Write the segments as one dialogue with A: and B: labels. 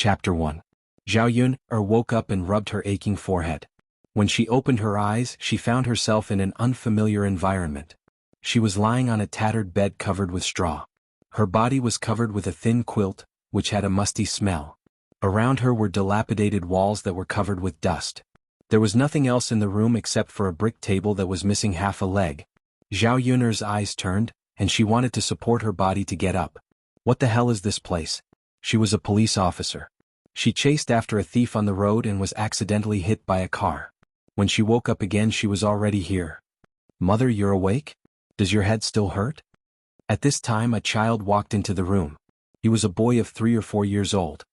A: Chapter 1. Zhao Yun woke up and rubbed her aching forehead. When she opened her eyes, she found herself in an unfamiliar environment. She was lying on a tattered bed covered with straw. Her body was covered with a thin quilt, which had a musty smell. Around her were dilapidated walls that were covered with dust. There was nothing else in the room except for a brick table that was missing half a leg. Zhao Yun's eyes turned, and she wanted to support her body to get up. What the hell is this place? She was a police officer. She chased after a thief on the road and was accidentally hit by a car. When she woke up again, she was already here. Mother, you're awake? Does your head still hurt? At this time, a child walked into the room. He was a boy of 3 or 4 years old.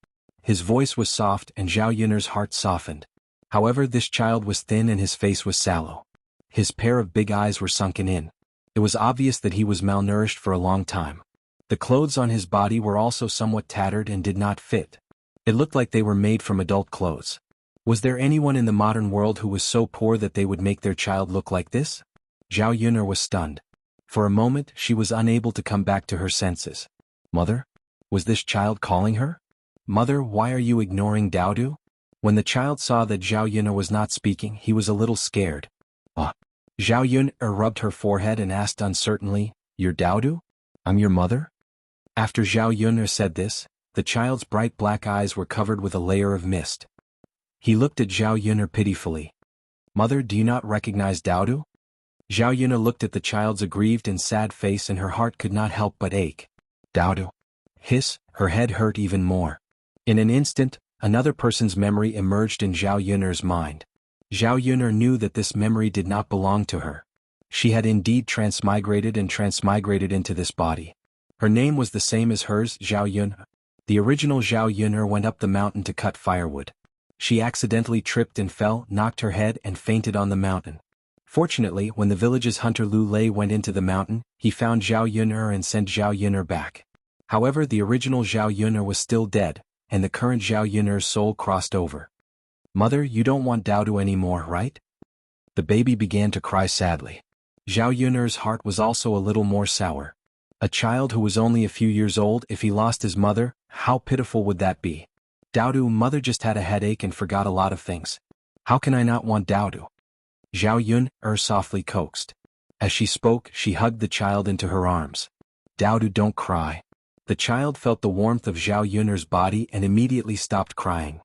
A: His voice was soft and Zhao Yun's heart softened. However, this child was thin and his face was sallow. His pair of big eyes were sunken in. It was obvious that he was malnourished for a long time. The clothes on his body were also somewhat tattered and did not fit. It looked like they were made from adult clothes. Was there anyone in the modern world who was so poor that they would make their child look like this? Zhao Yun was stunned. For a moment, she was unable to come back to her senses. Mother? Was this child calling her? Mother, why are you ignoring Daodu? When the child saw that Zhao Yun was not speaking, he was a little scared. Zhao Yun rubbed her forehead and asked uncertainly, You're Daodu? I'm your mother? After Zhao Yun said this, the child's bright black eyes were covered with a layer of mist. He looked at Zhao Yun pitifully. Mother, do you not recognize Daodu? Zhao Yun looked at the child's aggrieved and sad face and her heart could not help but ache. Daodu. Hiss, her head hurt even more. In an instant, another person's memory emerged in Zhao Yun's mind. Zhao Yun knew that this memory did not belong to her. She had indeed transmigrated into this body. Her name was the same as hers, Zhao Yun. The original Zhao Yun went up the mountain to cut firewood. She accidentally tripped and fell, knocked her head and fainted on the mountain. Fortunately, when the village's hunter Lu Lei went into the mountain, he found Zhao Yun and sent Zhao Yun back. However, the original Zhao Yun was still dead, and the current Zhao Yun's soul crossed over. Mother, you don't want Daodu anymore, right? The baby began to cry sadly. Zhao Yun's heart was also a little more sour. A child who was only a few years old, if he lost his mother, how pitiful would that be? Daodu, mother just had a headache and forgot a lot of things. How can I not want Daodu? Zhao Yun softly coaxed. As she spoke, she hugged the child into her arms. Daodu, don't cry. The child felt the warmth of Zhao Yun's body and immediately stopped crying.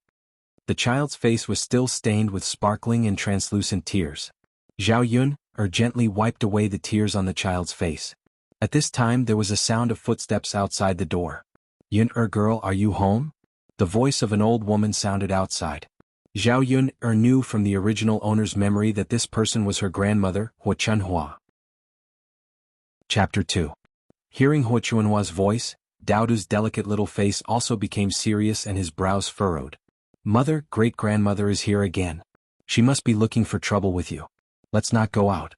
A: The child's face was still stained with sparkling and translucent tears. Zhao Yun gently wiped away the tears on the child's face. At this time there was a sound of footsteps outside the door. Yun girl, are you home? The voice of an old woman sounded outside. Zhao Yun knew from the original owner's memory that this person was her grandmother, Huo Chunhua. Chapter 2. Hearing Huo Chunhua's voice, Daodu's delicate little face also became serious and his brows furrowed. Mother, great-grandmother is here again. She must be looking for trouble with you. Let's not go out.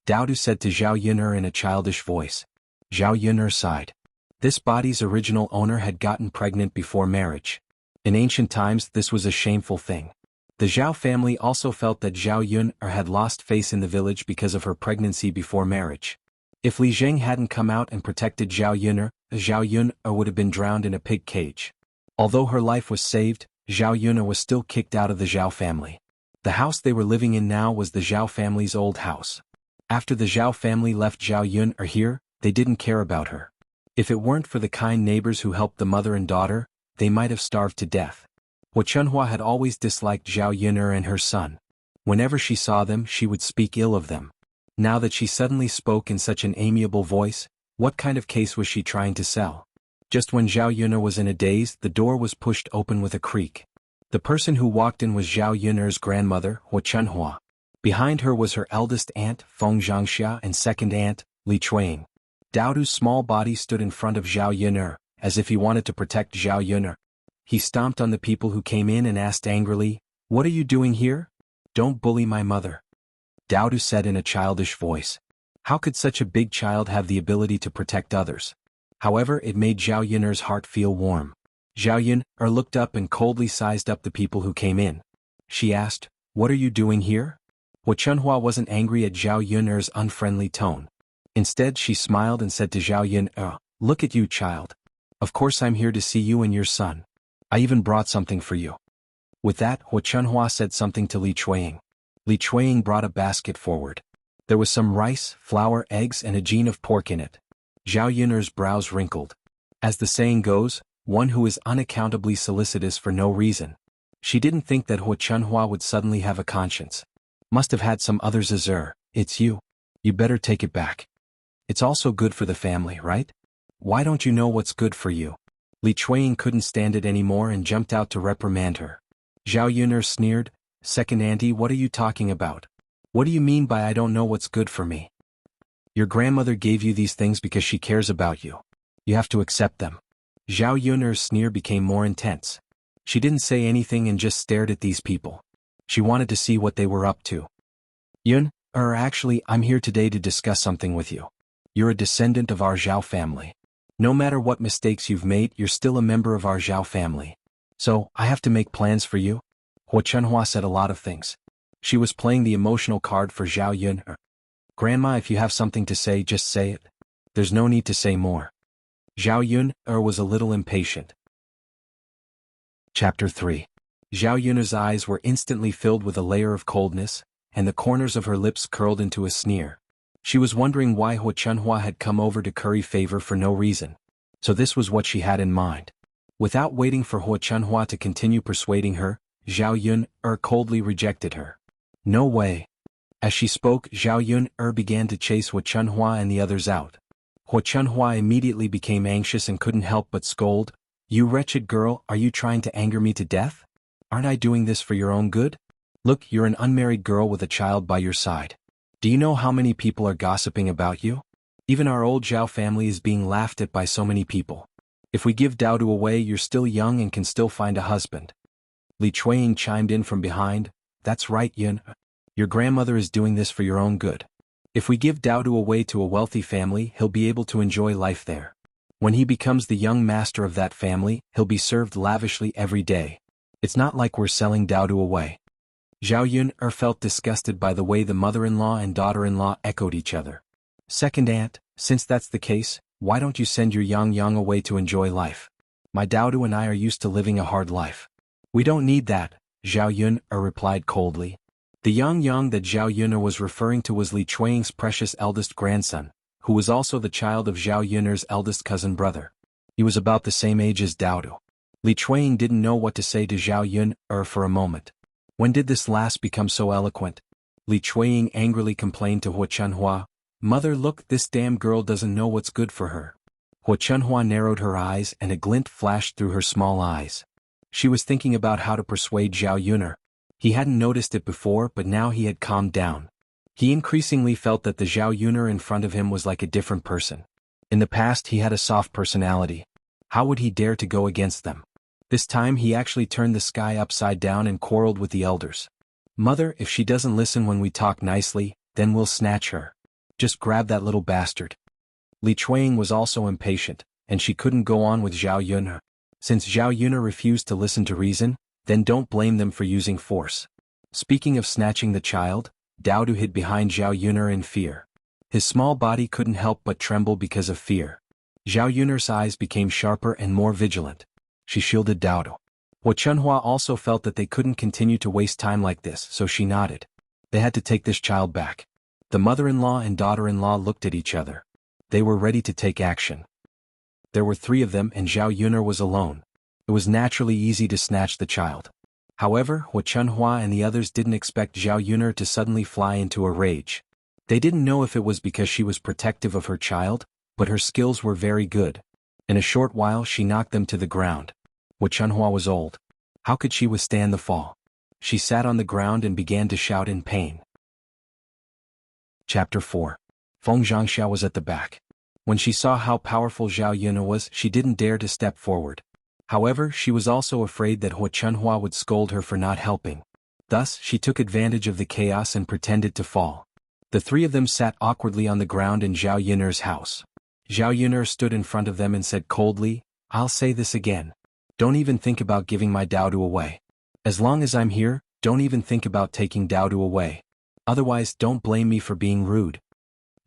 A: Daodu said to Zhao Yun in a childish voice. Zhao Yun sighed. This body's original owner had gotten pregnant before marriage. In ancient times, this was a shameful thing. The Zhao family also felt that Zhao Yun had lost face in the village because of her pregnancy before marriage. If Li Zheng hadn't come out and protected Zhao Yun would have been drowned in a pig cage. Although her life was saved, Zhao Yun was still kicked out of the Zhao family. The house they were living in now was the Zhao family's old house. After the Zhao family left Zhao Yun here, they didn't care about her. If it weren't for the kind neighbors who helped the mother and daughter, they might have starved to death. Huo Chunhua had always disliked Zhao Yun and her son. Whenever she saw them, she would speak ill of them. Now that she suddenly spoke in such an amiable voice, what kind of case was she trying to sell? Just when Zhao Yun was in a daze, the door was pushed open with a creak. The person who walked in was Zhao Yun's grandmother, Huo Chunhua. Behind her was her eldest aunt, Feng Zhangxia, and second aunt, Li Chuang. Daodu's small body stood in front of Zhao Yun, as if he wanted to protect Zhao Yun. He stomped on the people who came in and asked angrily, What are you doing here? Don't bully my mother. Daodu said in a childish voice. How could such a big child have the ability to protect others? However, it made Zhao Yun's heart feel warm. Zhao Yun looked up and coldly sized up the people who came in. She asked, What are you doing here? Huo Chunhua wasn't angry at Zhao Yun's unfriendly tone. Instead, she smiled and said to Zhao Yun, Look at you, child. Of course I'm here to see you and your son. I even brought something for you. With that, Hu Chunhua said something to Li Chuiying. Li Chuiying brought a basket forward. There was some rice, flour, eggs and a gene of pork in it. Zhao Yun'er's brows wrinkled. As the saying goes, one who is unaccountably solicitous for no reason. She didn't think that Hu Chunhua would suddenly have a conscience. Must have had some other zazur. It's you. You better take it back. It's also good for the family, right? Why don't you know what's good for you? Li Chuiying couldn't stand it anymore and jumped out to reprimand her. Zhao Yun'er sneered, "Second auntie, what are you talking about? What do you mean by I don't know what's good for me? Your grandmother gave you these things because she cares about you. You have to accept them." Zhao Yun'er's sneer became more intense. She didn't say anything and just stared at these people. She wanted to see what they were up to. Actually, I'm here today to discuss something with you. You're a descendant of our Zhao family. No matter what mistakes you've made, you're still a member of our Zhao family. So, I have to make plans for you. Hu Chunhua said a lot of things. She was playing the emotional card for Zhao Yun'er. Grandma, if you have something to say, just say it. There's no need to say more. Zhao Yun'er was a little impatient. Chapter 3. Zhao Yun'er's eyes were instantly filled with a layer of coldness, and the corners of her lips curled into a sneer. She was wondering why Hu Chunhua had come over to curry favor for no reason. So this was what she had in mind. Without waiting for Hu Chunhua to continue persuading her, Zhao Yun'er coldly rejected her. No way. As she spoke, Zhao Yun'er began to chase Hu Chunhua and the others out. Hu Chunhua immediately became anxious and couldn't help but scold, "You wretched girl, are you trying to anger me to death? Aren't I doing this for your own good? Look, you're an unmarried girl with a child by your side. Do you know how many people are gossiping about you? Even our old Zhao family is being laughed at by so many people. If we give Daodu away, you're still young and can still find a husband." Li Chuiying chimed in from behind, "That's right, Yun. Your grandmother is doing this for your own good. If we give Daodu away to a wealthy family, he'll be able to enjoy life there. When he becomes the young master of that family, he'll be served lavishly every day. It's not like we're selling Daodu away." Zhao Yun'er felt disgusted by the way the mother-in-law and daughter-in-law echoed each other. "Second aunt, since that's the case, why don't you send your Yang away to enjoy life? My Daodu and I are used to living a hard life." "We don't need that," Zhao Yun'er replied coldly. The Yang that Zhao Yun'er was referring to was Li Chuiying's precious eldest grandson, who was also the child of Zhao Yun'er's eldest cousin brother. He was about the same age as Daodu. Li Chuiying didn't know what to say to Zhao Yun'er for a moment. When did this last become so eloquent? Li Chuiying angrily complained to Hu Chunhua, "Mother, look, this damn girl doesn't know what's good for her." Hu Chunhua narrowed her eyes and a glint flashed through her small eyes. She was thinking about how to persuade Zhao Yun'er. He hadn't noticed it before, but now he had calmed down. He increasingly felt that the Zhao Yun'er in front of him was like a different person. In the past he had a soft personality. How would he dare to go against them? This time he actually turned the sky upside down and quarreled with the elders. "Mother, if she doesn't listen when we talk nicely, then we'll snatch her. Just grab that little bastard." Li Chuiying was also impatient, and she couldn't go on with Zhao Yun'er. Since Zhao Yun'er refused to listen to reason, then don't blame them for using force. Speaking of snatching the child, Daodu hid behind Zhao Yun'er in fear. His small body couldn't help but tremble because of fear. Zhao Yun'er's eyes became sharper and more vigilant. She shielded Daodu. Hu Chunhua also felt that they couldn't continue to waste time like this, so she nodded. They had to take this child back. The mother-in-law and daughter-in-law looked at each other. They were ready to take action. There were 3 of them and Zhao Yun'er was alone. It was naturally easy to snatch the child. However, Hu Chunhua and the others didn't expect Zhao Yun'er to suddenly fly into a rage. They didn't know if it was because she was protective of her child, but her skills were very good. In a short while she knocked them to the ground. Hu Chunhua was old. How could she withstand the fall? She sat on the ground and began to shout in pain. Chapter 4. Feng Zhangxiao was at the back. When she saw how powerful Zhao Yun'er was, she didn't dare to step forward. However, she was also afraid that Hu Chunhua would scold her for not helping. Thus, she took advantage of the chaos and pretended to fall. The 3 of them sat awkwardly on the ground in Zhao Yun'er's house. Zhao Yun'er stood in front of them and said coldly, "I'll say this again. Don't even think about giving my Daodu away. As long as I'm here, don't even think about taking Daodu away. Otherwise, don't blame me for being rude."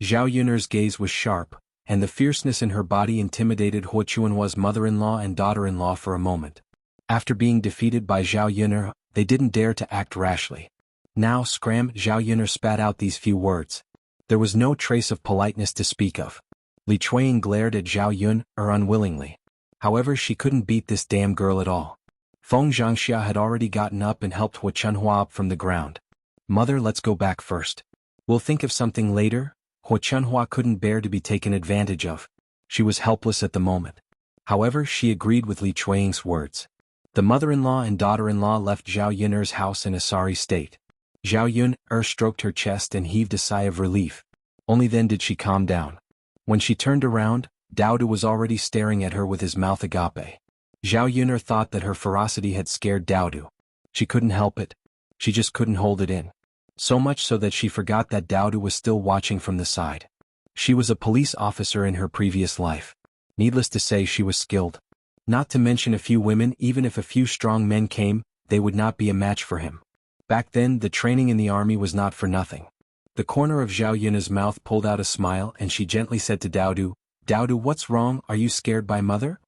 A: Zhao Yun'er's gaze was sharp, and the fierceness in her body intimidated Hu Chunhua's mother-in-law and daughter-in-law for a moment. After being defeated by Zhao Yun'er, they didn't dare to act rashly. Now, scram, Zhao Yun'er spat out these few words. There was no trace of politeness to speak of. Li Chuanying glared at Zhao Yun'er unwillingly. However, she couldn't beat this damn girl at all. Feng Zhangxia had already gotten up and helped Hu Chunhua up from the ground. Mother, let's go back first. We'll think of something later. Hu Chunhua couldn't bear to be taken advantage of. She was helpless at the moment. However, she agreed with Li Chuanying's words. The mother-in-law and daughter-in-law left Zhao Yun'er's house in a sorry state. Zhao Yun'er stroked her chest and heaved a sigh of relief. Only then did she calm down. When she turned around, Daodu was already staring at her with his mouth agape. Zhao Yun'er thought that her ferocity had scared Daodu. She couldn't help it. She just couldn't hold it in. So much so that she forgot that Daodu was still watching from the side. She was a police officer in her previous life. Needless to say, she was skilled. Not to mention a few women. Even if a few strong men came, they would not be a match for him. Back then, the training in the army was not for nothing. The corner of Zhao Yun'er's mouth pulled out a smile and she gently said to Daodu, "Daodu, what's wrong? Are you scared by mother?"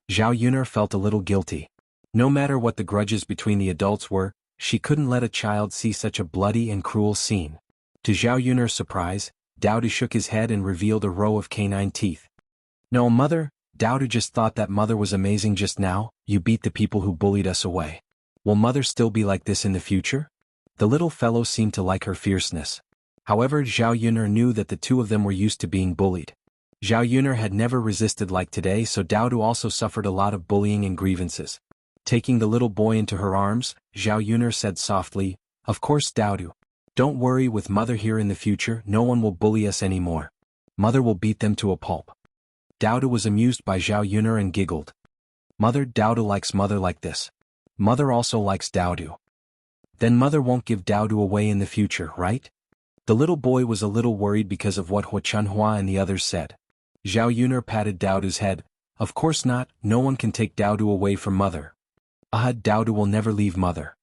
A: Zhao Yun'er felt a little guilty. No matter what the grudges between the adults were, she couldn't let a child see such a bloody and cruel scene. To Zhao Yun'er's surprise, Daodu shook his head and revealed a row of canine teeth. "No, mother, Daodu just thought that mother was amazing just now. You beat the people who bullied us away. Will mother still be like this in the future?" The little fellow seemed to like her fierceness. However, Zhao Yun'er knew that the two of them were used to being bullied. Zhao Yun'er had never resisted like today, so Daodu also suffered a lot of bullying and grievances. Taking the little boy into her arms, Zhao Yun'er said softly, "Of course, Daodu. Don't worry, with mother here in the future, no one will bully us anymore. Mother will beat them to a pulp." Daodu was amused by Zhao Yun'er and giggled. "Mother, Daodu likes mother like this. Mother also likes Daodu. Then mother won't give Daodu away in the future, right?" The little boy was a little worried because of what Hu Chunhua and the others said. Zhao Yun'er patted Daodu's head. "Of course not, no one can take Daodu away from mother. Daodu will never leave mother."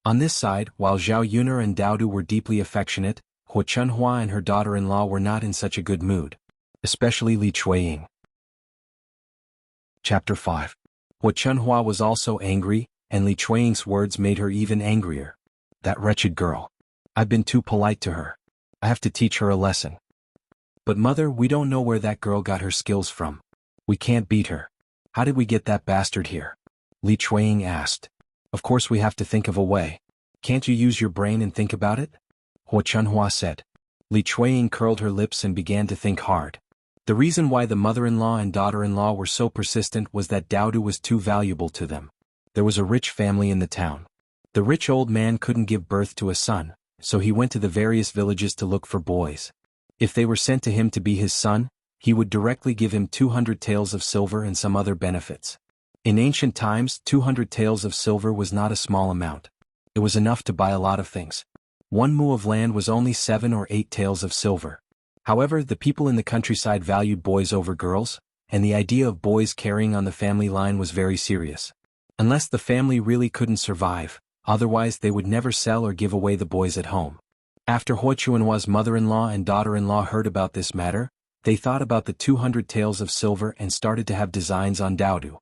A: On this side, while Zhao Yun'er and Daodu were deeply affectionate, Hu Chunhua and her daughter-in-law were not in such a good mood. Especially Li Chuanying. Chapter 5. Hu Chunhua was also angry, and Li Chuanying's words made her even angrier. "That wretched girl. I've been too polite to her. I have to teach her a lesson." "But mother, we don't know where that girl got her skills from. We can't beat her. How did we get that bastard here?" Li Chuanying asked. "Of course we have to think of a way. Can't you use your brain and think about it?" Hu Chunhua said. Li Chuanying curled her lips and began to think hard. The reason why the mother-in-law and daughter-in-law were so persistent was that Daodu was too valuable to them. There was a rich family in the town. The rich old man couldn't give birth to a son, so he went to the various villages to look for boys. If they were sent to him to be his son, he would directly give him 200 taels of silver and some other benefits. In ancient times, 200 taels of silver was not a small amount. It was enough to buy a lot of things. 1 mu of land was only 7 or 8 taels of silver. However, the people in the countryside valued boys over girls, and the idea of boys carrying on the family line was very serious. Unless the family really couldn't survive, otherwise they would never sell or give away the boys at home. After Hu Chunhua's mother-in-law and daughter-in-law heard about this matter, they thought about the 200 taels of silver and started to have designs on Daodu.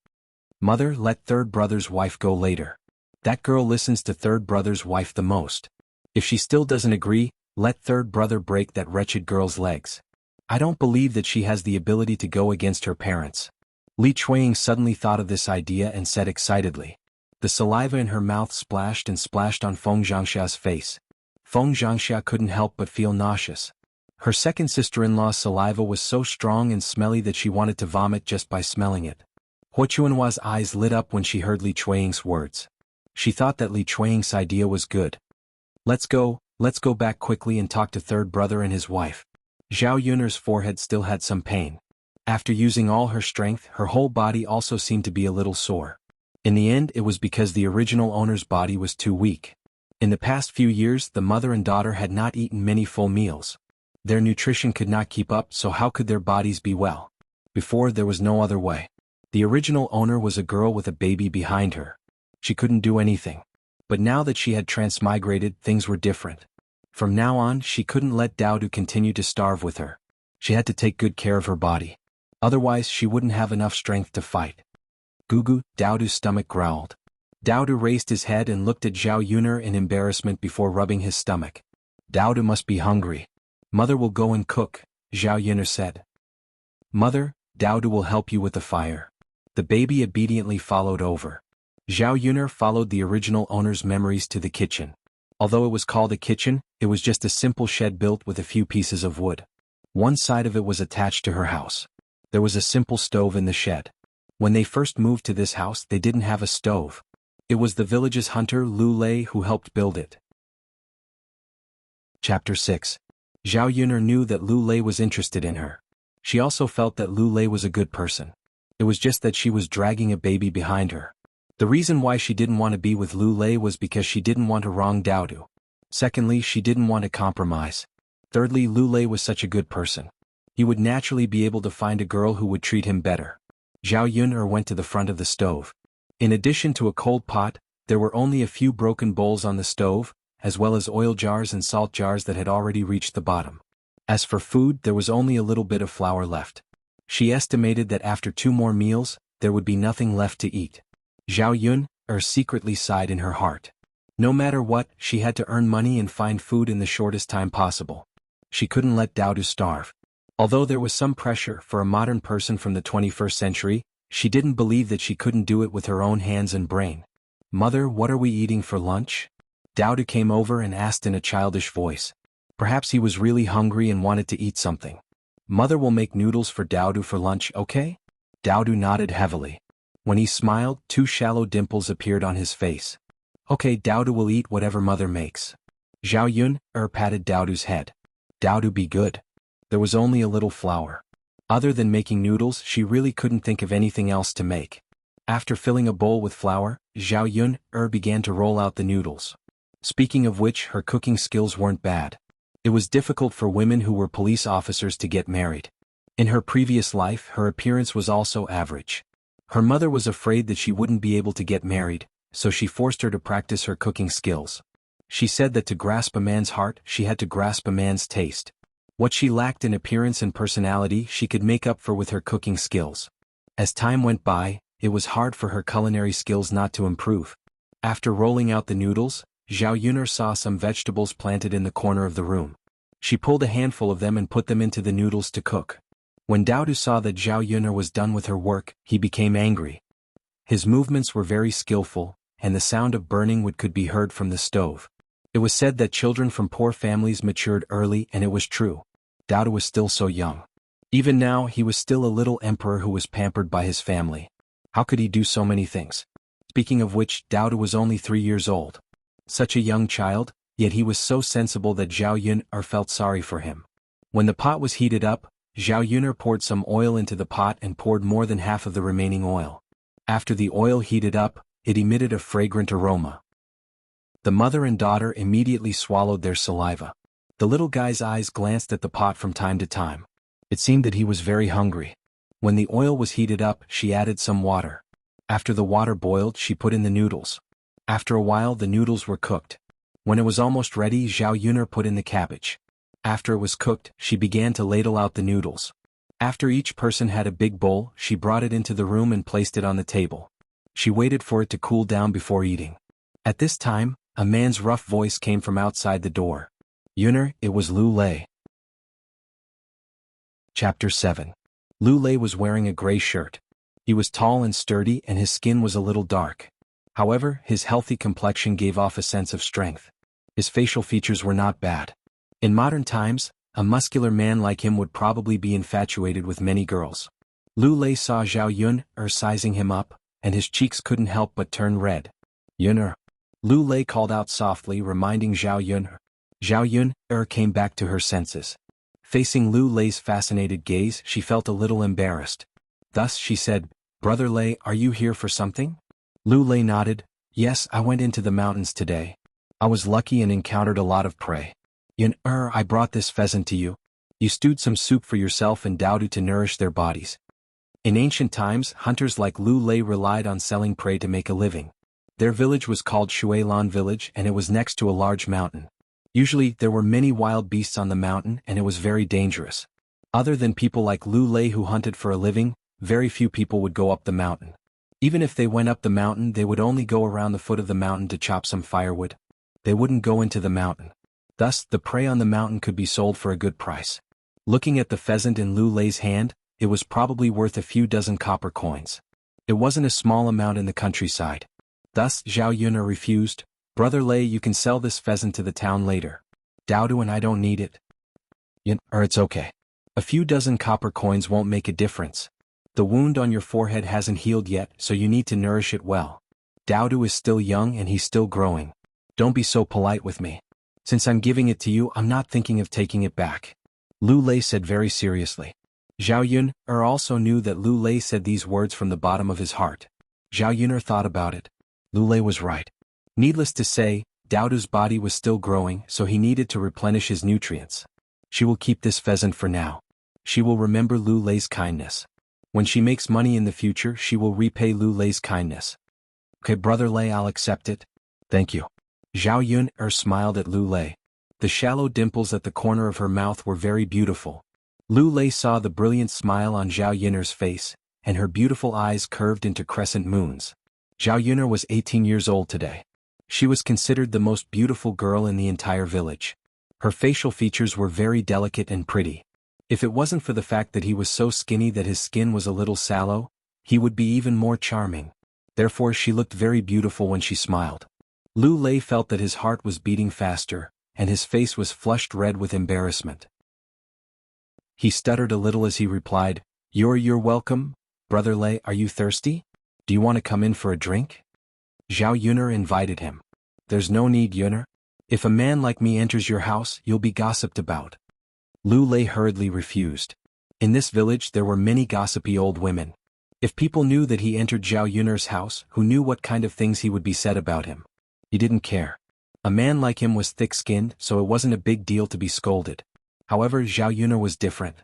A: "Mother, let third brother's wife go later. That girl listens to third brother's wife the most. If she still doesn't agree, let third brother break that wretched girl's legs. I don't believe that she has the ability to go against her parents." Li Chuanying suddenly thought of this idea and said excitedly. The saliva in her mouth splashed and splashed on Feng Zhangxia's face. Feng Zhangxia couldn't help but feel nauseous. Her second sister-in-law's saliva was so strong and smelly that she wanted to vomit just by smelling it. Hu Chunhua's eyes lit up when she heard Li Chuanying's words. She thought that Li Chuanying's idea was good. Let's go back quickly and talk to third brother and his wife." Zhao Yun'er's forehead still had some pain. After using all her strength, her whole body also seemed to be a little sore. In the end, it was because the original owner's body was too weak. In the past few years, the mother and daughter had not eaten many full meals. Their nutrition could not keep up, so how could their bodies be well? Before, there was no other way. The original owner was a girl with a baby behind her. She couldn't do anything. But now that she had transmigrated, things were different. From now on, she couldn't let Daodu continue to starve with her. She had to take good care of her body. Otherwise, she wouldn't have enough strength to fight. Gugu, Daodu's stomach growled. Daodu raised his head and looked at Zhao Yuner in embarrassment before rubbing his stomach. Daodu must be hungry. Mother will go and cook, Zhao Yuner said. Mother, Daodu will help you with the fire. The baby obediently followed over. Zhao Yuner followed the original owner's memories to the kitchen. Although it was called a kitchen, it was just a simple shed built with a few pieces of wood. One side of it was attached to her house. There was a simple stove in the shed. When they first moved to this house, they didn't have a stove. It was the village's hunter Lu Lei who helped build it. Chapter 6. Zhao Yuner knew that Lu Lei was interested in her. She also felt that Lu Lei was a good person. It was just that she was dragging a baby behind her. The reason why she didn't want to be with Lu Lei was because she didn't want to wrong Daodu. Secondly, she didn't want to compromise. Thirdly, Lu Lei was such a good person. He would naturally be able to find a girl who would treat him better. Zhao Yuner went to the front of the stove. In addition to a cold pot, there were only a few broken bowls on the stove, as well as oil jars and salt jars that had already reached the bottom. As for food, there was only a little bit of flour left. She estimated that after 2 more meals, there would be nothing left to eat. Zhao Yuner secretly sighed in her heart. No matter what, she had to earn money and find food in the shortest time possible. She couldn't let Daodu starve. Although there was some pressure for a modern person from the 21st century, she didn't believe that she couldn't do it with her own hands and brain. Mother, what are we eating for lunch? Daodu came over and asked in a childish voice. Perhaps he was really hungry and wanted to eat something. Mother will make noodles for Daodu for lunch, okay? Daodu nodded heavily. When he smiled, 2 shallow dimples appeared on his face. Okay, Daodu will eat whatever mother makes. Zhao Yuner patted Daodu's head. Daodu, be good. There was only a little flour. Other than making noodles, she really couldn't think of anything else to make. After filling a bowl with flour, Zhao Yuner began to roll out the noodles. Speaking of which, her cooking skills weren't bad. It was difficult for women who were police officers to get married. In her previous life, her appearance was also average. Her mother was afraid that she wouldn't be able to get married, so she forced her to practice her cooking skills. She said that to grasp a man's heart, she had to grasp a man's taste. What she lacked in appearance and personality, she could make up for with her cooking skills. As time went by, it was hard for her culinary skills not to improve. After rolling out the noodles, Zhao Yuner saw some vegetables planted in the corner of the room. She pulled a handful of them and put them into the noodles to cook. When Daodu saw that Zhao Yuner was done with her work, he became angry. His movements were very skillful, and the sound of burning wood could be heard from the stove. It was said that children from poor families matured early, and it was true. Daodu was still so young. Even now, he was still a little emperor who was pampered by his family. How could he do so many things? Speaking of which, Daodu was only 3 years old. Such a young child, yet he was so sensible that Zhao Yuner felt sorry for him. When the pot was heated up, Zhao Yuner poured some oil into the pot and poured more than half of the remaining oil. After the oil heated up, it emitted a fragrant aroma. The mother and daughter immediately swallowed their saliva. The little guy's eyes glanced at the pot from time to time. It seemed that he was very hungry. When the oil was heated up, she added some water. After the water boiled, she put in the noodles. After a while, the noodles were cooked. When it was almost ready, Zhao Yuner put in the cabbage. After it was cooked, she began to ladle out the noodles. After each person had a big bowl, she brought it into the room and placed it on the table. She waited for it to cool down before eating. At this time, a man's rough voice came from outside the door. Yuner, it was Lu Lei. Chapter 7. Lu Lei was wearing a gray shirt. He was tall and sturdy and his skin was a little dark. However, his healthy complexion gave off a sense of strength. His facial features were not bad. In modern times, a muscular man like him would probably be infatuated with many girls. Lu Lei saw Zhao Yuner sizing him up, and his cheeks couldn't help but turn red. Yuner. Lu Lei called out softly, reminding Zhao Yuner. Zhao Yuner came back to her senses. Facing Lu Lei's fascinated gaze, she felt a little embarrassed. Thus she said, Brother Lei, are you here for something? Lu Lei nodded. Yes, I went into the mountains today. I was lucky and encountered a lot of prey. Yuner, I brought this pheasant to you. You stewed some soup for yourself and Daodu to nourish their bodies. In ancient times, hunters like Lu Lei relied on selling prey to make a living. Their village was called Shuilan village and it was next to a large mountain. Usually, there were many wild beasts on the mountain and it was very dangerous. Other than people like Lu Lei who hunted for a living, very few people would go up the mountain. Even if they went up the mountain, they would only go around the foot of the mountain to chop some firewood. They wouldn't go into the mountain. Thus, the prey on the mountain could be sold for a good price. Looking at the pheasant in Lu Lei's hand, it was probably worth a few dozen copper coins. It wasn't a small amount in the countryside. Thus, Zhao Yun'er refused. Brother Lei, you can sell this pheasant to the town later. Daodu and I don't need it. It's okay. A few dozen copper coins won't make a difference. The wound on your forehead hasn't healed yet, so you need to nourish it well. Daodu is still young and he's still growing. Don't be so polite with me. Since I'm giving it to you, I'm not thinking of taking it back. Lu Lei said very seriously. Zhao Yun'er also knew that Lu Lei said these words from the bottom of his heart. Zhao Yun'er thought about it. Lu Lei was right. Needless to say, Daodu's body was still growing, so he needed to replenish his nutrients. She will keep this pheasant for now. She will remember Lu Lei's kindness. When she makes money in the future, she will repay Lu Lei's kindness. Okay, Brother Lei, I'll accept it. Thank you. Zhao Yun'er smiled at Lu Lei. The shallow dimples at the corner of her mouth were very beautiful. Lu Lei saw the brilliant smile on Zhao Yun'er's face, and her beautiful eyes curved into crescent moons. Zhao Yun'er was 18 years old today. She was considered the most beautiful girl in the entire village. Her facial features were very delicate and pretty. If it wasn't for the fact that he was so skinny that his skin was a little sallow, he would be even more charming. Therefore she looked very beautiful when she smiled. Lu Lei felt that his heart was beating faster, and his face was flushed red with embarrassment. He stuttered a little as he replied, You're welcome, Brother Lei, are you thirsty? Do you want to come in for a drink? Zhao Yun'er invited him. There's no need, Yun'er. If a man like me enters your house, you'll be gossiped about. Lu Lei hurriedly refused. In this village there were many gossipy old women. If people knew that he entered Zhao Yun'er's house, who knew what kind of things he would be said about him? He didn't care. A man like him was thick-skinned, so it wasn't a big deal to be scolded. However, Zhao Yun'er was different.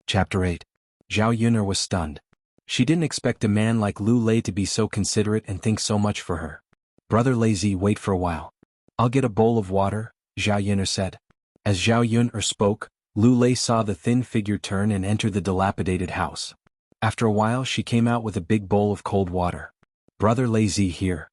A: Chapter 8. Zhao Yun'er was stunned. She didn't expect a man like Lu Lei to be so considerate and think so much for her. Brother Lazy, wait for a while. I'll get a bowl of water, Zhao Yun'er said. As Zhao Yun'er spoke, Lu Lei saw the thin figure turn and enter the dilapidated house. After a while she came out with a big bowl of cold water. Brother Lazy, here.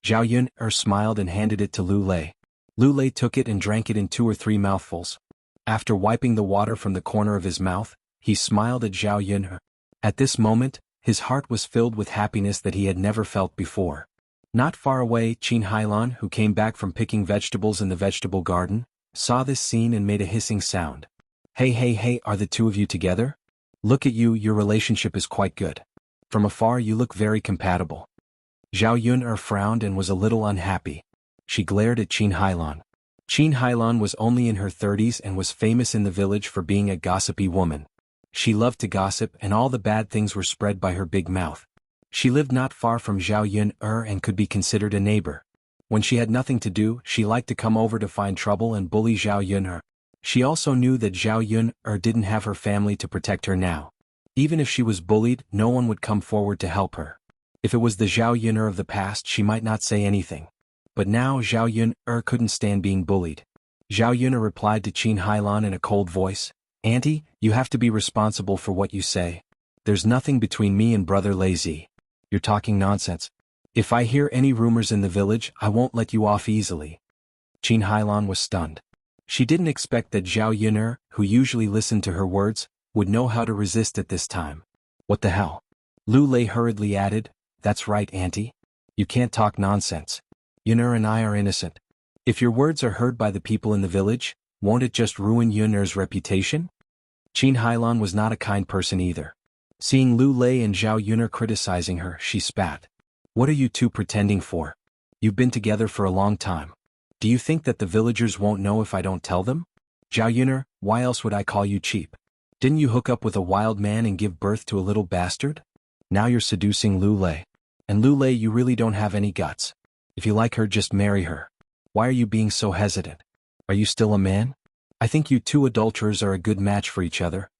A: Zhao Yun'er smiled and handed it to Lu Lei. Lu Lei took it and drank it in 2 or 3 mouthfuls. After wiping the water from the corner of his mouth, he smiled at Zhao Yun'er. At this moment, his heart was filled with happiness that he had never felt before. Not far away, Qin Hailan, who came back from picking vegetables in the vegetable garden, saw this scene and made a hissing sound. Hey, are the two of you together? Look at you, your relationship is quite good. From afar you look very compatible. Zhao Yun'er frowned and was a little unhappy. She glared at Qin Hailan. Qin Hailan was only in her 30s and was famous in the village for being a gossipy woman. She loved to gossip and all the bad things were spread by her big mouth. She lived not far from Zhao Yun'er and could be considered a neighbor. When she had nothing to do, she liked to come over to find trouble and bully Zhao Yun'er. She also knew that Zhao Yun'er didn't have her family to protect her now. Even if she was bullied, no one would come forward to help her. If it was the Zhao Yun'er of the past, she might not say anything. But now Zhao Yun'er couldn't stand being bullied. Zhao Yun'er replied to Qin Hailan in a cold voice, Auntie, you have to be responsible for what you say. There's nothing between me and Brother Lazy. You're talking nonsense. If I hear any rumors in the village, I won't let you off easily. Qin Hailan was stunned. She didn't expect that Zhao Yun'er, who usually listened to her words, would know how to resist at this time. What the hell? Lu Lei hurriedly added, That's right, Auntie. You can't talk nonsense. Yun'er and I are innocent. If your words are heard by the people in the village, won't it just ruin Yun'er's reputation? Qin Hailan was not a kind person either. Seeing Lu Lei and Zhao Yun'er criticizing her, she spat. What are you two pretending for? You've been together for a long time. Do you think that the villagers won't know if I don't tell them? Zhao Yun'er, why else would I call you cheap? Didn't you hook up with a wild man and give birth to a little bastard? Now you're seducing Lu Lei. And Lu Lei, you really don't have any guts. If you like her, just marry her. Why are you being so hesitant? Are you still a man? I think you two adulterers are a good match for each other.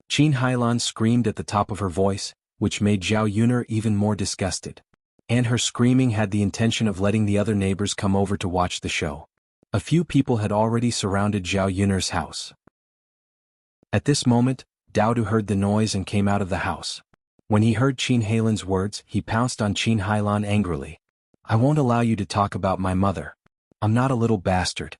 A: Qin Hailan screamed at the top of her voice, which made Zhao Yun'er even more disgusted. And her screaming had the intention of letting the other neighbors come over to watch the show. A few people had already surrounded Zhao Yun'er's house. At this moment, Daodu heard the noise and came out of the house. When he heard Qin Hailan's words, he pounced on Qin Hailan angrily. I won't allow you to talk about my mother. I'm not a little bastard.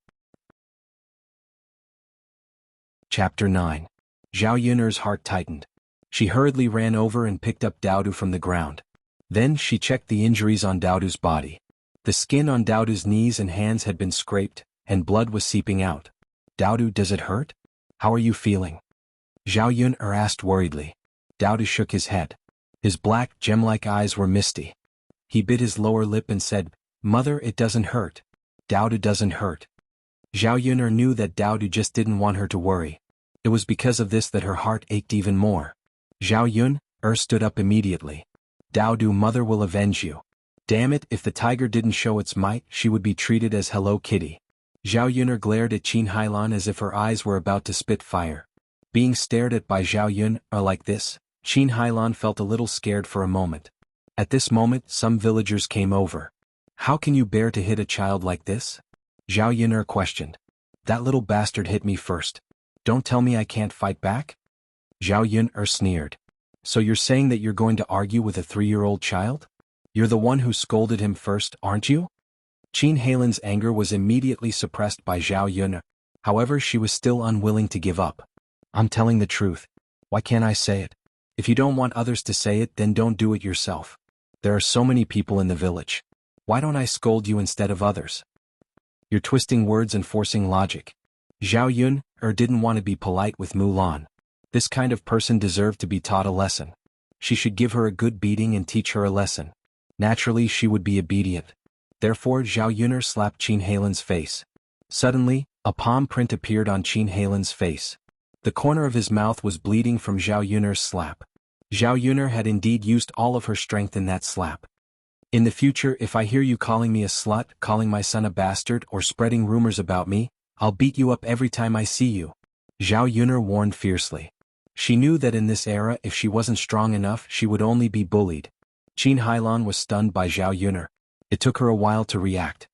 A: Chapter 9. Zhao Yun'er's heart tightened. She hurriedly ran over and picked up Daodu from the ground. Then she checked the injuries on Daodu's body. The skin on Daodu's knees and hands had been scraped, and blood was seeping out. Daodu, does it hurt? How are you feeling? Zhao Yun'er asked worriedly. Daodu shook his head. His black, gem-like eyes were misty. He bit his lower lip and said, Mother, it doesn't hurt. Daodu doesn't hurt. Zhao Yun'er knew that Daodu just didn't want her to worry. It was because of this that her heart ached even more. Zhao Yun'er stood up immediately. Daodu, Mother will avenge you. Damn it, if the tiger didn't show its might, she would be treated as Hello Kitty. Zhao Yun'er glared at Qin Hailan as if her eyes were about to spit fire. Being stared at by Zhao Yun'er like this, Qin Hailan felt a little scared for a moment. At this moment, some villagers came over. How can you bear to hit a child like this? Zhao Yun'er questioned. That little bastard hit me first. Don't tell me I can't fight back? Zhao Yun'er sneered. So you're saying that you're going to argue with a 3-year-old child? You're the one who scolded him first, aren't you? Qin Hailan's anger was immediately suppressed by Zhao Yun'er. However, she was still unwilling to give up. I'm telling the truth. Why can't I say it? If you don't want others to say it, then don't do it yourself. There are so many people in the village. Why don't I scold you instead of others? You're twisting words and forcing logic. Zhao Yun'er didn't want to be polite with Mulan. This kind of person deserved to be taught a lesson. She should give her a good beating and teach her a lesson. Naturally, she would be obedient. Therefore, Zhao Yun'er slapped Qin Hailan's face. Suddenly, a palm print appeared on Qin Hailan's face. The corner of his mouth was bleeding from Zhao Yun'er's slap. Zhao Yun'er had indeed used all of her strength in that slap. In the future, if I hear you calling me a slut, calling my son a bastard, or spreading rumors about me, I'll beat you up every time I see you. Zhao Yun'er warned fiercely. She knew that in this era, if she wasn't strong enough, she would only be bullied. Qin Hailan was stunned by Zhao Yun'er. It took her a while to react.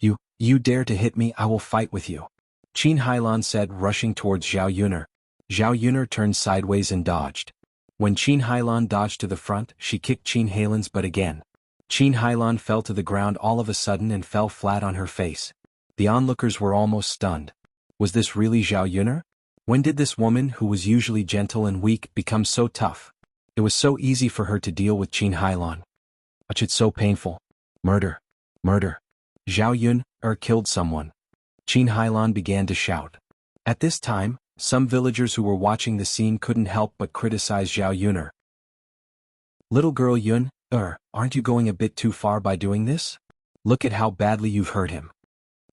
A: You dare to hit me, I will fight with you. Qin Hailan said, rushing towards Zhao Yun'er. Zhao Yun'er turned sideways and dodged. When Qin Hailan dodged to the front, she kicked Qin Hailan's butt again. Qin Hailan fell to the ground all of a sudden and fell flat on her face. The onlookers were almost stunned. Was this really Zhao Yun'er? When did this woman, who was usually gentle and weak, become so tough? It was so easy for her to deal with Qin Hailan. But it's so painful. Murder. Murder. Zhao Yun'er killed someone. Qin Hailan began to shout. At this time, some villagers who were watching the scene couldn't help but criticize Zhao Yun'er. Little girl Yun'er, aren't you going a bit too far by doing this? Look at how badly you've hurt him.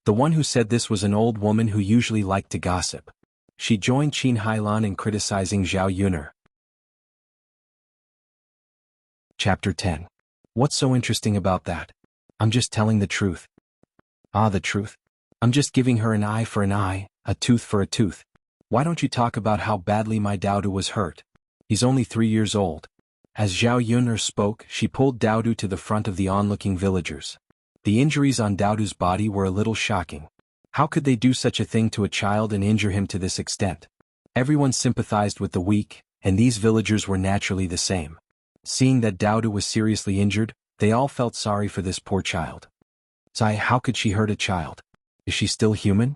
A: The one who said this was an old woman who usually liked to gossip. She joined Qin Hailan in criticizing Zhao Yun'er. Chapter 10. What's so interesting about that? I'm just telling the truth. Ah, the truth? I'm just giving her an eye for an eye, a tooth for a tooth. Why don't you talk about how badly my Daodu was hurt? He's only 3 years old. As Zhao Yun'er spoke, she pulled Daodu to the front of the onlooking villagers. The injuries on Daodu's body were a little shocking. How could they do such a thing to a child and injure him to this extent? Everyone sympathized with the weak, and these villagers were naturally the same. Seeing that Daodu was seriously injured, they all felt sorry for this poor child. Sai, how could she hurt a child? Is she still human?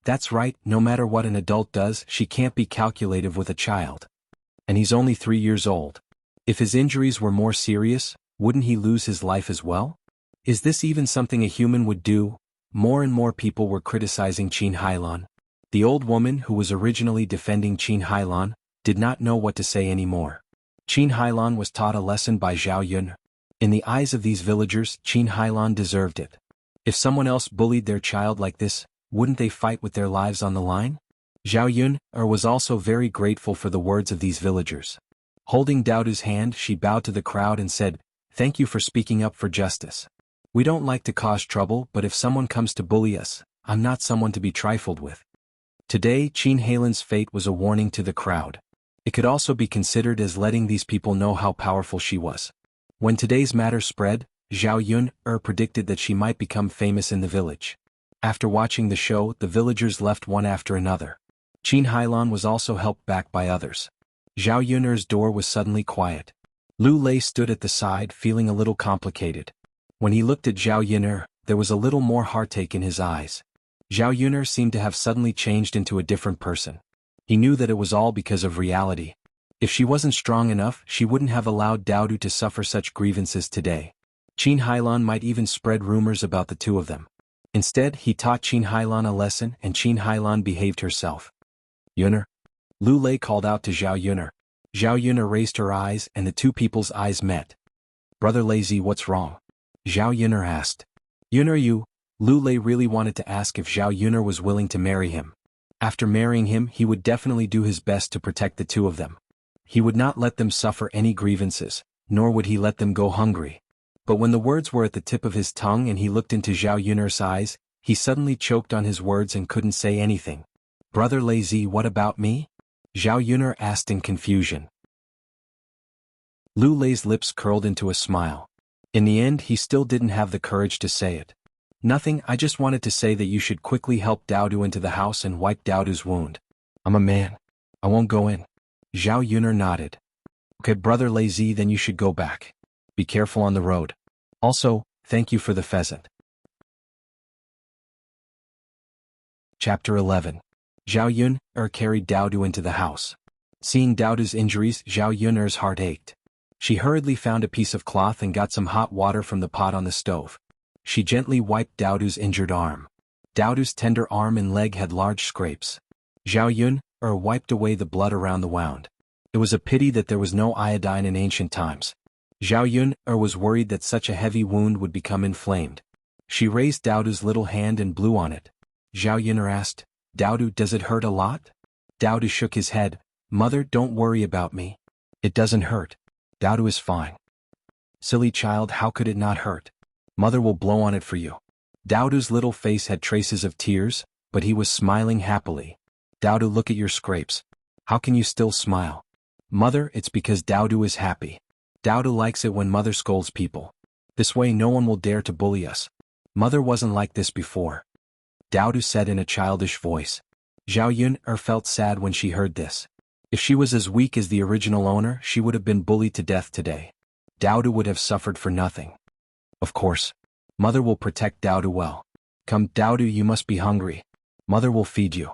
A: That's right, no matter what an adult does, she can't be calculative with a child. And he's only 3 years old. If his injuries were more serious, wouldn't he lose his life as well? Is this even something a human would do? More and more people were criticizing Qin Hailan. The old woman, who was originally defending Qin Hailan, did not know what to say anymore. Qin Hailan was taught a lesson by Zhao Yun'er. In the eyes of these villagers, Qin Hailan deserved it. If someone else bullied their child like this, wouldn't they fight with their lives on the line? Zhao Yun'er was also very grateful for the words of these villagers. Holding Daodu's hand, she bowed to the crowd and said, "Thank you for speaking up for justice. We don't like to cause trouble, but if someone comes to bully us, I'm not someone to be trifled with." Today, Qin Hailan's fate was a warning to the crowd. It could also be considered as letting these people know how powerful she was. When today's matter spread, Zhao Yun'er predicted that she might become famous in the village. After watching the show, the villagers left one after another. Qin Hailan was also helped back by others. Zhao Yun'er's door was suddenly quiet. Lu Lei stood at the side feeling a little complicated. When he looked at Zhao Yun'er, there was a little more heartache in his eyes. Zhao Yun'er seemed to have suddenly changed into a different person. He knew that it was all because of reality. If she wasn't strong enough, she wouldn't have allowed Daodu to suffer such grievances today. Qin Hailan might even spread rumors about the two of them. Instead, he taught Qin Hailan a lesson and Qin Hailan behaved herself. Yun'er. Lu Lei called out to Zhao Yun'er. Zhao Yun'er raised her eyes and the two people's eyes met. Brother Lazy, what's wrong? Zhao Yun'er asked. Yun'er, you. Lu Lei really wanted to ask if Zhao Yun'er was willing to marry him. After marrying him, he would definitely do his best to protect the two of them. He would not let them suffer any grievances, nor would he let them go hungry. But when the words were at the tip of his tongue and he looked into Zhao Yun'er's eyes, he suddenly choked on his words and couldn't say anything. Brother Lazy, what about me? Zhao Yun'er asked in confusion. Lu Lei's lips curled into a smile. In the end, he still didn't have the courage to say it. Nothing, I just wanted to say that you should quickly help Daodu into the house and wipe Daodu's wound. I'm a man. I won't go in. Zhao Yun'er nodded. Okay, Brother Lazy, then you should go back. Be careful on the road. Also, thank you for the pheasant. Chapter 11. Zhao Yun'er carried Daodu into the house. Seeing Daodu's injuries, Zhao Yun'er's heart ached. She hurriedly found a piece of cloth and got some hot water from the pot on the stove. She gently wiped Daodu's injured arm. Daodu's tender arm and leg had large scrapes. Zhao Yun'er wiped away the blood around the wound. It was a pity that there was no iodine in ancient times. Zhao Yun'er was worried that such a heavy wound would become inflamed. She raised Daodu's little hand and blew on it. Zhao Yun'er asked, Daodu, does it hurt a lot? Daodu shook his head. Mother, don't worry about me. It doesn't hurt. Daodu is fine. Silly child, how could it not hurt? Mother will blow on it for you. Daodu's little face had traces of tears, but he was smiling happily. Daodu, look at your scrapes. How can you still smile? Mother, it's because Daodu is happy. Daodu likes it when Mother scolds people. This way no one will dare to bully us. Mother wasn't like this before. Daodu said in a childish voice. Zhao Yun'er felt sad when she heard this. If she was as weak as the original owner, she would have been bullied to death today. Daodu would have suffered for nothing. Of course. Mother will protect Daodu well. Come, Daodu, you must be hungry. Mother will feed you.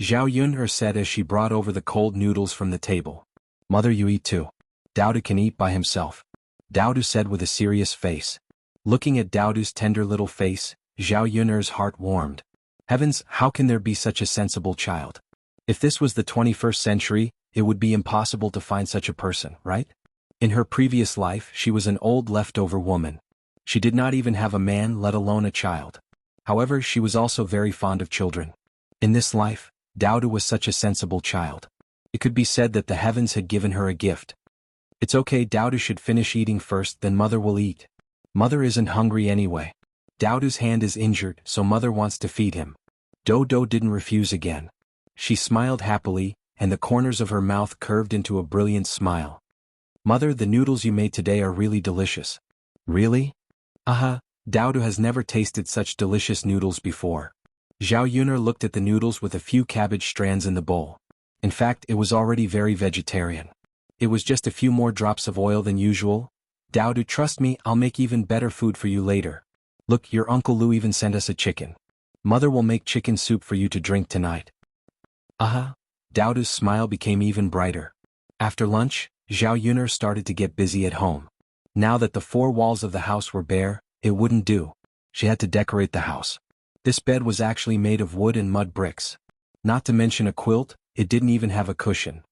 A: Zhao Yun'er said as she brought over the cold noodles from the table. Mother, you eat too. Daodu can eat by himself. Daodu said with a serious face. Looking at Daodu's tender little face, Zhao Yun'er's heart warmed. Heavens, how can there be such a sensible child? If this was the 21st century, it would be impossible to find such a person, right? In her previous life, she was an old leftover woman. She did not even have a man, let alone a child. However, she was also very fond of children. In this life, Daodu was such a sensible child. It could be said that the heavens had given her a gift. It's okay, Daodu should finish eating first, then Mother will eat. Mother isn't hungry anyway. Daodu's hand is injured, so Mother wants to feed him. Dodo didn't refuse again. She smiled happily, and the corners of her mouth curved into a brilliant smile. Mother, the noodles you made today are really delicious. Really? Aha, Daodu has never tasted such delicious noodles before. Zhao Yun'er looked at the noodles with a few cabbage strands in the bowl. In fact, it was already very vegetarian. It was just a few more drops of oil than usual. Daodu, trust me, I'll make even better food for you later. Look, your Uncle Lu even sent us a chicken. Mother will make chicken soup for you to drink tonight. Aha! Daodu's smile became even brighter. After lunch, Zhao Yun'er started to get busy at home. Now that the four walls of the house were bare, it wouldn't do. She had to decorate the house. This bed was actually made of wood and mud bricks. Not to mention a quilt, it didn't even have a cushion.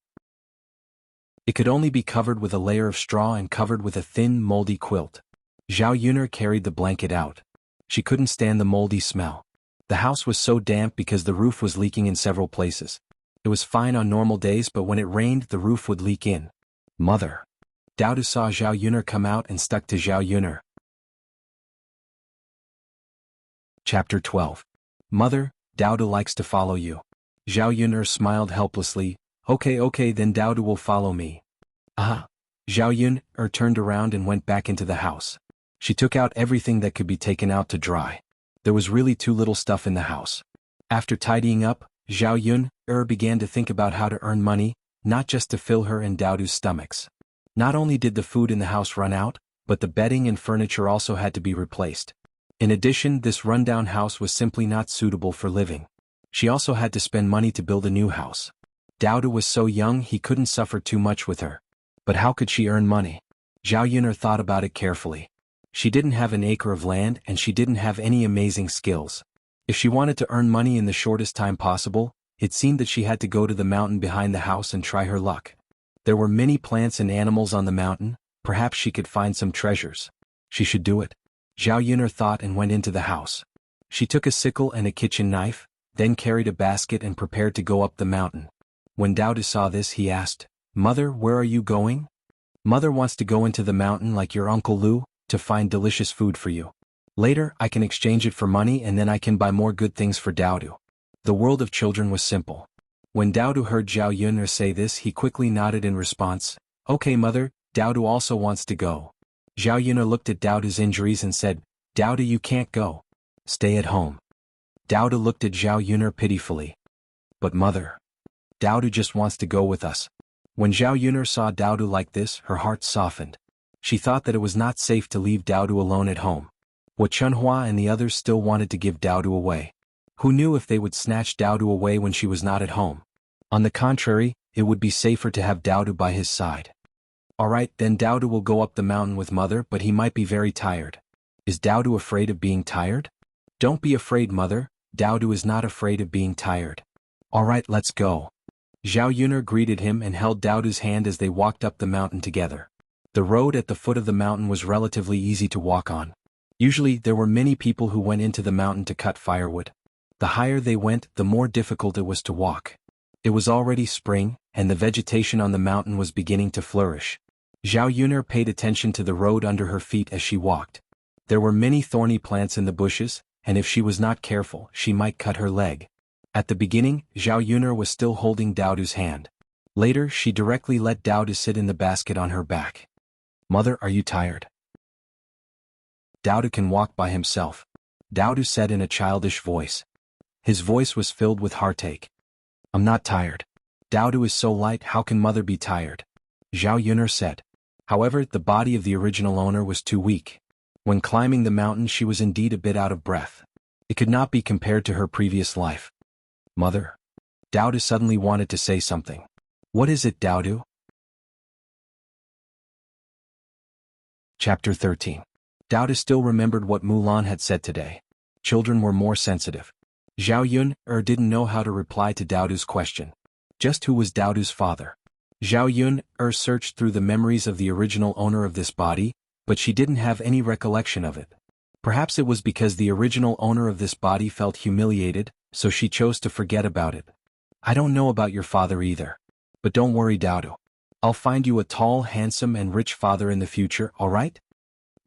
A: It could only be covered with a layer of straw and covered with a thin, moldy quilt. Zhao Yun'er carried the blanket out. She couldn't stand the moldy smell. The house was so damp because the roof was leaking in several places. It was fine on normal days, but when it rained, the roof would leak in. Mother. Daodu saw Zhao Yun'er come out and stuck to Zhao Yun'er. Chapter 12. Mother, Daodu likes to follow you. Zhao Yun'er smiled helplessly. Okay, then Daodu will follow me. Ah. Zhao Yun'er turned around and went back into the house. She took out everything that could be taken out to dry. There was really too little stuff in the house. After tidying up, Zhao Yun'er began to think about how to earn money, not just to fill her and Daodu's stomachs. Not only did the food in the house run out, but the bedding and furniture also had to be replaced. In addition, this rundown house was simply not suitable for living. She also had to spend money to build a new house. Dowdu was so young he couldn't suffer too much with her. But how could she earn money? Zhao Yuner thought about it carefully. She didn't have an acre of land and she didn't have any amazing skills. If she wanted to earn money in the shortest time possible, it seemed that she had to go to the mountain behind the house and try her luck. There were many plants and animals on the mountain, perhaps she could find some treasures. She should do it. Zhao Yuner thought and went into the house. She took a sickle and a kitchen knife, then carried a basket and prepared to go up the mountain. When Dowdu saw this he asked, "Mother, where are you going?" "Mother wants to go into the mountain like your Uncle Lu, to find delicious food for you. Later I can exchange it for money and then I can buy more good things for Dowdu." The world of children was simple. When Dowdu heard Zhao Yuner say this he quickly nodded in response, "Okay mother, Dowdu also wants to go." Zhao Yuner looked at Dowdu's injuries and said, "Dowdu, you can't go. Stay at home." Dowdu looked at Zhao Yuner pitifully. "But mother, Dowdu just wants to go with us." When Zhao Yuner saw Dowdu like this, her heart softened. She thought that it was not safe to leave Dowdu alone at home. What Chunhua and the others still wanted to give Dowdu away. Who knew if they would snatch Dowdu away when she was not at home? On the contrary, it would be safer to have Dowdu by his side. Alright, then Dowdu will go up the mountain with mother, but he might be very tired. Is Dowdu afraid of being tired? Don't be afraid mother, Dowdu is not afraid of being tired. Alright, let's go. Zhao Yuner greeted him and held Dowdu's hand as they walked up the mountain together. The road at the foot of the mountain was relatively easy to walk on. Usually there were many people who went into the mountain to cut firewood. The higher they went, the more difficult it was to walk. It was already spring, and the vegetation on the mountain was beginning to flourish. Zhao Yuner paid attention to the road under her feet as she walked. There were many thorny plants in the bushes, and if she was not careful, she might cut her leg. At the beginning, Zhao Yuner was still holding Dowdu's hand. Later, she directly let Dowdu sit in the basket on her back. "Mother, are you tired?" "Dowdu can walk by himself," Dowdu said in a childish voice. His voice was filled with heartache. "I'm not tired. Dowdu is so light, how can mother be tired?" Zhao Yuner said. However, the body of the original owner was too weak. When climbing the mountain she was indeed a bit out of breath. It could not be compared to her previous life. "Mother." Dowdu suddenly wanted to say something. "What is it, Dowdu?" Chapter 13. Dowdu still remembered what Mulan had said today. Children were more sensitive. Zhao Yuner didn't know how to reply to Dowdu's question. Just who was Dowdu's father? Zhao Yuner searched through the memories of the original owner of this body, but she didn't have any recollection of it. Perhaps it was because the original owner of this body felt humiliated, so she chose to forget about it. "I don't know about your father either. But don't worry, Dowdu. I'll find you a tall, handsome and rich father in the future, alright?"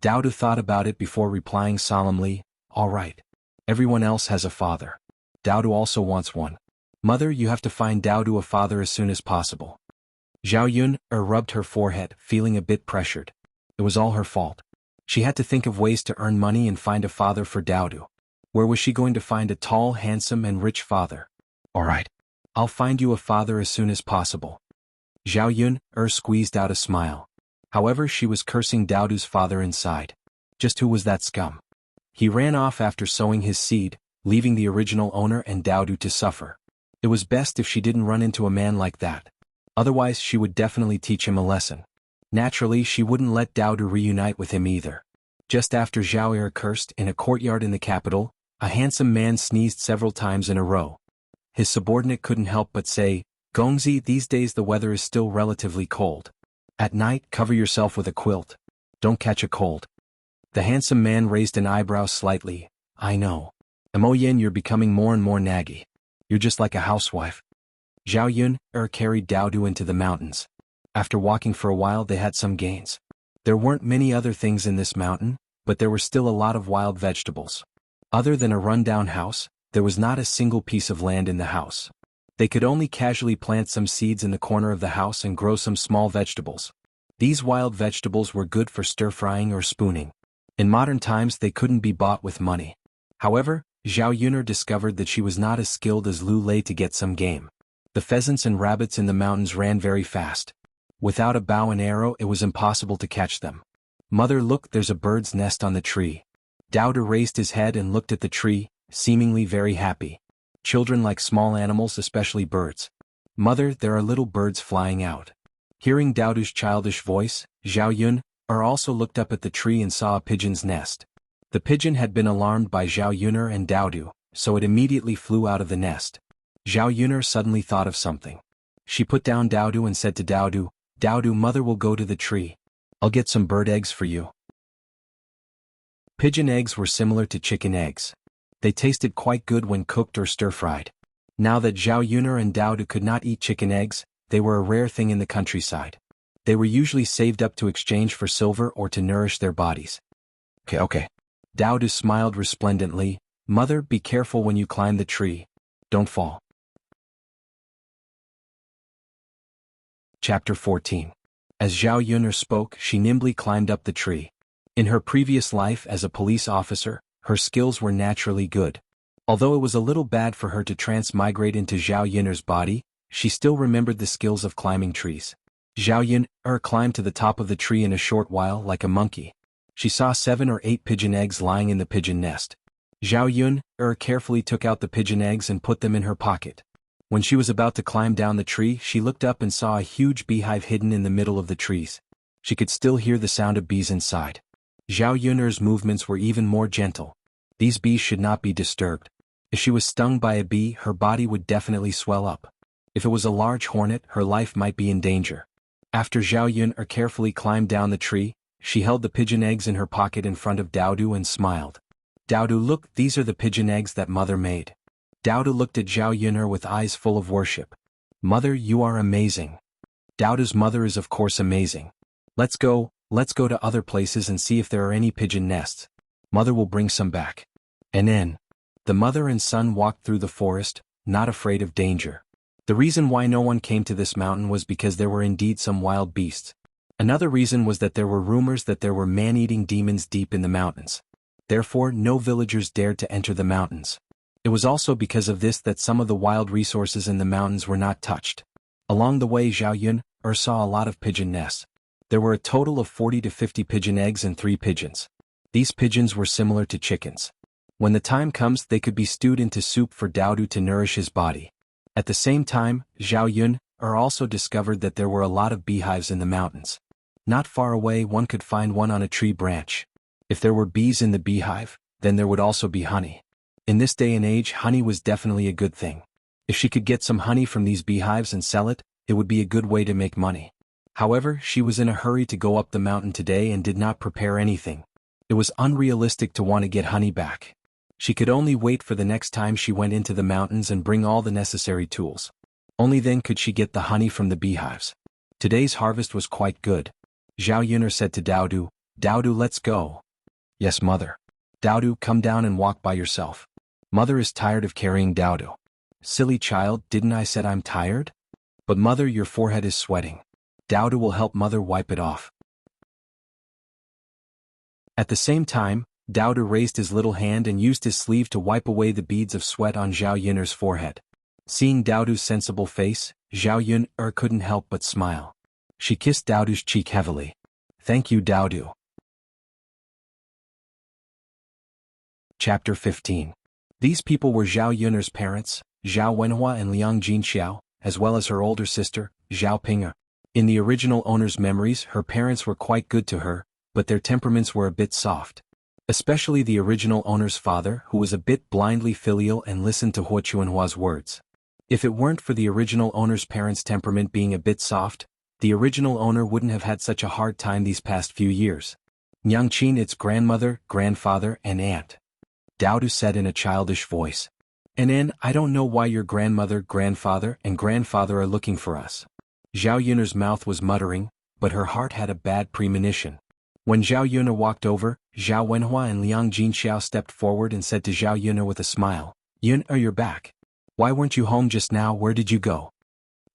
A: Dowdu thought about it before replying solemnly, "Alright. Everyone else has a father. Dowdu also wants one. Mother, you have to find Dowdu a father as soon as possible." Zhao Yuner rubbed her forehead, feeling a bit pressured. It was all her fault. She had to think of ways to earn money and find a father for Dowdu. Where was she going to find a tall, handsome and rich father? "Alright. I'll find you a father as soon as possible." Zhao Yuner squeezed out a smile. However, she was cursing Dowdu's father inside. Just who was that scum? He ran off after sowing his seed, leaving the original owner and Dowdu to suffer. It was best if she didn't run into a man like that. Otherwise she would definitely teach him a lesson. Naturally, she wouldn't let Dowdu reunite with him either. Just after Zhao Yuner cursed in a courtyard in the capital, a handsome man sneezed several times in a row. His subordinate couldn't help but say, "Gongzi, these days the weather is still relatively cold. At night, cover yourself with a quilt. Don't catch a cold." The handsome man raised an eyebrow slightly. "I know. Emoyen, you're becoming more and more naggy. You're just like a housewife." Zhao Yuner carried Dowdu into the mountains. After walking for a while they had some gains. There weren't many other things in this mountain, but there were still a lot of wild vegetables. Other than a rundown house, there was not a single piece of land in the house. They could only casually plant some seeds in the corner of the house and grow some small vegetables. These wild vegetables were good for stir-frying or spooning. In modern times they couldn't be bought with money. However, Zhao Yuner discovered that she was not as skilled as Lu Lei to get some game. The pheasants and rabbits in the mountains ran very fast. Without a bow and arrow it was impossible to catch them. Mother, look, there's a bird's nest on the tree. Dowdu raised his head and looked at the tree, seemingly very happy. Children like small animals, especially birds. Mother, there are little birds flying out. Hearing Dowdu's childish voice, Zhao Yun also looked up at the tree and saw a pigeon's nest. The pigeon had been alarmed by Zhao Yun'er and Dowdu, so it immediately flew out of the nest. Zhao Yun'er suddenly thought of something. She put down Dowdu and said to Dowdu, Dowdu, mother will go to the tree. I'll get some bird eggs for you. Pigeon eggs were similar to chicken eggs. They tasted quite good when cooked or stir-fried. Now that Zhao Yun'er and Dowdu could not eat chicken eggs, they were a rare thing in the countryside. They were usually saved up to exchange for silver or to nourish their bodies. Okay. Dowdu smiled resplendently. Mother, be careful when you climb the tree. Don't fall. Chapter 14. As Zhao Yun'er spoke, she nimbly climbed up the tree. In her previous life as a police officer, her skills were naturally good. Although it was a little bad for her to transmigrate into Zhao Yun'er's body, she still remembered the skills of climbing trees. Zhao Yun'er climbed to the top of the tree in a short while like a monkey. She saw 7 or 8 pigeon eggs lying in the pigeon nest. Zhao Yun'er carefully took out the pigeon eggs and put them in her pocket. When she was about to climb down the tree, she looked up and saw a huge beehive hidden in the middle of the trees. She could still hear the sound of bees inside. Zhao Yun'er's movements were even more gentle. These bees should not be disturbed. If she was stung by a bee, her body would definitely swell up. If it was a large hornet, her life might be in danger. After Zhao Yun'er carefully climbed down the tree, she held the pigeon eggs in her pocket in front of Dowdu and smiled. Dowdu, look, these are the pigeon eggs that mother made. Dowdu looked at Zhao Yun'er with eyes full of worship. Mother, you are amazing. Dowdu's mother is of course amazing. Let's go to other places and see if there are any pigeon nests. Mother will bring some back. And then, the mother and son walked through the forest, not afraid of danger. The reason why no one came to this mountain was because there were indeed some wild beasts. Another reason was that there were rumors that there were man-eating demons deep in the mountains. Therefore, no villagers dared to enter the mountains. It was also because of this that some of the wild resources in the mountains were not touched. Along the way, Zhao Yun'er saw a lot of pigeon nests. There were a total of 40 to 50 pigeon eggs and 3 pigeons. These pigeons were similar to chickens. When the time comes, they could be stewed into soup for Dowdu to nourish his body. At the same time, Zhao Yun'er also discovered that there were a lot of beehives in the mountains. Not far away, one could find one on a tree branch. If there were bees in the beehive, then there would also be honey. In this day and age, honey was definitely a good thing. If she could get some honey from these beehives and sell it, it would be a good way to make money. However, she was in a hurry to go up the mountain today and did not prepare anything. It was unrealistic to want to get honey back. She could only wait for the next time she went into the mountains and bring all the necessary tools. Only then could she get the honey from the beehives. Today's harvest was quite good. Zhao Yun'er said to Dowdu, Dowdu, let's go. Yes, mother. Dowdu, come down and walk by yourself. Mother is tired of carrying Dowdu. Silly child, didn't I said I'm tired? But mother, your forehead is sweating. Dowdu will help mother wipe it off. At the same time, Dowdu raised his little hand and used his sleeve to wipe away the beads of sweat on Zhao Yun'er's forehead. Seeing Dowdu's sensible face, Zhao Yun'er couldn't help but smile. She kissed Dowdu's cheek heavily. Thank you, Dowdu. Chapter 15. These people were Zhao Yun'er's parents, Zhao Wenhua and Liang Jinxiao, as well as her older sister, Zhao Ping'er. In the original owner's memories, her parents were quite good to her, but their temperaments were a bit soft. Especially the original owner's father, who was a bit blindly filial and listened to Hua Chuanhua's words. If it weren't for the original owner's parents' temperament being a bit soft, the original owner wouldn't have had such a hard time these past few years. Nyangqin, its grandmother, grandfather, and aunt. Dowdu said in a childish voice. And I don't know why your grandmother, grandfather, and grandfather are looking for us. Zhao Yun'er's mouth was muttering, but her heart had a bad premonition. When Zhao Yun'er walked over, Zhao Wenhua and Liang Jinxiao stepped forward and said to Zhao Yun'er with a smile, Yun'er, you're back. Why weren't you home just now? Where did you go?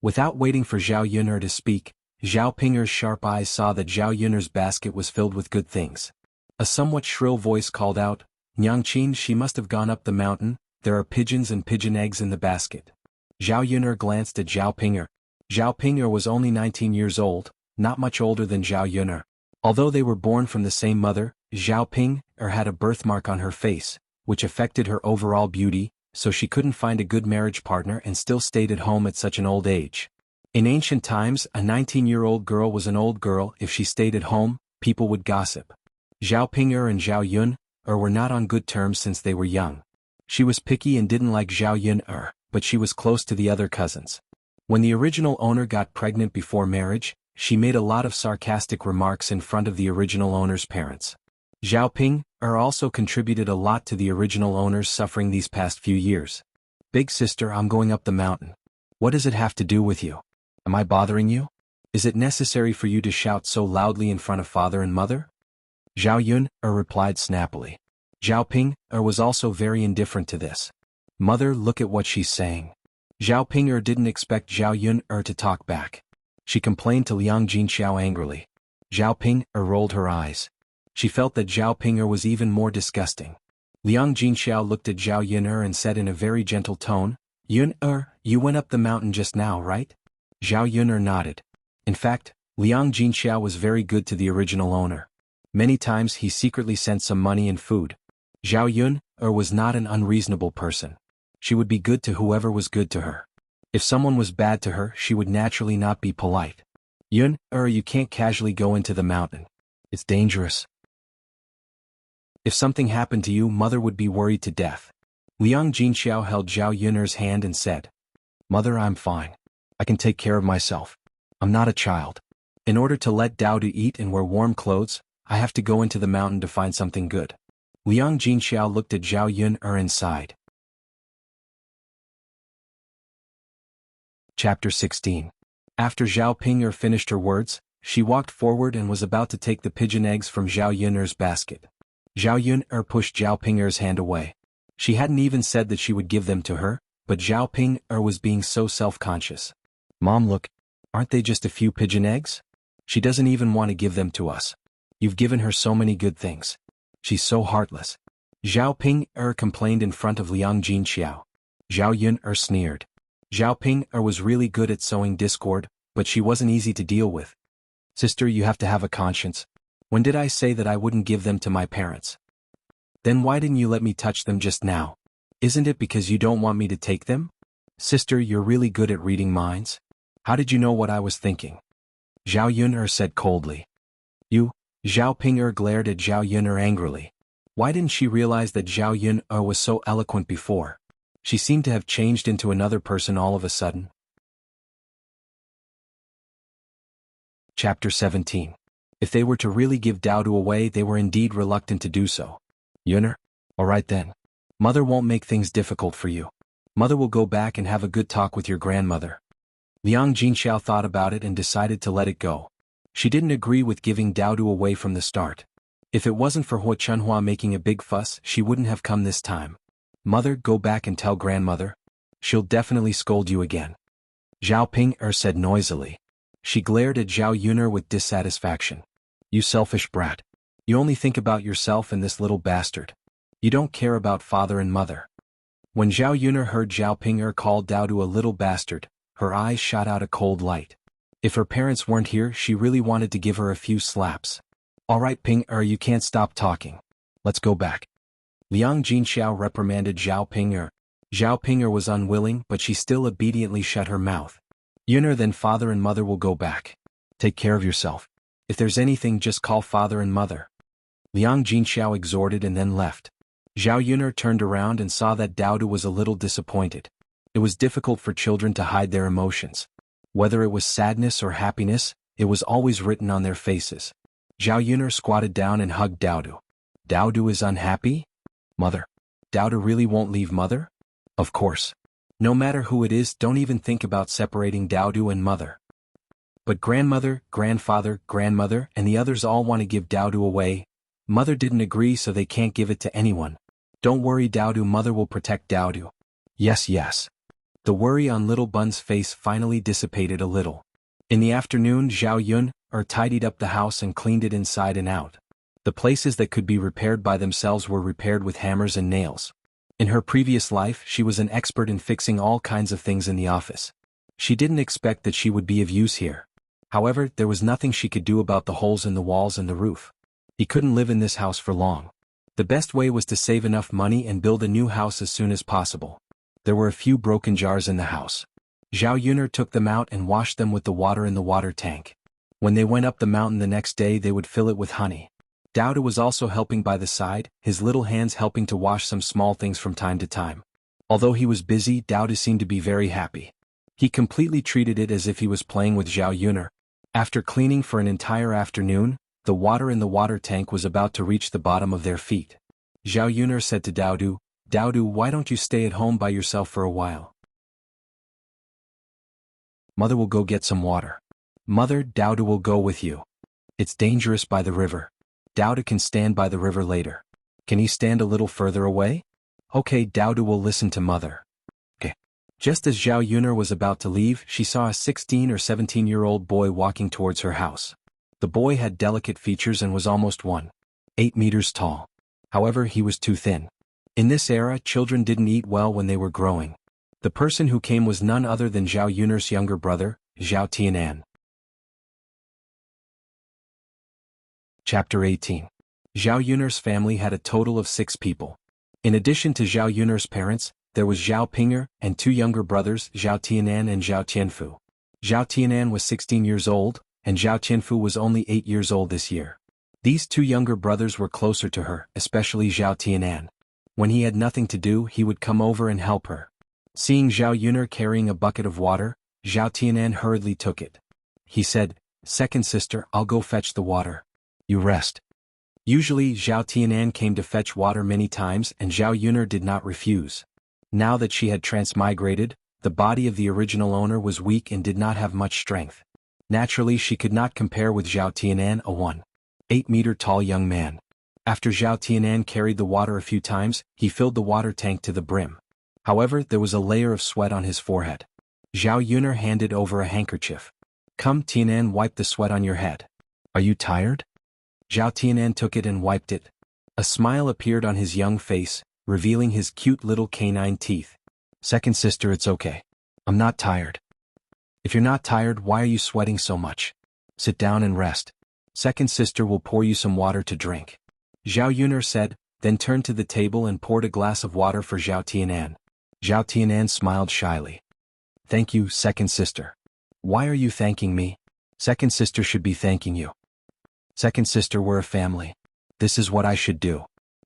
A: Without waiting for Zhao Yun'er to speak, Zhao Ping'er's sharp eyes saw that Zhao Yun'er's basket was filled with good things. A somewhat shrill voice called out, Nyangqin, she must have gone up the mountain, there are pigeons and pigeon eggs in the basket. Zhao Yun'er glanced at Zhao Ping'er. Zhao Ping'er was only 19 years old, not much older than Zhao Yun'er. Although they were born from the same mother, Zhao Ping'er had a birthmark on her face, which affected her overall beauty, so she couldn't find a good marriage partner and still stayed at home at such an old age. In ancient times, a 19-year-old girl was an old girl. If she stayed at home, people would gossip. Zhao Ping'er and Zhao Yun'er were not on good terms since they were young. She was picky and didn't like Zhao Yun'er, but she was close to the other cousins. When the original owner got pregnant before marriage, she made a lot of sarcastic remarks in front of the original owner's parents. Zhao Ping'er also contributed a lot to the original owner's suffering these past few years. Big sister, I'm going up the mountain. What does it have to do with you? Am I bothering you? Is it necessary for you to shout so loudly in front of father and mother? Zhao Yun'er replied snappily. Zhao Ping'er was also very indifferent to this. Mother, look at what she's saying. Zhao Ping'er didn't expect Zhao Yun'er to talk back. She complained to Liang Jinxiao angrily. Zhao Ping'er rolled her eyes. She felt that Zhao Ping'er was even more disgusting. Liang Jinxiao looked at Zhao Yun'er and said in a very gentle tone, Yun'er, you went up the mountain just now, right? Zhao Yun'er nodded. In fact, Liang Jinxiao was very good to the original owner. Many times he secretly sent some money and food. Zhao Yun'er was not an unreasonable person. She would be good to whoever was good to her. If someone was bad to her, she would naturally not be polite. Yun'er, you can't casually go into the mountain. It's dangerous. If something happened to you, mother would be worried to death. Liang Jinxiao held Zhao Yun'er's hand and said, Mother, I'm fine. I can take care of myself. I'm not a child. In order to let Daodu eat and wear warm clothes, I have to go into the mountain to find something good. Liang Jinxiao looked at Zhao Yun'er and sighed. Chapter 16. After Zhao Ping'er finished her words, she walked forward and was about to take the pigeon eggs from Zhao Yun'er's basket. Zhao Yun'er pushed Zhao Ping'er's hand away. She hadn't even said that she would give them to her, but Zhao Ping'er was being so self-conscious. Mom, look, aren't they just a few pigeon eggs? She doesn't even want to give them to us. You've given her so many good things. She's so heartless. Zhao Ping'er complained in front of Liang Jinxiao. Zhao Yun'er sneered. Zhao Ping'er was really good at sowing discord, but she wasn't easy to deal with. Sister, you have to have a conscience. When did I say that I wouldn't give them to my parents? Then why didn't you let me touch them just now? Isn't it because you don't want me to take them? Sister, you're really good at reading minds. How did you know what I was thinking? Zhao Yun'er said coldly. You? Zhao Ping'er glared at Zhao Yun'er angrily. Why didn't she realize that Zhao Yun'er was so eloquent before? She seemed to have changed into another person all of a sudden. Chapter 17. If they were to really give Daodu away, they were indeed reluctant to do so. Yun'er? All right then. Mother won't make things difficult for you. Mother will go back and have a good talk with your grandmother. Liang Jinxiao thought about it and decided to let it go. She didn't agree with giving Daodu away from the start. If it wasn't for Hua Chunhua making a big fuss, she wouldn't have come this time. Mother, go back and tell grandmother. She'll definitely scold you again. Zhao Ping'er said noisily. She glared at Zhao Yun'er with dissatisfaction. You selfish brat. You only think about yourself and this little bastard. You don't care about father and mother. When Zhao Yun'er heard Zhao Ping'er call Daodu a little bastard, her eyes shot out a cold light. If her parents weren't here, she really wanted to give her a few slaps. All right, Ping'er, you can't stop talking. Let's go back. Liang Jinxiao reprimanded Zhao Ping'er. Zhao Ping'er was unwilling, but she still obediently shut her mouth. Yun'er, then father and mother will go back. Take care of yourself. If there's anything, just call father and mother. Liang Jinxiao exhorted and then left. Zhao Yun'er turned around and saw that Daodu was a little disappointed. It was difficult for children to hide their emotions. Whether it was sadness or happiness, it was always written on their faces. Zhao Yun'er squatted down and hugged Daodu. Daodu is unhappy? Mother. Daodu really won't leave mother? Of course. No matter who it is, don't even think about separating Daodu and mother. But grandmother, grandfather, grandmother, and the others all want to give Daodu away. Mother didn't agree, so they can't give it to anyone. Don't worry, Daodu, mother will protect Daodu. Yes, yes. The worry on little Bun's face finally dissipated a little. In the afternoon, Zhao Yun'er tidied up the house and cleaned it inside and out. The places that could be repaired by themselves were repaired with hammers and nails. In her previous life, she was an expert in fixing all kinds of things in the office. She didn't expect that she would be of use here. However, there was nothing she could do about the holes in the walls and the roof. He couldn't live in this house for long. The best way was to save enough money and build a new house as soon as possible. There were a few broken jars in the house. Zhao Yuner took them out and washed them with the water in the water tank. When they went up the mountain the next day, they would fill it with honey. Daodu was also helping by the side, his little hands helping to wash some small things from time to time. Although he was busy, Daodu seemed to be very happy. He completely treated it as if he was playing with Zhao Yuner. After cleaning for an entire afternoon, the water in the water tank was about to reach the bottom of their feet. Zhao Yuner said to Daodu, "Daodu, why don't you stay at home by yourself for a while? Mother will go get some water." "Mother, Daodu will go with you. It's dangerous by the river. Daodu can stand by the river later. Can he stand a little further away?" "Okay, Daodu will listen to mother." Okay. Just as Zhao Yuner was about to leave, she saw a 16 or 17-year-old boy walking towards her house. The boy had delicate features and was almost 1.8 meters tall. However, he was too thin. In this era, children didn't eat well when they were growing. The person who came was none other than Zhao Yuner's younger brother, Zhao Tianan. Chapter 18. Zhao Yuner's family had a total of 6 people. In addition to Zhao Yuner's parents, there was Zhao Pinger and 2 younger brothers, Zhao Tianan and Zhao Tianfu. Zhao Tianan was 16 years old, and Zhao Tianfu was only 8 years old this year. These 2 younger brothers were closer to her, especially Zhao Tianan. When he had nothing to do, he would come over and help her. Seeing Zhao Yuner carrying a bucket of water, Zhao Tianan hurriedly took it. He said, "Second sister, I'll go fetch the water. You rest." Usually, Zhao Tianan came to fetch water many times and Zhao Yuner did not refuse. Now that she had transmigrated, the body of the original owner was weak and did not have much strength. Naturally, she could not compare with Zhao Tianan, a 1.8-meter tall young man. After Zhao Tianan carried the water a few times, he filled the water tank to the brim. However, there was a layer of sweat on his forehead. Zhao Yuner handed over a handkerchief. "Come, Tianan, wipe the sweat on your head. Are you tired?" Zhao Tianan took it and wiped it. A smile appeared on his young face, revealing his cute little canine teeth. "Second sister, it's okay. I'm not tired." "If you're not tired, why are you sweating so much? Sit down and rest. Second sister will pour you some water to drink." Zhao Yuner said, then turned to the table and poured a glass of water for Zhao Tianan. Zhao Tianan smiled shyly. "Thank you, second sister." "Why are you thanking me? Second sister should be thanking you. Second sister, we're a family. This is what I should do."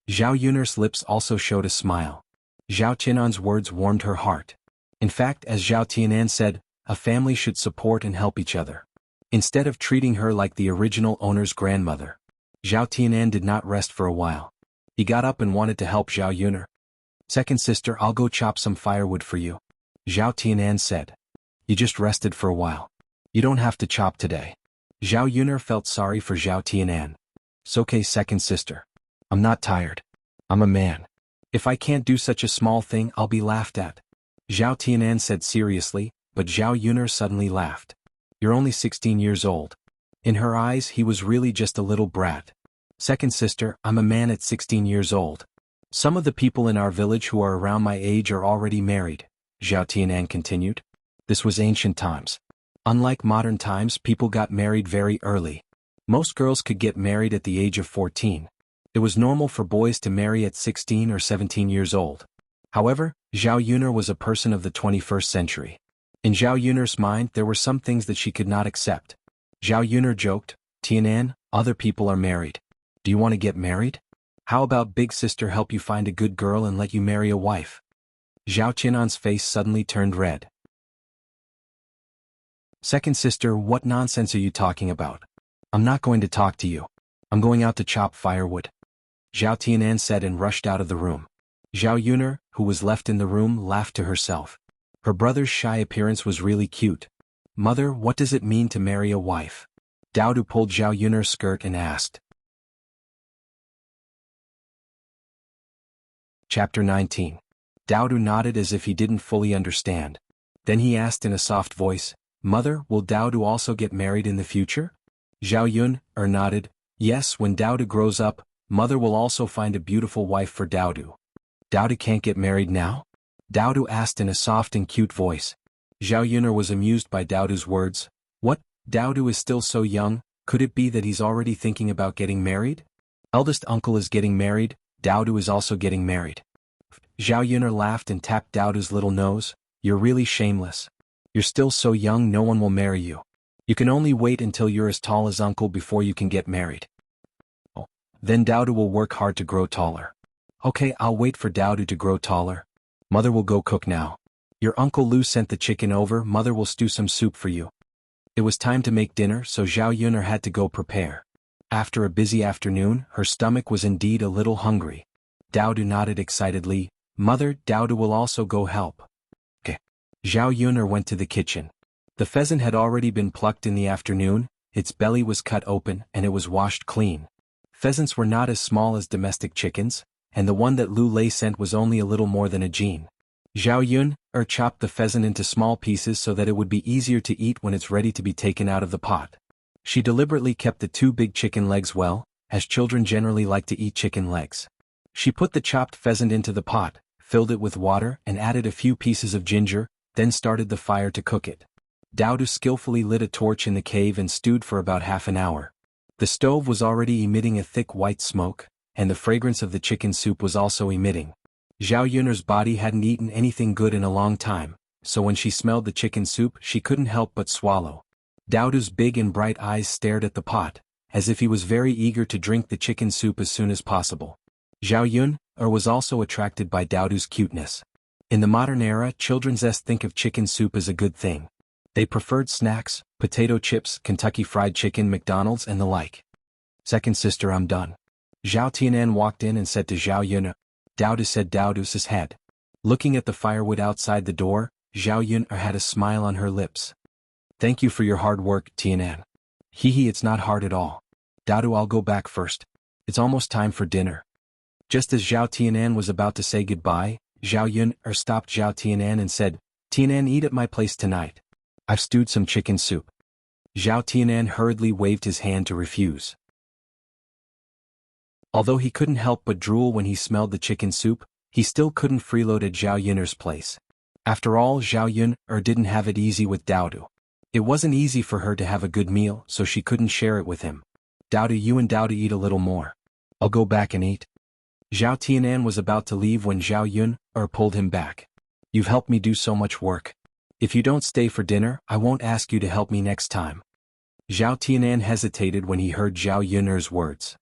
A: Zhao Yuner's lips also showed a smile. Zhao Tianan's words warmed her heart. In fact, as Zhao Tianan said, a family should support and help each other. Instead of treating her like the original owner's grandmother, Zhao Tianan did not rest for a while. He got up and wanted to help Zhao Yuner. "Second sister, I'll go chop some firewood for you." Zhao Tianan said. "You just rested for a while. You don't have to chop today." Zhao Yuner felt sorry for Zhao Tianan. "It's okay, second sister. I'm not tired. I'm a man. If I can't do such a small thing, I'll be laughed at." Zhao Tianan said seriously, but Zhao Yuner suddenly laughed. "You're only 16 years old." In her eyes, he was really just a little brat. "Second sister, I'm a man at 16 years old. Some of the people in our village who are around my age are already married," Zhao Tianan continued. This was ancient times. Unlike modern times, people got married very early. Most girls could get married at the age of 14. It was normal for boys to marry at 16 or 17 years old. However, Zhao Yuner was a person of the 21st century. In Zhao Yuner's mind, there were some things that she could not accept. Zhao Yuner joked, "Tianan, other people are married. Do you want to get married? How about big sister help you find a good girl and let you marry a wife?" Zhao Tianan's face suddenly turned red. "Second sister, what nonsense are you talking about? I'm not going to talk to you. I'm going out to chop firewood." Zhao Tianan said and rushed out of the room. Zhao Yuner, who was left in the room, laughed to herself. Her brother's shy appearance was really cute. "Mother, what does it mean to marry a wife?" Daodu pulled Zhao Yuner's skirt and asked. Chapter 19. Daodu nodded as if he didn't fully understand. Then he asked in a soft voice, "Mother, will Daodu also get married in the future?" Zhao Yuner nodded. "Yes, when Daodu grows up, Mother will also find a beautiful wife for Daodu." "Daodu can't get married now?" Daodu asked in a soft and cute voice. Zhao Yuner was amused by Daodu's words. What? Daodu is still so young, could it be that he's already thinking about getting married? Eldest uncle is getting married, Daodu is also getting married. Zhao Yuner laughed and tapped Daodu's little nose. You're really shameless. You're still so young, no one will marry you. You can only wait until you're as tall as uncle before you can get married. Oh, then Daodu will work hard to grow taller. Okay, I'll wait for Daodu to grow taller. Mother will go cook now. Your Uncle Lu sent the chicken over, Mother will stew some soup for you. It was time to make dinner, so Zhao Yuner had to go prepare. After a busy afternoon, her stomach was indeed a little hungry. Daodu nodded excitedly. Mother, Daodu will also go help. Okay. Zhao Yuner went to the kitchen. The pheasant had already been plucked in the afternoon, its belly was cut open and it was washed clean. Pheasants were not as small as domestic chickens, and the one that Lu Lei sent was only a little more than a gene. Zhao Yuner chopped the pheasant into small pieces so that it would be easier to eat when it's ready to be taken out of the pot. She deliberately kept the 2 big chicken legs well, as children generally like to eat chicken legs. She put the chopped pheasant into the pot, filled it with water and added a few pieces of ginger, then started the fire to cook it. Daodu skillfully lit a torch in the cave and stewed for about half an hour. The stove was already emitting a thick white smoke, and the fragrance of the chicken soup was also emitting. Zhao Yuner's body hadn't eaten anything good in a long time, so when she smelled the chicken soup she couldn't help but swallow. Daodu's big and bright eyes stared at the pot, as if he was very eager to drink the chicken soup as soon as possible. Zhao Yuner was also attracted by Daodu's cuteness. In the modern era, children's think of chicken soup as a good thing. They preferred snacks, potato chips, Kentucky Fried Chicken, McDonald's and the like. Second sister, I'm done. Zhao Tianan walked in and said to Zhao Yuner. Daodu said Daodu's head. Looking at the firewood outside the door, Zhao Yuner had a smile on her lips. Thank you for your hard work, Tianan. Hee, it's not hard at all. Daodu, I'll go back first. It's almost time for dinner. Just as Zhao Tianan was about to say goodbye, Zhao Yuner stopped Zhao Tianan and said, Tianan, eat at my place tonight. I've stewed some chicken soup. Zhao Tianan hurriedly waved his hand to refuse. Although he couldn't help but drool when he smelled the chicken soup, he still couldn't freeload at Zhao Yuner's place. After all, Zhao Yuner didn't have it easy with Daodu. It wasn't easy for her to have a good meal, so she couldn't share it with him. Daodu, you and Daodu eat a little more. I'll go back and eat. Zhao Tianan was about to leave when Zhao Yuner pulled him back. You've helped me do so much work. If you don't stay for dinner, I won't ask you to help me next time. Zhao Tianan hesitated when he heard Zhao Yuner's words.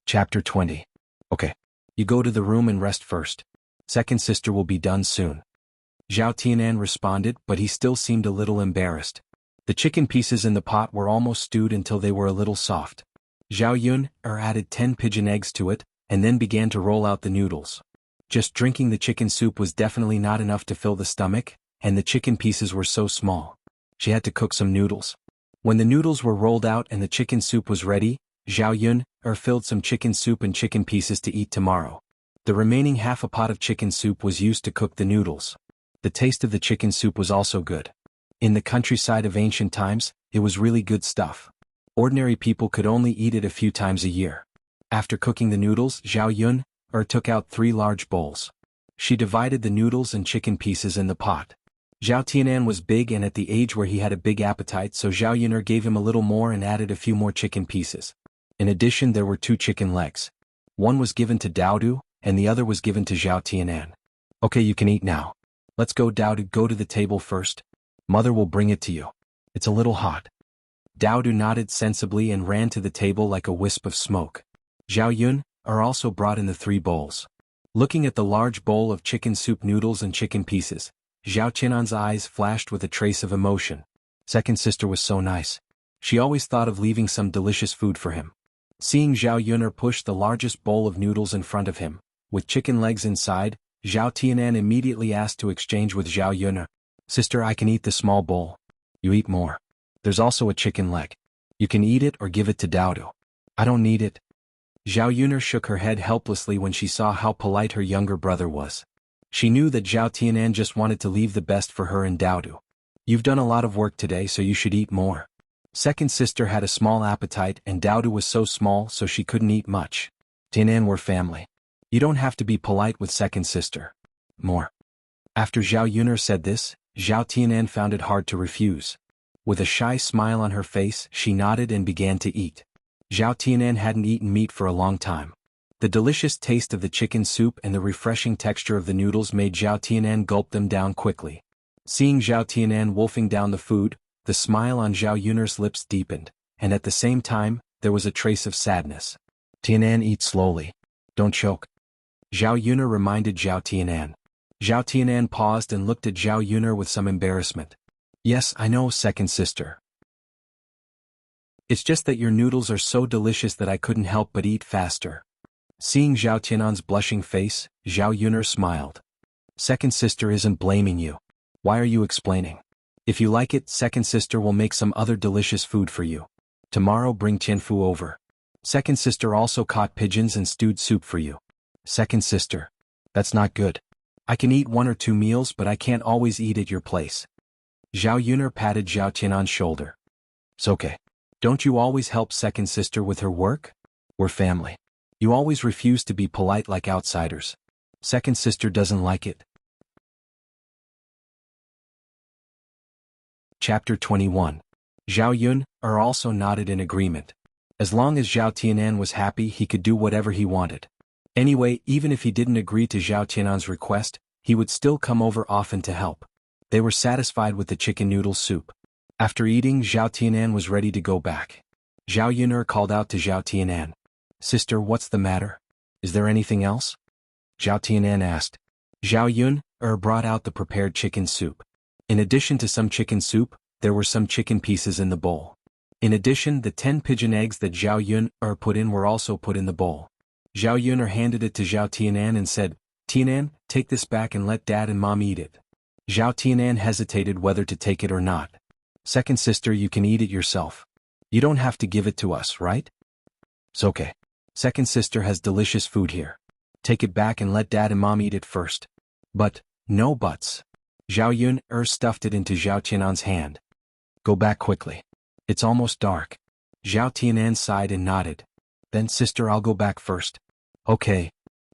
A: Chapter 20. Okay. You go to the room and rest first. Second sister will be done soon. Zhao Tianan responded, but he still seemed a little embarrassed. The chicken pieces in the pot were almost stewed until they were a little soft. Zhao Yuner added 10 pigeon eggs to it, and then began to roll out the noodles. Just drinking the chicken soup was definitely not enough to fill the stomach, and the chicken pieces were so small. She had to cook some noodles. When the noodles were rolled out and the chicken soup was ready, Zhao Yuner filled some chicken soup and chicken pieces to eat tomorrow. The remaining half a pot of chicken soup was used to cook the noodles. The taste of the chicken soup was also good. In the countryside of ancient times, it was really good stuff. Ordinary people could only eat it a few times a year. After cooking the noodles, Zhao Yuner took out 3 large bowls. She divided the noodles and chicken pieces in the pot. Zhao Tianan was big and at the age where he had a big appetite, so Zhao Yuner gave him a little more and added a few more chicken pieces. In addition, there were 2 chicken legs. One was given to Daodu, and the other was given to Zhao Tianan. Okay, you can eat now. Let's go, Daodu, go to the table first. Mother will bring it to you. It's a little hot. Daodu nodded sensibly and ran to the table like a wisp of smoke. Zhao Yuner also brought in the 3 bowls. Looking at the large bowl of chicken soup, noodles and chicken pieces, Zhao Tianan's eyes flashed with a trace of emotion. Second sister was so nice. She always thought of leaving some delicious food for him. Seeing Zhao Yuner push the largest bowl of noodles in front of him, with chicken legs inside, Zhao Tianan immediately asked to exchange with Zhao Yuner. Sister, I can eat the small bowl. You eat more. There's also a chicken leg. You can eat it or give it to Daodu. I don't need it. Zhao Yuner shook her head helplessly when she saw how polite her younger brother was. She knew that Zhao Tianan just wanted to leave the best for her and Daodu. You've done a lot of work today, so you should eat more. Second sister had a small appetite and Daodu was so small so she couldn't eat much. Tianan, we're family. You don't have to be polite with second sister. more. After Zhao Yuner said this, Zhao Tianan found it hard to refuse. With a shy smile on her face, she nodded and began to eat. Zhao Tianan hadn't eaten meat for a long time. The delicious taste of the chicken soup and the refreshing texture of the noodles made Zhao Tianan gulp them down quickly. Seeing Zhao Tianan wolfing down the food, the smile on Zhao Yuner's lips deepened, and at the same time, there was a trace of sadness. Tianan, eat slowly. Don't choke. Zhao Yuner reminded Zhao Tianan. Zhao Tianan paused and looked at Zhao Yuner with some embarrassment. Yes, I know, second sister. It's just that your noodles are so delicious that I couldn't help but eat faster. Seeing Zhao Tianan's blushing face, Zhao Yuner smiled. Second sister isn't blaming you. Why are you explaining? If you like it, second sister will make some other delicious food for you. Tomorrow bring Tianfu over. Second sister also caught pigeons and stewed soup for you. Second sister. That's not good. I can eat 1 or 2 meals but I can't always eat at your place. Zhao Yuner patted Zhao Tianan's shoulder. It's okay. Don't you always help second sister with her work? We're family. You always refuse to be polite like outsiders. Second sister doesn't like it. Chapter 21. Zhao Yuner also nodded in agreement. As long as Zhao Tianan was happy, he could do whatever he wanted. Anyway, even if he didn't agree to Zhao Tianan's request, he would still come over often to help. They were satisfied with the chicken noodle soup. After eating, Zhao Tianan was ready to go back. Zhao Yuner called out to Zhao Tianan. Sister, what's the matter? Is there anything else? Zhao Tianan asked. Zhao Yuner brought out the prepared chicken soup. In addition to some chicken soup, there were some chicken pieces in the bowl. In addition, the 10 pigeon eggs that Zhao Yuner put in were also put in the bowl. Zhao Yuner handed it to Zhao Tianan and said, Tianan, take this back and let Dad and Mom eat it. Zhao Tianan hesitated whether to take it or not. Second sister, you can eat it yourself. You don't have to give it to us, right? It's okay. Second sister has delicious food here. Take it back and let Dad and Mom eat it first. But, no buts. Zhao Yuner stuffed it into Zhao Tianan's hand. Go back quickly. It's almost dark. Zhao Tianan sighed and nodded. Then sister, I'll go back first. Okay.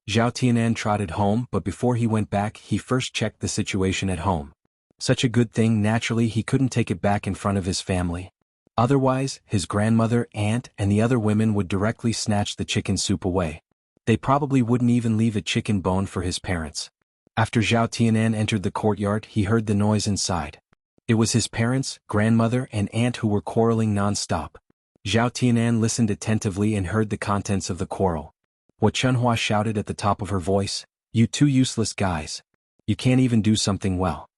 A: Zhao Tianan trotted home, but before he went back, he first checked the situation at home. Such a good thing, naturally he couldn't take it back in front of his family. Otherwise, his grandmother, aunt, and the other women would directly snatch the chicken soup away. They probably wouldn't even leave a chicken bone for his parents. After Zhao Tianan entered the courtyard, he heard the noise inside. It was his parents, grandmother, and aunt who were quarreling non-stop. Zhao Tianan listened attentively and heard the contents of the quarrel. What Chunhua shouted at the top of her voice, "You two useless guys. You can't even do something well.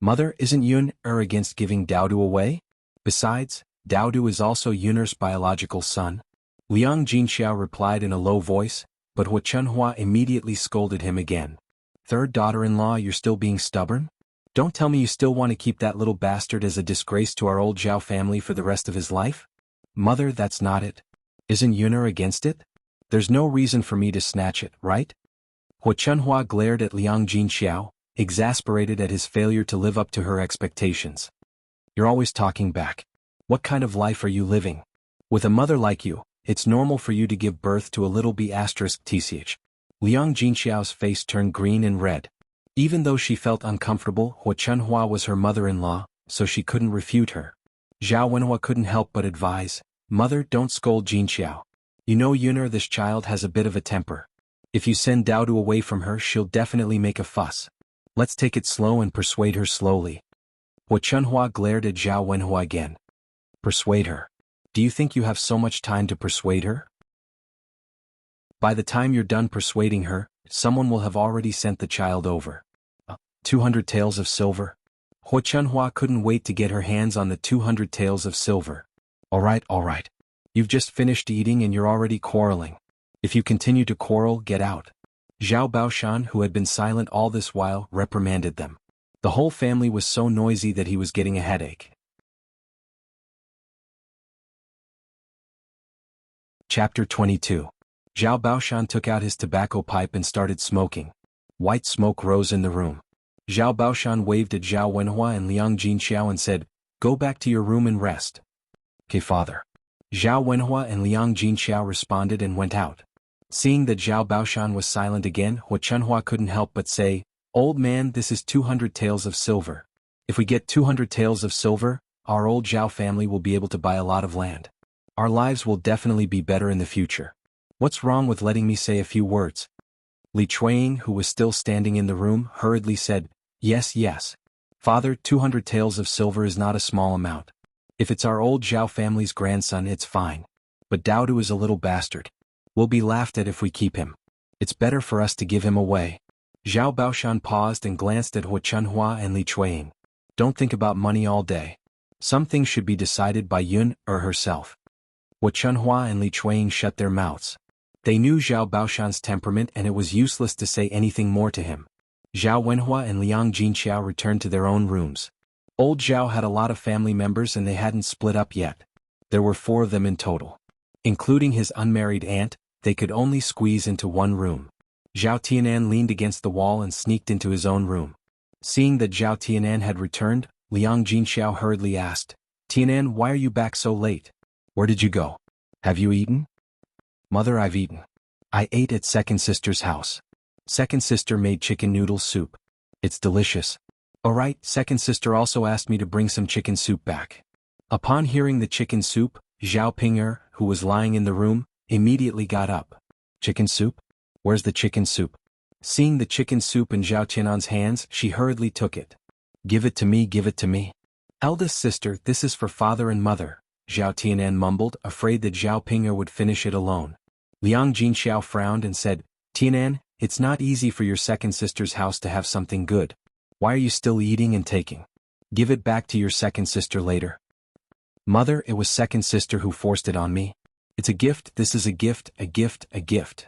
A: Mother, isn't Yuner against giving Daodu away? Besides, Daodu is also Yuner's biological son." Liang Jinxiao replied in a low voice, but Hua Chunhua immediately scolded him again. Third daughter-in-law, you're still being stubborn? Don't tell me you still want to keep that little bastard as a disgrace to our old Zhao family for the rest of his life? Mother, that's not it. Isn't Yuner against it? There's no reason for me to snatch it, right? Hua Chunhua glared at Liang Jinxiao, exasperated at his failure to live up to her expectations. You're always talking back. What kind of life are you living? With a mother like you, it's normal for you to give birth to a little b*tch. Liang Jinxiao's face turned green and red. Even though she felt uncomfortable, Hua Chunhua was her mother-in-law, so she couldn't refute her. Zhao Wenhua couldn't help but advise, Mother, don't scold Jinxiao. You know Yuner, this child has a bit of a temper. If you send Daodu away from her, she'll definitely make a fuss. Let's take it slow and persuade her slowly. Hua Chunhua glared at Zhao Wenhua again. Persuade her. Do you think you have so much time to persuade her? By the time you're done persuading her, someone will have already sent the child over. 200 taels of silver. Hua Chunhua couldn't wait to get her hands on the 200 taels of silver. All right. You've just finished eating and you're already quarreling. If you continue to quarrel, get out. Zhao Baoshan, who had been silent all this while, reprimanded them. The whole family was so noisy that he was getting a headache. Chapter 22. Zhao Baoshan took out his tobacco pipe and started smoking. White smoke rose in the room. Zhao Baoshan waved at Zhao Wenhua and Liang Jinxiao and said, Go back to your room and rest. Okay, father. Zhao Wenhua and Liang Jinxiao responded and went out. Seeing that Zhao Baoshan was silent again, Hua Chunhua couldn't help but say, Old man, this is 200 taels of silver. If we get 200 taels of silver, our old Zhao family will be able to buy a lot of land. Our lives will definitely be better in the future. What's wrong with letting me say a few words? Li Chuanying, who was still standing in the room, hurriedly said, Yes, yes. Father, 200 taels of silver is not a small amount. If it's our old Zhao family's grandson, it's fine. But Daodu is a little bastard. We'll be laughed at if we keep him. It's better for us to give him away. Zhao Baoshan paused and glanced at Hua Chunhua and Li Chuanying. Don't think about money all day. Some things should be decided by Yun or herself. Hua Chunhua and Li Chuanying shut their mouths. They knew Zhao Baoshan's temperament and it was useless to say anything more to him. Zhao Wenhua and Liang Jinqiao returned to their own rooms. Old Zhao had a lot of family members and they hadn't split up yet. There were 4 of them in total. Including his unmarried aunt, they could only squeeze into one room. Zhao Tianan leaned against the wall and sneaked into his own room. Seeing that Zhao Tianan had returned, Liang Jinqiao hurriedly asked, Tianan, why are you back so late? Where did you go? Have you eaten? Mother, I've eaten. I ate at second sister's house. Second sister made chicken noodle soup. It's delicious. Alright, second sister also asked me to bring some chicken soup back. Upon hearing the chicken soup, Zhao Ping'er, who was lying in the room, immediately got up. Chicken soup? Where's the chicken soup? Seeing the chicken soup in Zhao Tianan's hands, she hurriedly took it. Give it to me, give it to me. Eldest sister, this is for father and mother, Zhao Tianan mumbled, afraid that Zhao Ping'er would finish it alone. Liang Jinqiao frowned and said, Tianan, it's not easy for your second sister's house to have something good. Why are you still eating and taking? Give it back to your second sister later. Mother, it was second sister who forced it on me. It's a gift, this is a gift, a gift, a gift.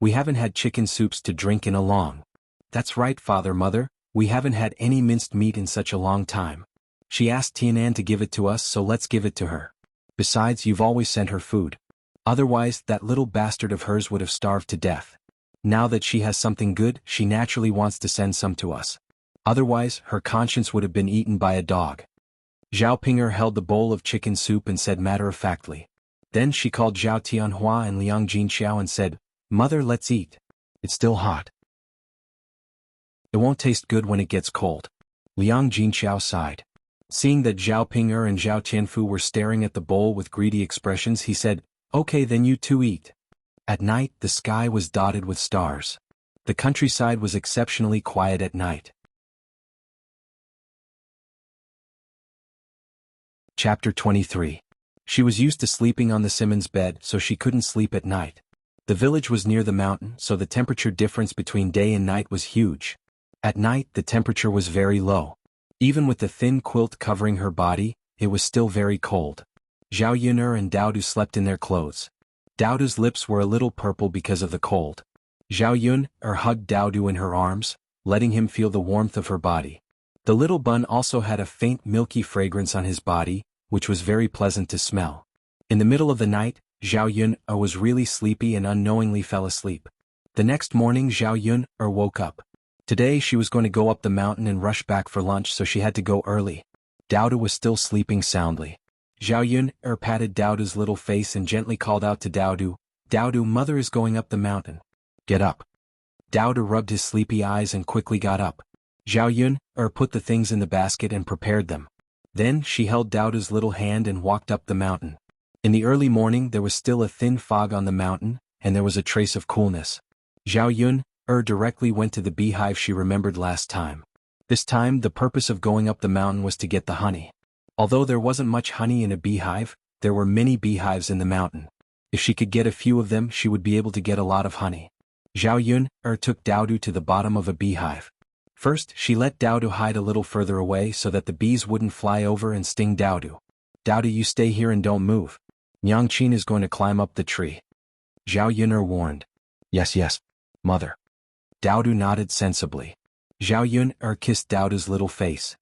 A: We haven't had chicken soups to drink in a long. That's right, father, mother, we haven't had any minced meat in such a long time. She asked Tianan to give it to us, so let's give it to her. Besides, you've always sent her food. Otherwise, that little bastard of hers would have starved to death. Now that she has something good, she naturally wants to send some to us. Otherwise, her conscience would have been eaten by a dog. Zhao Ping'er held the bowl of chicken soup and said matter-of-factly. Then she called Zhao Tianhua and Liang Jinqiao and said, Mother, let's eat. It's still hot. It won't taste good when it gets cold. Liang Jinqiao sighed. Seeing that Zhao Ping'er and Zhao Tianfu were staring at the bowl with greedy expressions, he said, Okay, then you two eat. At night, the sky was dotted with stars. The countryside was exceptionally quiet at night. Chapter 23. She was used to sleeping on the Simmons bed, so she couldn't sleep at night. The village was near the mountain, so the temperature difference between day and night was huge. At night, the temperature was very low. Even with the thin quilt covering her body, it was still very cold. Zhao Yun'er and Daodu slept in their clothes. Daodu's lips were a little purple because of the cold. Zhao Yun'er hugged Daodu in her arms, letting him feel the warmth of her body. The little bun also had a faint milky fragrance on his body, which was very pleasant to smell. In the middle of the night, Zhao Yun'er was really sleepy and unknowingly fell asleep. The next morning Zhao Yun'er woke up. Today she was going to go up the mountain and rush back for lunch, so she had to go early. Daodu was still sleeping soundly. Zhao Yun'er patted Daodu's little face and gently called out to Daodu, Daodu, mother is going up the mountain. Get up. Daodu rubbed his sleepy eyes and quickly got up. Zhao Yun'er put the things in the basket and prepared them. Then she held Daodu's little hand and walked up the mountain. In the early morning there was still a thin fog on the mountain, and there was a trace of coolness. Zhao Yun'er directly went to the beehive she remembered last time. This time the purpose of going up the mountain was to get the honey. Although there wasn't much honey in a beehive, there were many beehives in the mountain. If she could get a few of them, she would be able to get a lot of honey. Zhao Yun'er took Daodu to the bottom of a beehive. First, she let Daodu hide a little further away so that the bees wouldn't fly over and sting Daodu. Daodu, you stay here and don't move. Nyangqin is going to climb up the tree. Zhao Yun'er warned. Yes, yes, mother. Daodu nodded sensibly. Zhao Yun'er kissed Daodu's little face.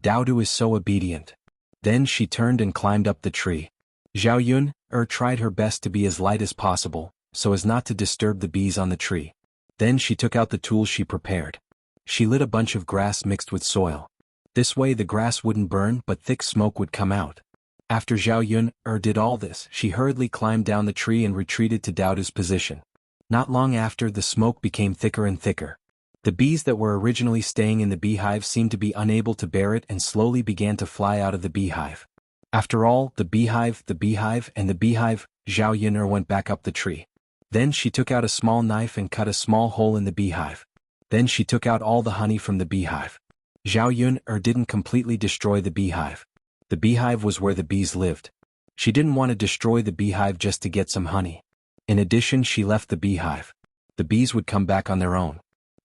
A: Daodu is so obedient. Then she turned and climbed up the tree. Zhao Yun'er tried her best to be as light as possible, so as not to disturb the bees on the tree. Then she took out the tools she prepared. She lit a bunch of grass mixed with soil. This way the grass wouldn't burn but thick smoke would come out. After Zhao Yun'er did all this, she hurriedly climbed down the tree and retreated to Daodu's position. Not long after, the smoke became thicker and thicker. The bees that were originally staying in the beehive seemed to be unable to bear it and slowly began to fly out of the beehive. After all, the beehive, and the beehive, Zhao Yun'er went back up the tree. Then she took out a small knife and cut a small hole in the beehive. Then she took out all the honey from the beehive. Zhao Yun'er didn't completely destroy the beehive. The beehive was where the bees lived. She didn't want to destroy the beehive just to get some honey. In addition, she left the beehive. The bees would come back on their own.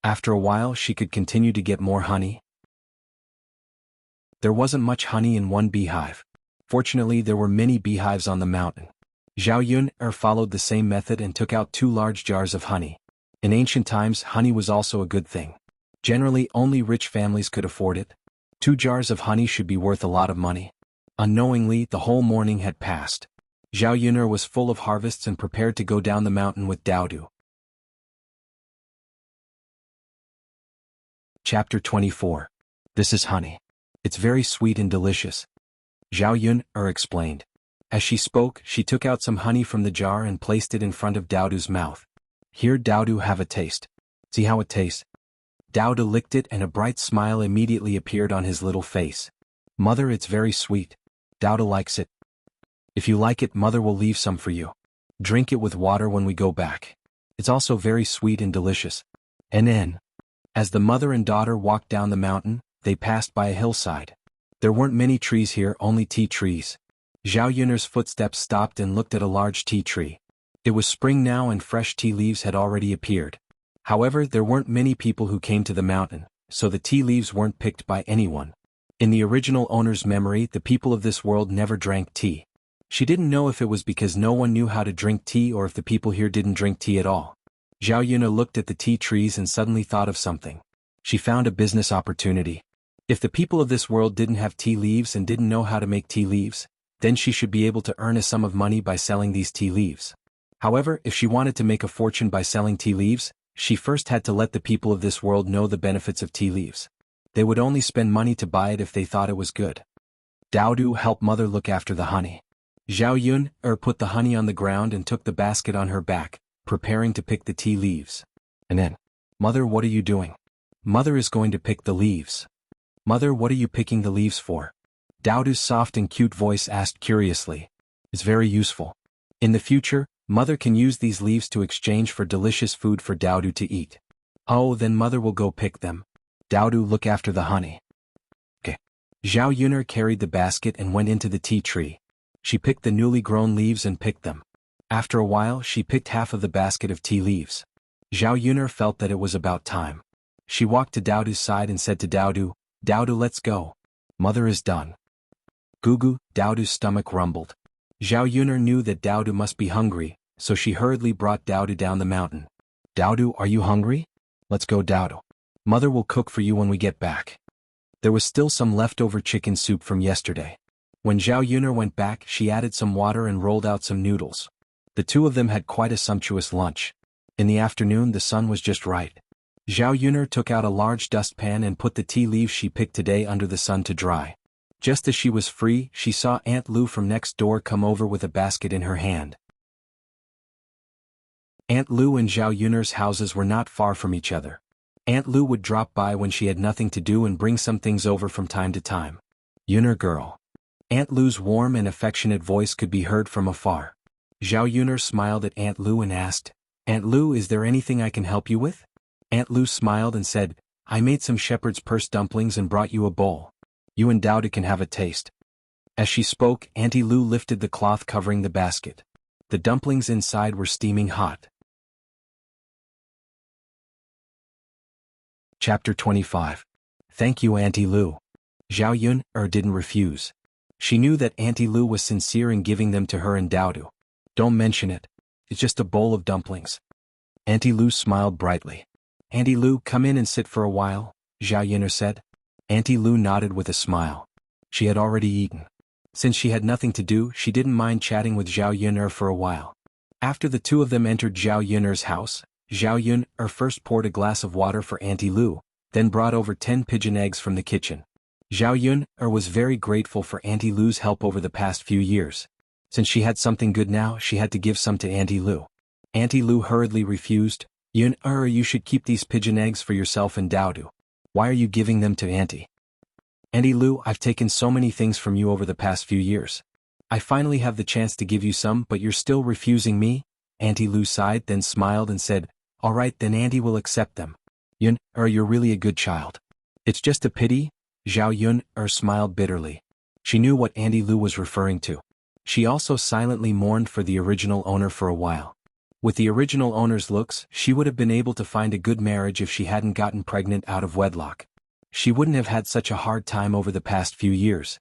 A: After a while, she could continue to get more honey. There wasn't much honey in one beehive. Fortunately, there were many beehives on the mountain. Zhao Yun'er followed the same method and took out 2 large jars of honey. In ancient times, honey was also a good thing. Generally, only rich families could afford it. 2 jars of honey should be worth a lot of money. Unknowingly, the whole morning had passed. Zhao Yun'er was full of harvests and prepared to go down the mountain with Daodu. Chapter 24. This is honey. It's very sweet and delicious. Zhao Yun'er explained. As she spoke, she took out some honey from the jar and placed it in front of Daodu's mouth. Here, Daodu, have a taste. See how it tastes? Daodu licked it and a bright smile immediately appeared on his little face. Mother, it's very sweet. Daodu likes it. If you like it, Mother will leave some for you. Drink it with water when we go back. It's also very sweet and delicious. And as the mother and daughter walked down the mountain, they passed by a hillside. There weren't many trees here, only tea trees. Zhao Yun'er's footsteps stopped and looked at a large tea tree. It was spring now and fresh tea leaves had already appeared. However, there weren't many people who came to the mountain, so the tea leaves weren't picked by anyone. In the original owner's memory, the people of this world never drank tea. She didn't know if it was because no one knew how to drink tea or if the people here didn't drink tea at all. Zhao Yun'er looked at the tea trees and suddenly thought of something. She found a business opportunity. If the people of this world didn't have tea leaves and didn't know how to make tea leaves, then she should be able to earn a sum of money by selling these tea leaves. However, if she wanted to make a fortune by selling tea leaves, she first had to let the people of this world know the benefits of tea leaves. They would only spend money to buy it if they thought it was good. Daodu helped Mother look after the honey. Zhao Yun'er put the honey on the ground and took the basket on her back, preparing to pick the tea leaves. And then, Mother, what are you doing? Mother is going to pick the leaves. Mother, what are you picking the leaves for? Daodu's soft and cute voice asked curiously. It's very useful. In the future, Mother can use these leaves to exchange for delicious food for Daodu to eat. Oh, then Mother will go pick them. Daodu, look after the honey. Okay. Zhao Yun'er carried the basket and went into the tea tree. She picked the newly grown leaves and picked them. After a while, she picked half of the basket of tea leaves. Zhao Yun'er felt that it was about time. She walked to Daodu's side and said to Daodu, Daodu, let's go. Mother is done. Gugu, Daodu's stomach rumbled. Zhao Yun'er knew that Daodu must be hungry, so she hurriedly brought Daodu down the mountain. Daodu, are you hungry? Let's go, Daodu. Mother will cook for you when we get back. There was still some leftover chicken soup from yesterday. When Zhao Yun'er went back, she added some water and rolled out some noodles. The two of them had quite a sumptuous lunch. In the afternoon, the sun was just right. Zhao Yun'er took out a large dustpan and put the tea leaves she picked today under the sun to dry. Just as she was free, she saw Aunt Lu from next door come over with a basket in her hand. Aunt Lu and Zhao Yun'er's houses were not far from each other. Aunt Lu would drop by when she had nothing to do and bring some things over from time to time. Yun'er girl. Aunt Lu's warm and affectionate voice could be heard from afar. Zhao Yun'er smiled at Aunt Lu and asked, Aunt Lu, is there anything I can help you with? Aunt Lu smiled and said, I made some shepherd's purse dumplings and brought you a bowl. You and Daodu can have a taste. As she spoke, Auntie Lu lifted the cloth covering the basket. The dumplings inside were steaming hot. Chapter 25. Thank you, Auntie Lu. Zhao Yun'er didn't refuse. She knew that Auntie Lu was sincere in giving them to her and Daodu. Don't mention it. It's just a bowl of dumplings. Auntie Lu smiled brightly. Auntie Lu, come in and sit for a while, Zhao Yun'er said. Auntie Lu nodded with a smile. She had already eaten. Since she had nothing to do, she didn't mind chatting with Zhao Yun'er for a while. After the two of them entered Zhao Yun'er's house, Zhao Yun'er first poured a glass of water for Auntie Lu, then brought over 10 pigeon eggs from the kitchen. Zhao Yun'er was very grateful for Auntie Lu's help over the past few years. Since she had something good now, she had to give some to Auntie Lu. Auntie Lu hurriedly refused, Yun, you should keep these pigeon eggs for yourself and Dowdu. Why are you giving them to Auntie? Auntie Lu, I've taken so many things from you over the past few years. I finally have the chance to give you some, but you're still refusing me? Auntie Lu sighed, then smiled and said, all right, then Auntie will accept them. Yun, you're really a good child. It's just a pity. Zhao Yun, smiled bitterly. She knew what Auntie Lu was referring to. She also silently mourned for the original owner for a while. With the original owner's looks, she would have been able to find a good marriage if she hadn't gotten pregnant out of wedlock. She wouldn't have had such a hard time over the past few years.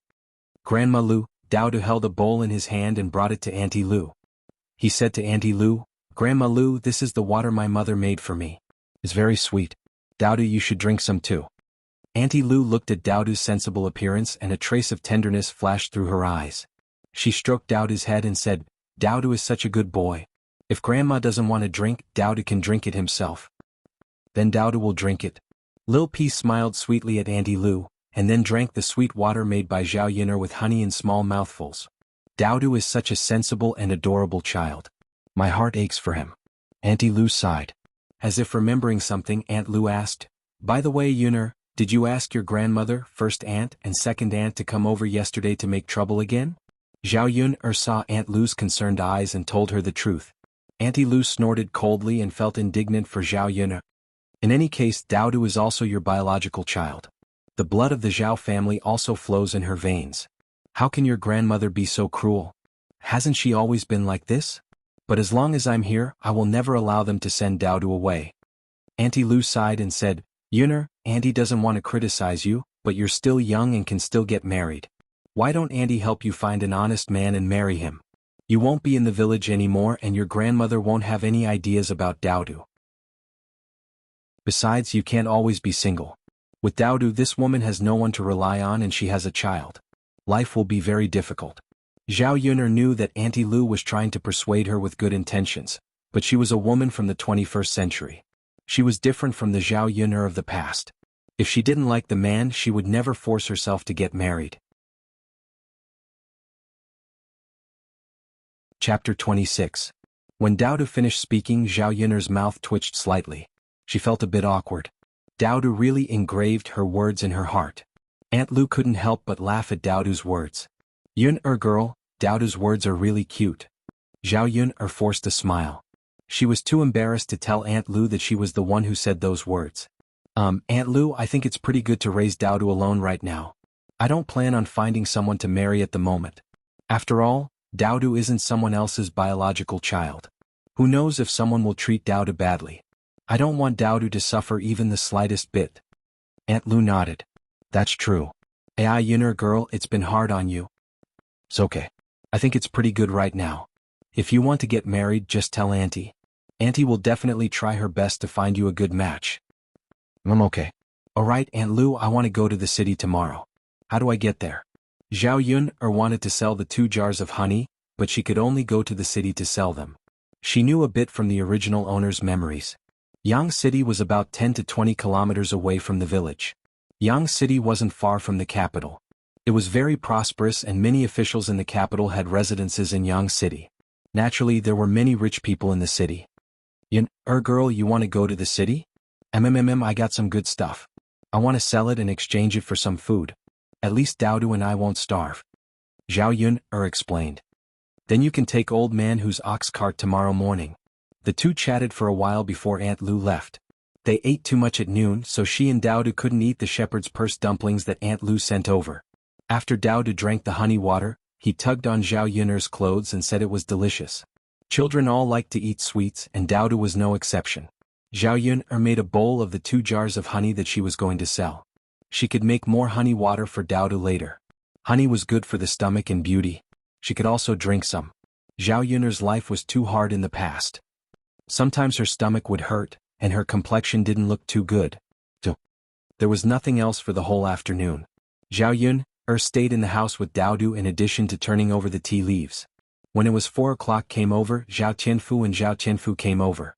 A: Grandma Lu, Dowdu held a bowl in his hand and brought it to Auntie Lu. He said to Auntie Lu, Grandma Lu, this is the water my mother made for me. It's very sweet. Dowdu, you should drink some too. Auntie Lu looked at Dowdu's sensible appearance and a trace of tenderness flashed through her eyes. She stroked Dowdu's head and said, Dowdu is such a good boy. If Grandma doesn't want a drink, Dowdu can drink it himself. Then Dowdu will drink it. Lil P smiled sweetly at Auntie Lu, and then drank the sweet water made by Zhao Yun'er with honey in small mouthfuls. Dowdu is such a sensible and adorable child. My heart aches for him. Auntie Lu sighed. As if remembering something, Aunt Lu asked, by the way, Yun'er, did you ask your grandmother, first aunt and second aunt, to come over yesterday to make trouble again? Zhao Yun'er saw Aunt Lu's concerned eyes and told her the truth. Auntie Lu snorted coldly and felt indignant for Zhao Yun'er. In any case, Dowdu is also your biological child. The blood of the Zhao family also flows in her veins. How can your grandmother be so cruel? Hasn't she always been like this? But as long as I'm here, I will never allow them to send Dowdu away. Auntie Lu sighed and said, Yun'er, Auntie doesn't want to criticize you, but you're still young and can still get married. Why don't Auntie help you find an honest man and marry him? You won't be in the village anymore and your grandmother won't have any ideas about Dowdu. Besides, you can't always be single. With Dowdu, this woman has no one to rely on and she has a child. Life will be very difficult. Zhao Yun'er knew that Auntie Lu was trying to persuade her with good intentions, but she was a woman from the 21st century. She was different from the Zhao Yun'er of the past. If she didn't like the man, she would never force herself to get married. Chapter 26. When Dowdu finished speaking, Zhao Yun'er's mouth twitched slightly. She felt a bit awkward. Dowdu really engraved her words in her heart. Aunt Lu couldn't help but laugh at Dowdu's words. Yun'er girl, Dowdu's words are really cute. Zhao Yun'er forced a smile. She was too embarrassed to tell Aunt Lu that she was the one who said those words. Aunt Lu, I think it's pretty good to raise Dowdu alone right now. I don't plan on finding someone to marry at the moment. After all, Dowdu isn't someone else's biological child. Who knows if someone will treat Dowdu badly. I don't want Dowdu to suffer even the slightest bit. Aunt Lu nodded. That's true. Ai Yun'er girl, it's been hard on you. It's okay. I think it's pretty good right now. If you want to get married, just tell Auntie. Auntie will definitely try her best to find you a good match. I'm okay. Alright, Aunt Lu, I want to go to the city tomorrow. How do I get there? Zhao Yun'er wanted to sell the 2 jars of honey, but she could only go to the city to sell them. She knew a bit from the original owner's memories. Yang City was about 10 to 20 kilometers away from the village. Yang City wasn't far from the capital. It was very prosperous and many officials in the capital had residences in Yang City. Naturally, there were many rich people in the city. Yun'er girl, you want to go to the city? I got some good stuff. I want to sell it and exchange it for some food. At least Dowdu and I won't starve. Zhao Yun'er explained. Then you can take old man whose ox cart tomorrow morning. The two chatted for a while before Aunt Lu left. They ate too much at noon, so she and Dowdu couldn't eat the shepherd's purse dumplings that Aunt Lu sent over. After Dowdu drank the honey water, he tugged on Zhao Yun'er's clothes and said it was delicious. Children all like to eat sweets, and Dowdu was no exception. Zhao Yun'er made a bowl of the 2 jars of honey that she was going to sell. She could make more honey water for Dowdu later. Honey was good for the stomach and beauty. She could also drink some. Zhao Yun'er's life was too hard in the past. Sometimes her stomach would hurt, and her complexion didn't look too good. There was nothing else for the whole afternoon. Zhao Yun'er stayed in the house with Dowdu in addition to turning over the tea leaves. When it was 4 o'clock came over, Zhao Tianfu and Zhao Tianfu came over.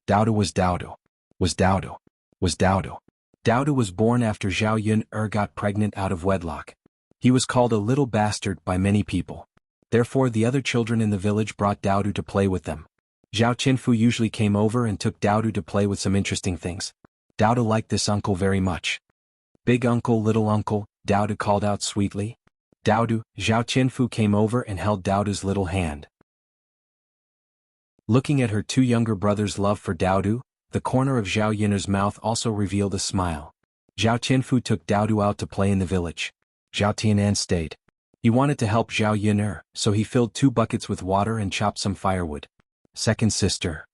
A: Dowdu was Dowdu. Was Dowdu. Was Dowdu. Dowdu was born after Zhao Yun'er got pregnant out of wedlock. He was called a little bastard by many people. Therefore the other children in the village brought Dowdu to play with them. Zhao Qinfu usually came over and took Daodu to play with some interesting things. Daodu liked this uncle very much. Big uncle, little uncle, Daodu called out sweetly. Daodu, Zhao Qinfu came over and held Daodu's little hand. Looking at her two younger brothers' love for Daodu, the corner of Zhao Yun'er's mouth also revealed a smile. Zhao Qinfu took Daodu out to play in the village. Zhao Tianan stayed. He wanted to help Zhao Yun'er, so he filled 2 buckets with water and chopped some firewood. Second sister.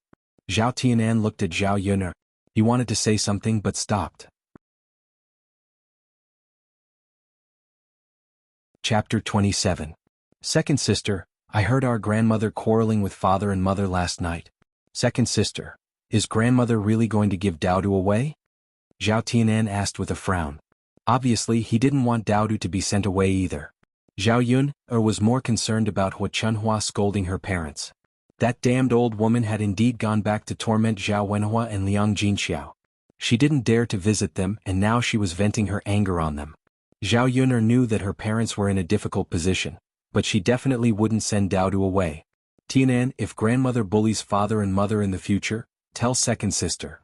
A: Zhao Tianan looked at Zhao Yun'er. He wanted to say something but stopped. Chapter 27. Second sister, I heard our grandmother quarreling with father and mother last night. Second sister, is grandmother really going to give Daodu away? Zhao Tianan asked with a frown. Obviously he didn't want Daodu to be sent away either. Zhao Yun'er was more concerned about Hua Chunhua scolding her parents. That damned old woman had indeed gone back to torment Zhao Wenhua and Liang Jinxiao. She didn't dare to visit them and now she was venting her anger on them. Zhao Yun'er knew that her parents were in a difficult position, but she definitely wouldn't send Daodu away. Tianan, if grandmother bullies father and mother in the future, tell second sister.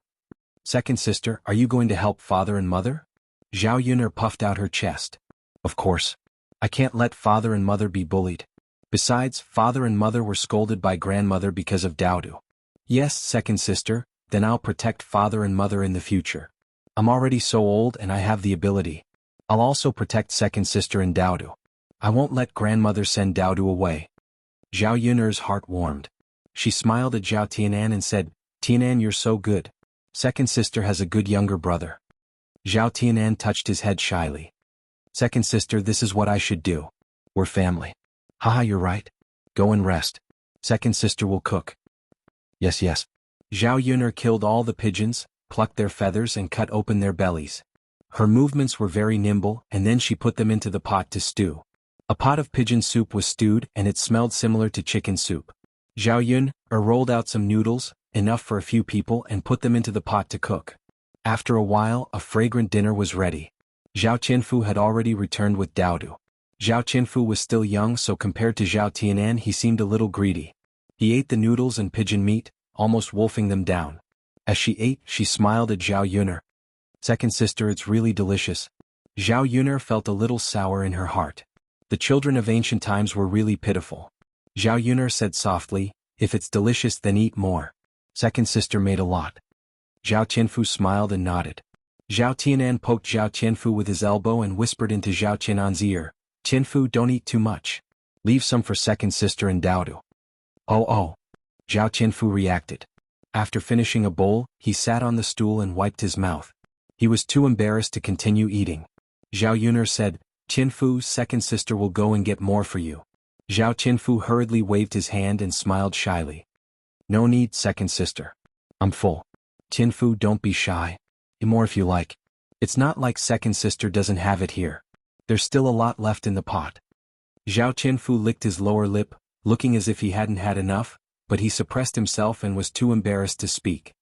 A: Second sister, are you going to help father and mother? Zhao Yun'er puffed out her chest. Of course. I can't let father and mother be bullied. Besides, father and mother were scolded by grandmother because of Daodu. Yes, second sister, then I'll protect father and mother in the future. I'm already so old and I have the ability. I'll also protect second sister and Daodu. I won't let grandmother send Daodu away. Zhao Yun'er's heart warmed. She smiled at Zhao Tianan and said, Tianan, you're so good. Second sister has a good younger brother. Zhao Tianan touched his head shyly. Second sister, this is what I should do. We're family. Haha, you're right. Go and rest. Second sister will cook. Yes, yes. Zhao Yun'er killed all the pigeons, plucked their feathers and cut open their bellies. Her movements were very nimble and then she put them into the pot to stew. A pot of pigeon soup was stewed and it smelled similar to chicken soup. Zhao Yun'er rolled out some noodles, enough for a few people, and put them into the pot to cook. After a while, a fragrant dinner was ready. Zhao Qinfu had already returned with Daodu. Zhao Qinfu was still young, so compared to Zhao Tianan he seemed a little greedy. He ate the noodles and pigeon meat, almost wolfing them down. As she ate, she smiled at Zhao Yun'er. Second sister, it's really delicious. Zhao Yun'er felt a little sour in her heart. The children of ancient times were really pitiful. Zhao Yun'er said softly, if it's delicious then eat more. Second sister made a lot. Zhao Qinfu smiled and nodded. Zhao Tianan poked Zhao Qinfu with his elbow and whispered into Zhao Qinan's ear, Qinfu, don't eat too much. Leave some for second sister and Daodu. Oh. Zhao Qinfu reacted. After finishing a bowl, he sat on the stool and wiped his mouth. He was too embarrassed to continue eating. Zhao Yun'er said, Qinfu, second sister will go and get more for you. Zhao Qinfu hurriedly waved his hand and smiled shyly. No need, second sister. I'm full. Qinfu, don't be shy. Eat more if you like. It's not like second sister doesn't have it here. There's still a lot left in the pot. Zhao Qinfu licked his lower lip, looking as if he hadn't had enough, but he suppressed himself and was too embarrassed to speak.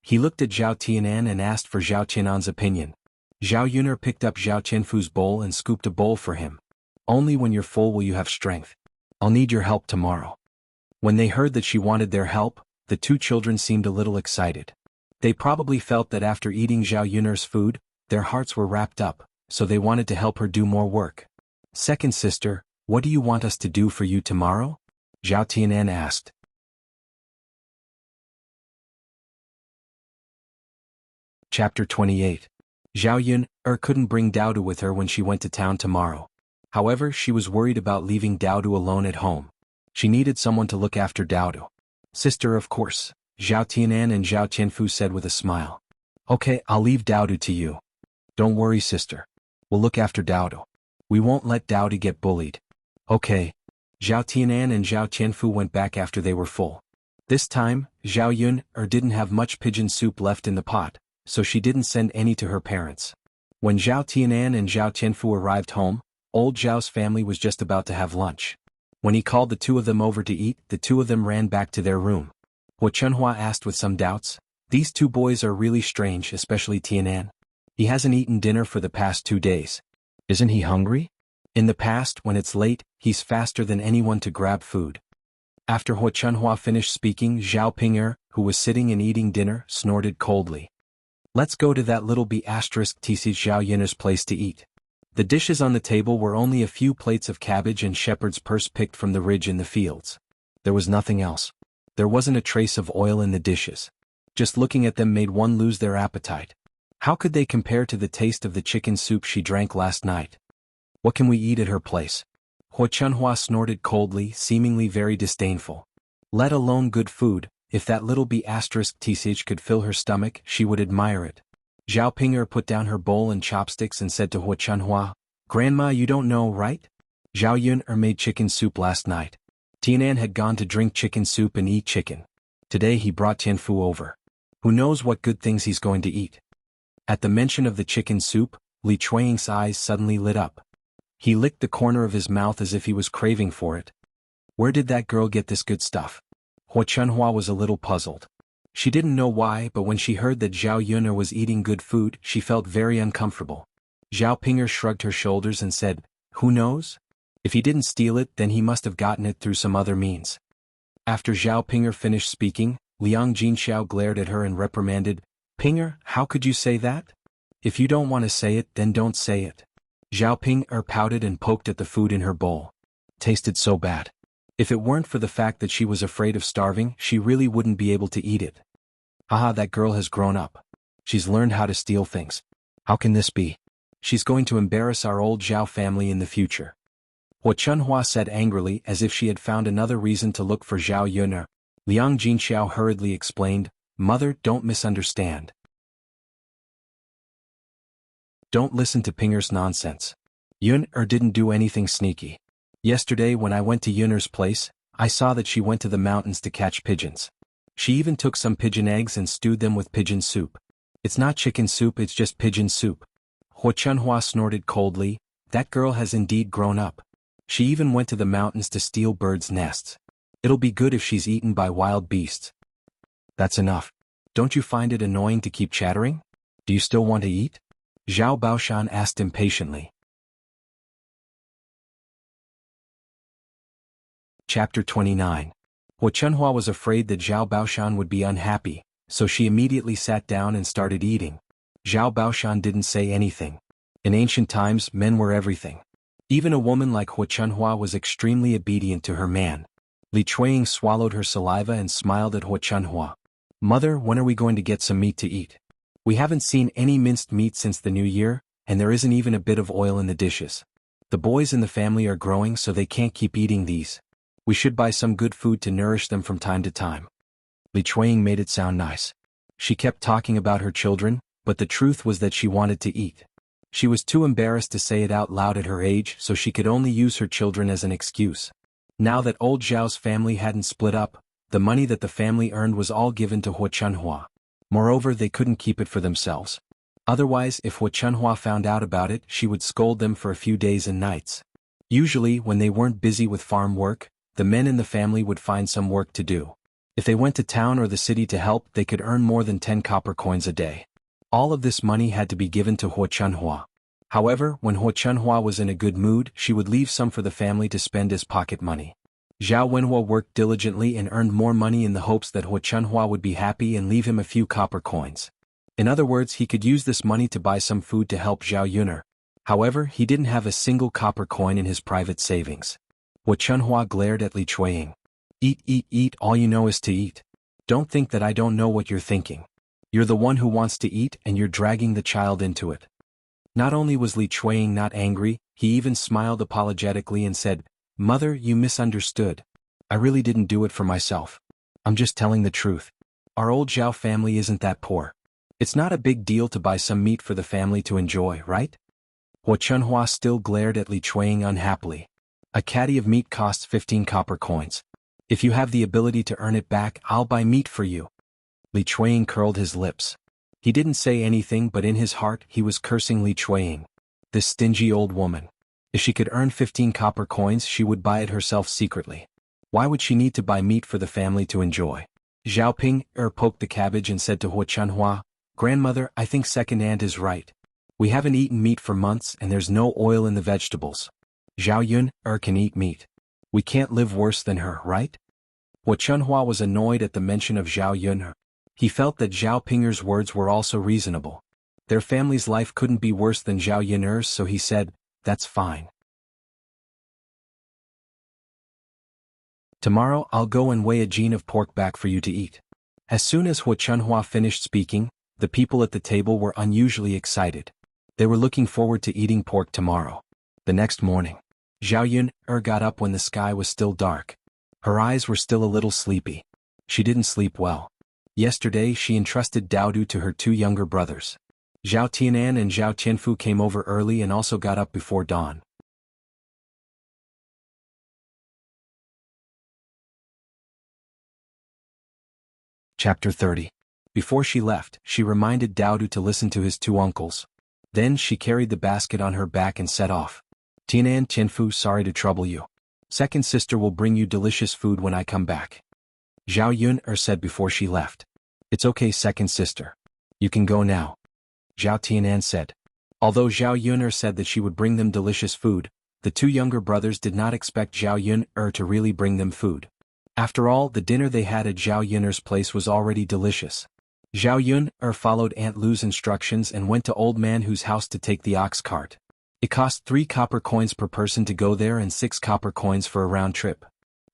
A: He looked at Zhao Tianan and asked for Zhao Qinan's opinion. Zhao Yun'er picked up Zhao Qinfu's bowl and scooped a bowl for him. Only when you're full will you have strength. I'll need your help tomorrow. When they heard that she wanted their help, the two children seemed a little excited. They probably felt that after eating Zhao Yun'er's food, their hearts were wrapped up, so they wanted to help her do more work. Second sister, what do you want us to do for you tomorrow? Zhao Tianan asked. Chapter 28. Zhao Yun'er couldn't bring Daodu with her when she went to town tomorrow. However, she was worried about leaving Daodu alone at home. She needed someone to look after Daodu. Sister, of course, Zhao Tianan and Zhao Qinfu said with a smile. Okay, I'll leave Daodu to you. Don't worry, sister. We'll look after Daodu. We won't let Daodu get bullied. Okay. Zhao Tianan and Zhao Qinfu went back after they were full. This time, Zhao Yun'er didn't have much pigeon soup left in the pot, so she didn't send any to her parents. When Zhao Tianan and Zhao Qinfu arrived home, old Zhao's family was just about to have lunch. When he called the two of them over to eat, the two of them ran back to their room. Hua Chunhua asked with some doubts, these two boys are really strange, especially Tianan. He hasn't eaten dinner for the past 2 days. Isn't he hungry? In the past, when it's late, he's faster than anyone to grab food. After Hua Chunhua finished speaking, Zhao Ping'er, who was sitting and eating dinner, snorted coldly. Let's go to that little B*tc Zhao Yun'er's place to eat. The dishes on the table were only a few plates of cabbage and shepherd's purse picked from the ridge in the fields. There was nothing else. There wasn't a trace of oil in the dishes. Just looking at them made one lose their appetite. How could they compare to the taste of the chicken soup she drank last night? What can we eat at her place? Hua Chunhua snorted coldly, seemingly very disdainful. Let alone good food, if that little B*tc could fill her stomach, she would admire it. Zhao Ping'er put down her bowl and chopsticks and said to Hua Chunhua, Grandma, you don't know, right? Zhao Yun'er made chicken soup last night. Tianan had gone to drink chicken soup and eat chicken. Today he brought Tianfu over. Who knows what good things he's going to eat? At the mention of the chicken soup, Li Chuanying's eyes suddenly lit up. He licked the corner of his mouth as if he was craving for it. Where did that girl get this good stuff? Hua Chunhua was a little puzzled. She didn't know why, but when she heard that Zhao Yun'er was eating good food, she felt very uncomfortable. Zhao Ping'er shrugged her shoulders and said, Who knows? If he didn't steal it, then he must have gotten it through some other means. After Zhao Ping'er finished speaking, Liang Jinxiao glared at her and reprimanded, Ping'er, how could you say that? If you don't want to say it, then don't say it. Zhao Ping'er pouted and poked at the food in her bowl. Tasted so bad. If it weren't for the fact that she was afraid of starving, she really wouldn't be able to eat it. Haha, that girl has grown up. She's learned how to steal things. How can this be? She's going to embarrass our old Zhao family in the future. Hua Chunhua said angrily, as if she had found another reason to look for Zhao Yun'er. Liang Jinxiao hurriedly explained, Mother, don't misunderstand. Don't listen to Ping'er's nonsense. Yun'er didn't do anything sneaky. Yesterday when I went to Yun'er's place, I saw that she went to the mountains to catch pigeons. She even took some pigeon eggs and stewed them with pigeon soup. It's not chicken soup, it's just pigeon soup. Hua Chunhua snorted coldly, that girl has indeed grown up. She even went to the mountains to steal birds' nests. It'll be good if she's eaten by wild beasts. That's enough. Don't you find it annoying to keep chattering? Do you still want to eat? Zhao Baoshan asked impatiently. Chapter 29. Hua Chunhua was afraid that Zhao Baoshan would be unhappy, so she immediately sat down and started eating. Zhao Baoshan didn't say anything. In ancient times, men were everything. Even a woman like Hua Chunhua was extremely obedient to her man. Li Chuanying swallowed her saliva and smiled at Hua Chunhua. Mother, when are we going to get some meat to eat? We haven't seen any minced meat since the new year, and there isn't even a bit of oil in the dishes. The boys in the family are growing so they can't keep eating these. We should buy some good food to nourish them from time to time. Li Chuanying made it sound nice. She kept talking about her children, but the truth was that she wanted to eat. She was too embarrassed to say it out loud at her age, so she could only use her children as an excuse. Now that old Zhao's family hadn't split up, the money that the family earned was all given to Hua Chunhua. Moreover, they couldn't keep it for themselves. Otherwise, if Hua Chunhua found out about it, she would scold them for a few days and nights. Usually, when they weren't busy with farm work, the men in the family would find some work to do. If they went to town or the city to help, they could earn more than 10 copper coins a day. All of this money had to be given to Hua Chunhua. However, when Hua Chunhua was in a good mood, she would leave some for the family to spend as pocket money. Zhao Wenhua worked diligently and earned more money in the hopes that Hua Chunhua would be happy and leave him a few copper coins. In other words, he could use this money to buy some food to help Zhao Yun'er. However, he didn't have a single copper coin in his private savings. Hua Chunhua glared at Li Chuanying. Eat, eat, eat, all you know is to eat. Don't think that I don't know what you're thinking. You're the one who wants to eat and you're dragging the child into it. Not only was Li Chuanying not angry, he even smiled apologetically and said, Mother, you misunderstood. I really didn't do it for myself. I'm just telling the truth. Our old Zhao family isn't that poor. It's not a big deal to buy some meat for the family to enjoy, right? Hua Chunhua still glared at Li Chuanying unhappily. A caddy of meat costs 15 copper coins. If you have the ability to earn it back, I'll buy meat for you. Li Chuanying curled his lips. He didn't say anything, but in his heart he was cursing Li Chuanying. This stingy old woman. If she could earn 15 copper coins, she would buy it herself secretly. Why would she need to buy meat for the family to enjoy? Zhao Ping'er poked the cabbage and said to Hua Chunhua, Grandmother, I think second aunt is right. We haven't eaten meat for months and there's no oil in the vegetables. Zhao Yun'er can eat meat. We can't live worse than her, right? Hua Chunhua was annoyed at the mention of Zhao Yun'er. He felt that Zhao Ping'er's words were also reasonable. Their family's life couldn't be worse than Zhao Yun'er's, so he said, "That's fine. Tomorrow I'll go and weigh a gene of pork back for you to eat." As soon as Hua Chunhua finished speaking, the people at the table were unusually excited. They were looking forward to eating pork tomorrow. The next morning, Zhao Yun'er got up when the sky was still dark. Her eyes were still a little sleepy. She didn't sleep well. Yesterday she entrusted Daodu to her two younger brothers. Zhao Tianan and Zhao Tianfu came over early and also got up before dawn. Chapter 30. Before she left, she reminded Daodu to listen to his two uncles. Then she carried the basket on her back and set off. "Tianan, Tianfu, sorry to trouble you. Second sister will bring you delicious food when I come back," Zhao Yun'er said before she left. "It's okay, second sister. You can go now," Zhao Tianan said. Although Zhao Yun'er said that she would bring them delicious food, the two younger brothers did not expect Zhao Yun'er to really bring them food. After all, the dinner they had at Zhao Yun'er's place was already delicious. Zhao Yun'er followed Aunt Lu's instructions and went to Old Man Hu's house to take the ox cart. It cost 3 copper coins per person to go there and 6 copper coins for a round trip.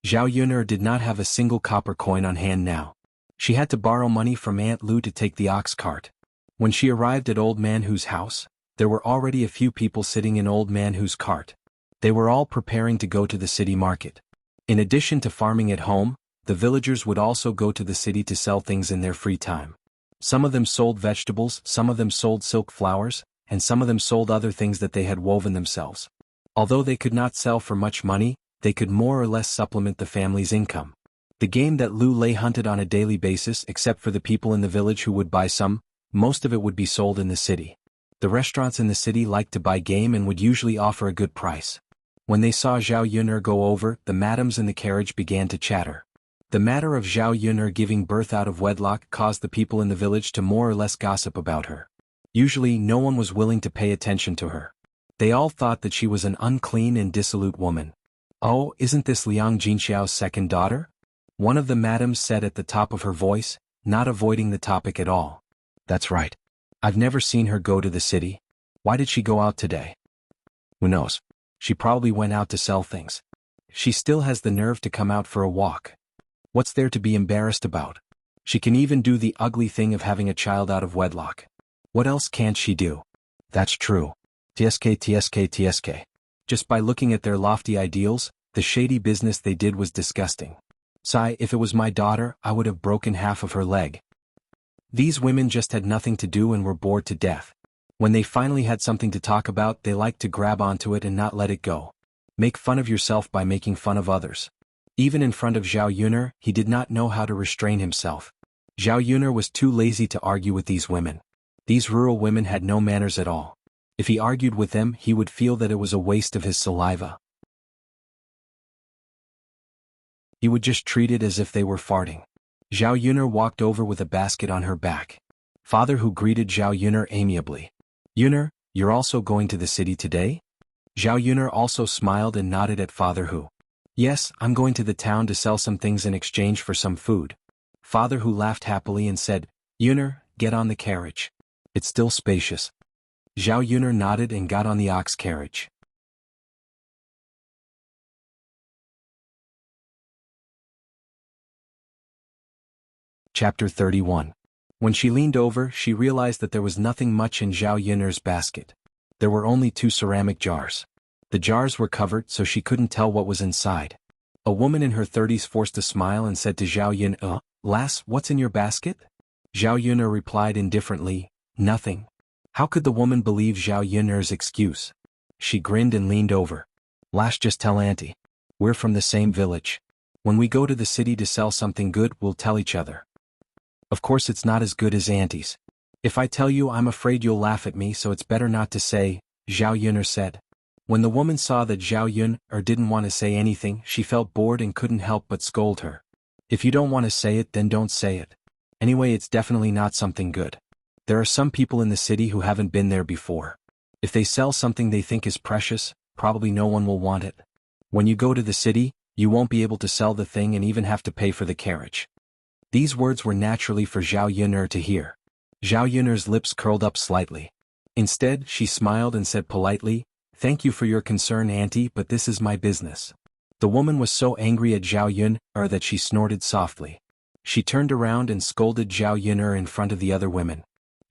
A: Zhao Yun'er did not have a single copper coin on hand now. She had to borrow money from Aunt Lu to take the ox cart. When she arrived at Old Man Hu's house, there were already a few people sitting in Old Man Hu's cart. They were all preparing to go to the city market. In addition to farming at home, the villagers would also go to the city to sell things in their free time. Some of them sold vegetables, some of them sold silk flowers, and some of them sold other things that they had woven themselves. Although they could not sell for much money, they could more or less supplement the family's income. The game that Lu Lei hunted on a daily basis, except for the people in the village who would buy some, most of it would be sold in the city. The restaurants in the city liked to buy game and would usually offer a good price. When they saw Zhao Yun'er go over, the madams in the carriage began to chatter. The matter of Zhao Yun'er giving birth out of wedlock caused the people in the village to more or less gossip about her. Usually no one was willing to pay attention to her. They all thought that she was an unclean and dissolute woman. "Oh, isn't this Liang Jinxiao's second daughter?" one of the madams said at the top of her voice, not avoiding the topic at all. "That's right. I've never seen her go to the city. Why did she go out today?" "Who knows? She probably went out to sell things. She still has the nerve to come out for a walk. What's there to be embarrassed about? She can even do the ugly thing of having a child out of wedlock. What else can't she do?" "That's true. TSK. Just by looking at their lofty ideals, the shady business they did was disgusting. Sigh, if it was my daughter, I would have broken half of her leg." These women just had nothing to do and were bored to death. When they finally had something to talk about, they liked to grab onto it and not let it go. Make fun of yourself by making fun of others. Even in front of Zhao Yun'er, he did not know how to restrain himself. Zhao Yun'er was too lazy to argue with these women. These rural women had no manners at all. If he argued with them, he would feel that it was a waste of his saliva. He would just treat it as if they were farting. Zhao Yun'er walked over with a basket on her back. Father Hu greeted Zhao Yun'er amiably. "Yun'er, you're also going to the city today?" Zhao Yun'er also smiled and nodded at Father Hu. "Yes, I'm going to the town to sell some things in exchange for some food." Father Hu laughed happily and said, "Yun'er, get on the carriage. It's still spacious." Zhao Yun'er nodded and got on the ox carriage. Chapter 31. When she leaned over, she realized that there was nothing much in Zhao Yun'er's basket. There were only 2 ceramic jars. The jars were covered so she couldn't tell what was inside. A woman in her 30s forced a smile and said to Zhao Yun'er, "Lass, what's in your basket?" Zhao Yun'er replied indifferently, "Nothing." How could the woman believe Zhao Yun'er's excuse? She grinned and leaned over. "Lass, just tell Auntie. We're from the same village. When we go to the city to sell something good, we'll tell each other. Of course it's not as good as Auntie's. If I tell you, I'm afraid you'll laugh at me, so it's better not to say," Zhao Yun'er said. When the woman saw that Zhao Yun'er didn't want to say anything, she felt bored and couldn't help but scold her. "If you don't want to say it, then don't say it. Anyway, it's definitely not something good. There are some people in the city who haven't been there before. If they sell something they think is precious, probably no one will want it. When you go to the city, You won't be able to sell the thing and even have to pay for the carriage." These words were naturally for Zhao Yun'er to hear. Zhao Yun'er's lips curled up slightly. Instead, she smiled and said politely, "Thank you for your concern, Auntie, but this is my business." The woman was so angry at Zhao Yun'er that she snorted softly. She turned around and scolded Zhao Yun'er in front of the other women.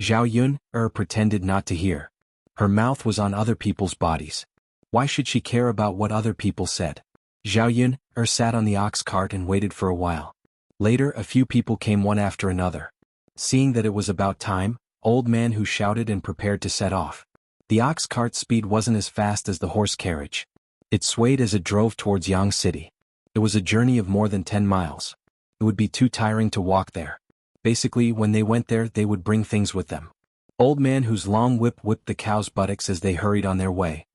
A: Zhao Yun'er pretended not to hear. Her mouth was on other people's bodies. Why should she care about what other people said? Zhao Yun'er sat on the ox cart and waited for a while. Later, a few people came one after another. Seeing that it was about time, Old Man Who shouted and prepared to set off. The ox cart's speed wasn't as fast as the horse carriage. It swayed as it drove towards Yang City. It was a journey of more than 10 miles. It would be too tiring to walk there. Basically, when they went there, they would bring things with them. Old Man Who's long whip whipped the cows' buttocks as they hurried on their way.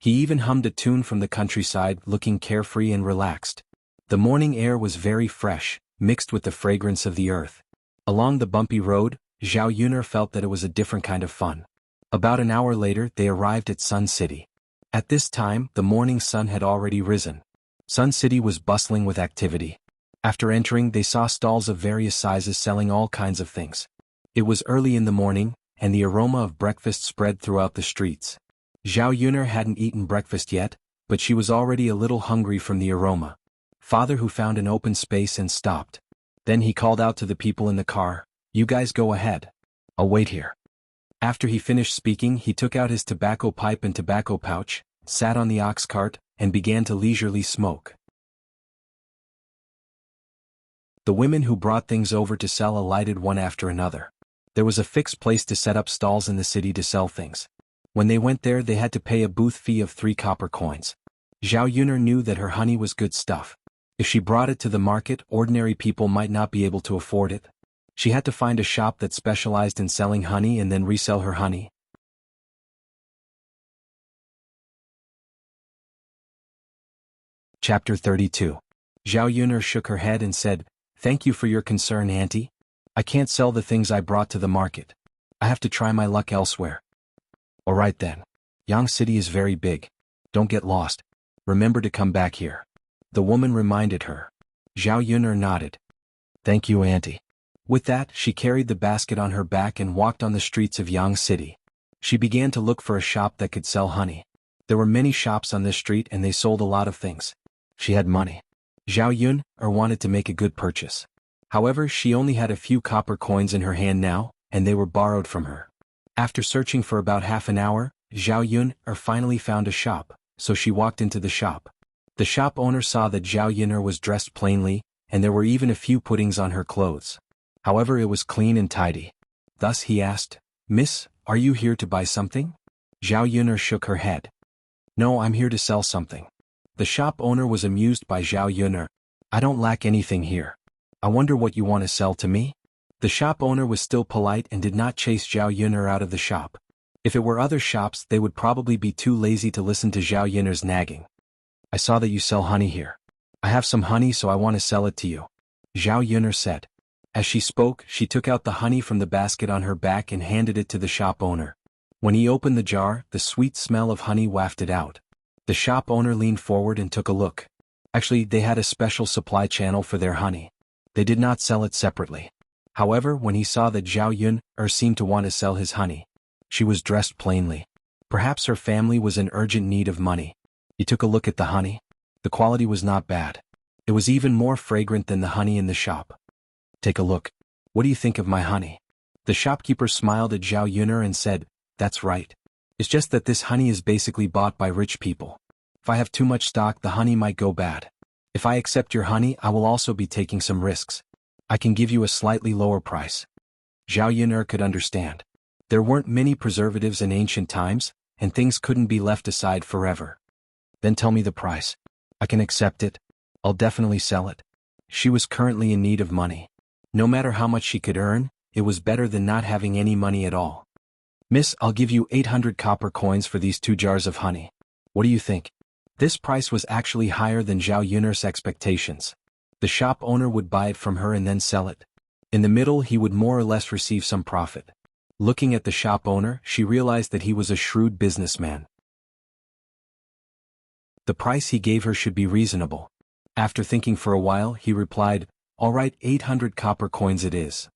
A: He even hummed a tune from the countryside, looking carefree and relaxed. The morning air was very fresh, mixed with the fragrance of the earth. Along the bumpy road, Zhao Yun'er felt that it was a different kind of fun. About an hour later, they arrived at Sun City. At this time, the morning sun had already risen. Sun City was bustling with activity. After entering, they saw stalls of various sizes selling all kinds of things. It was early in the morning, and the aroma of breakfast spread throughout the streets. Zhao Yun'er hadn't eaten breakfast yet, but she was already a little hungry from the aroma. Father Who found an open space and stopped. Then he called out to the people in the car, "You guys go ahead. I'll wait here." After he finished speaking, he took out his tobacco pipe and tobacco pouch, sat on the ox cart, and began to leisurely smoke. The women who brought things over to sell alighted one after another. There was a fixed place to set up stalls in the city to sell things. When they went there, they had to pay a booth fee of 3 copper coins. Zhao Yun'er knew that her honey was good stuff. If she brought it to the market, ordinary people might not be able to afford it. She had to find a shop that specialized in selling honey and then resell her honey. Chapter 32. Zhao Yun'er shook her head and said, "Thank you for your concern, Auntie. I can't sell the things I brought to the market. I have to try my luck elsewhere." "All right then. Yang City is very big. Don't get lost. Remember to come back here." The woman reminded her. Zhao Yun'er nodded. "Thank you, Auntie." With that, she carried the basket on her back and walked on the streets of Yang City. She began to look for a shop that could sell honey. There were many shops on this street and they sold a lot of things. She had money. Zhao Yun'er wanted to make a good purchase. However, she only had a few copper coins in her hand now, and they were borrowed from her. After searching for about half an hour, Zhao Yun'er finally found a shop, so she walked into the shop. The shop owner saw that Zhao Yun'er was dressed plainly, and there were even a few puttings on her clothes. However, it was clean and tidy. Thus he asked, "Miss, are you here to buy something?" Zhao Yun'er shook her head. "No, I'm here to sell something." The shop owner was amused by Zhao Yun'er. "I don't lack anything here. I wonder what you want to sell to me?" The shop owner was still polite and did not chase Zhao Yun'er out of the shop. If it were other shops, they would probably be too lazy to listen to Zhao Yun'er's nagging. "I saw that you sell honey here. I have some honey, so I want to sell it to you," Zhao Yun'er said. As she spoke, she took out the honey from the basket on her back and handed it to the shop owner. When he opened the jar, the sweet smell of honey wafted out. The shop owner leaned forward and took a look. Actually, they had a special supply channel for their honey. They did not sell it separately. However, when he saw that Zhao Yun'er seemed to want to sell his honey, she was dressed plainly. Perhaps her family was in urgent need of money. He took a look at the honey. The quality was not bad. It was even more fragrant than the honey in the shop. "Take a look. What do you think of my honey?" The shopkeeper smiled at Zhao Yun'er and said, "That's right. It's just that this honey is basically bought by rich people. If I have too much stock, the honey might go bad. If I accept your honey, I will also be taking some risks. I can give you a slightly lower price." Zhao Yun'er could understand. There weren't many preservatives in ancient times, and things couldn't be left aside forever. "Then tell me the price. I can accept it. I'll definitely sell it." She was currently in need of money. No matter how much she could earn, it was better than not having any money at all. "Miss, I'll give you 800 copper coins for these 2 jars of honey. What do you think?" This price was actually higher than Zhao Yun'er's expectations. The shop owner would buy it from her and then sell it. In the middle, he would more or less receive some profit. Looking at the shop owner, she realized that he was a shrewd businessman. The price he gave her should be reasonable. After thinking for a while, he replied, "All right, 800 copper coins it is."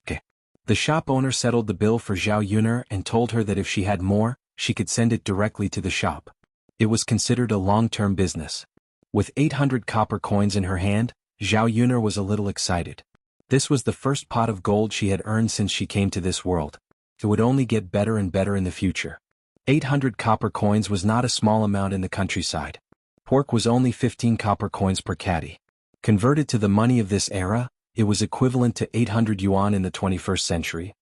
A: Okay. The shop owner settled the bill for Zhao Yuner and told her that if she had more, she could send it directly to the shop. It was considered a long-term business. With 800 copper coins in her hand, Zhao Yuner was a little excited. This was the first pot of gold she had earned since she came to this world. It would only get better and better in the future. 800 copper coins was not a small amount in the countryside. Pork was only 15 copper coins per caddy. Converted to the money of this era, it was equivalent to 800 yuan in the 21st century.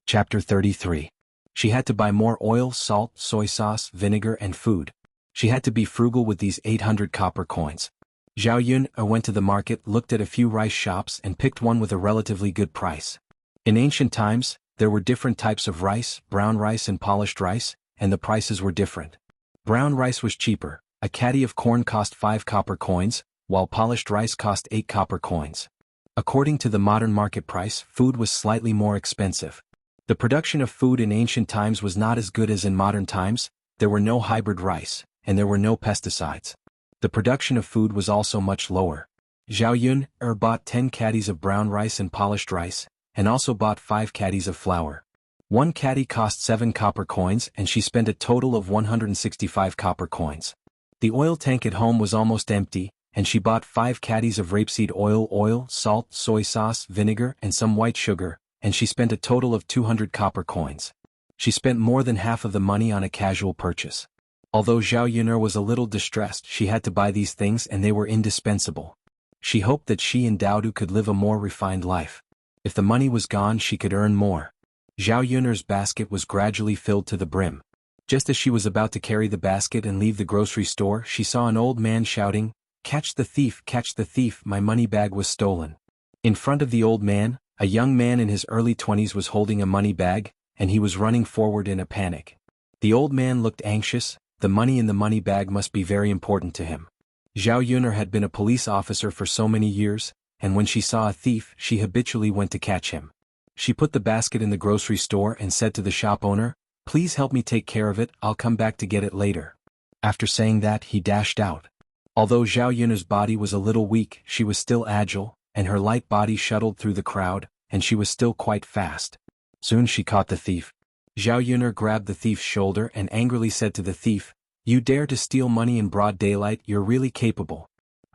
A: Chapter 33. She had to buy more oil, salt, soy sauce, vinegar, and food. She had to be frugal with these 800 copper coins. Zhao Yun went to the market, looked at a few rice shops, and picked one with a relatively good price. In ancient times, there were different types of rice, brown rice and polished rice, and the prices were different. Brown rice was cheaper. A caddy of corn cost 5 copper coins, while polished rice cost 8 copper coins. According to the modern market price, food was slightly more expensive. The production of food in ancient times was not as good as in modern times. There were no hybrid rice, and there were no pesticides. The production of food was also much lower. Zhao Yun bought 10 caddies of brown rice and polished rice, and also bought 5 caddies of flour. One caddy cost 7 copper coins and she spent a total of 165 copper coins. The oil tank at home was almost empty, and she bought 5 caddies of rapeseed oil, salt, soy sauce, vinegar, and some white sugar, and she spent a total of 200 copper coins. She spent more than half of the money on a casual purchase. Although Zhao Yuner was a little distressed, she had to buy these things and they were indispensable. She hoped that she and Daodu could live a more refined life. If the money was gone, she could earn more. Zhao Yuner's basket was gradually filled to the brim. Just as she was about to carry the basket and leave the grocery store, she saw an old man shouting, catch the thief, my money bag was stolen." In front of the old man, a young man in his early 20s was holding a money bag, and he was running forward in a panic. The old man looked anxious. The money in the money bag must be very important to him. Zhao Yuner had been a police officer for so many years, and when she saw a thief, she habitually went to catch him. She put the basket in the grocery store and said to the shop owner, "Please help me take care of it, I'll come back to get it later." After saying that, he dashed out. Although Zhao Yuner's body was a little weak, she was still agile, and her light body shuttled through the crowd, and she was still quite fast. Soon she caught the thief. Zhao Yuner grabbed the thief's shoulder and angrily said to the thief, "You dare to steal money in broad daylight, you're really capable.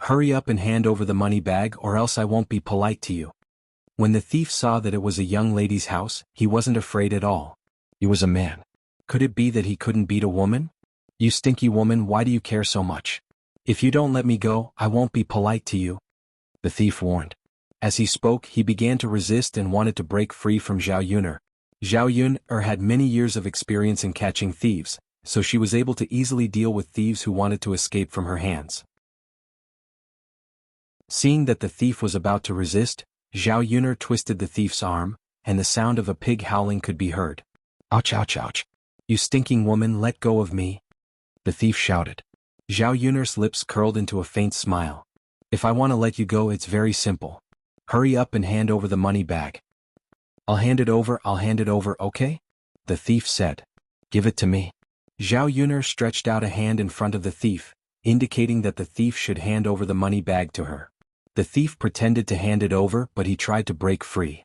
A: Hurry up and hand over the money bag or else I won't be polite to you." When the thief saw that it was a young lady's house, he wasn't afraid at all. He was a man. Could it be that he couldn't beat a woman? "You stinky woman, why do you care so much? If you don't let me go, I won't be polite to you," the thief warned. As he spoke, he began to resist and wanted to break free from Zhao Yuner. Zhao Yuner had many years of experience in catching thieves, so she was able to easily deal with thieves who wanted to escape from her hands. Seeing that the thief was about to resist, Zhao Yuner twisted the thief's arm, and the sound of a pig howling could be heard. "Ouch, ouch, ouch. You stinking woman, let go of me," the thief shouted. Zhao Yuner's lips curled into a faint smile. "If I want to let you go, it's very simple. Hurry up and hand over the money bag." I'll hand it over, okay?" the thief said. "Give it to me." Zhao Yuner stretched out a hand in front of the thief, indicating that the thief should hand over the money bag to her. The thief pretended to hand it over, but he tried to break free.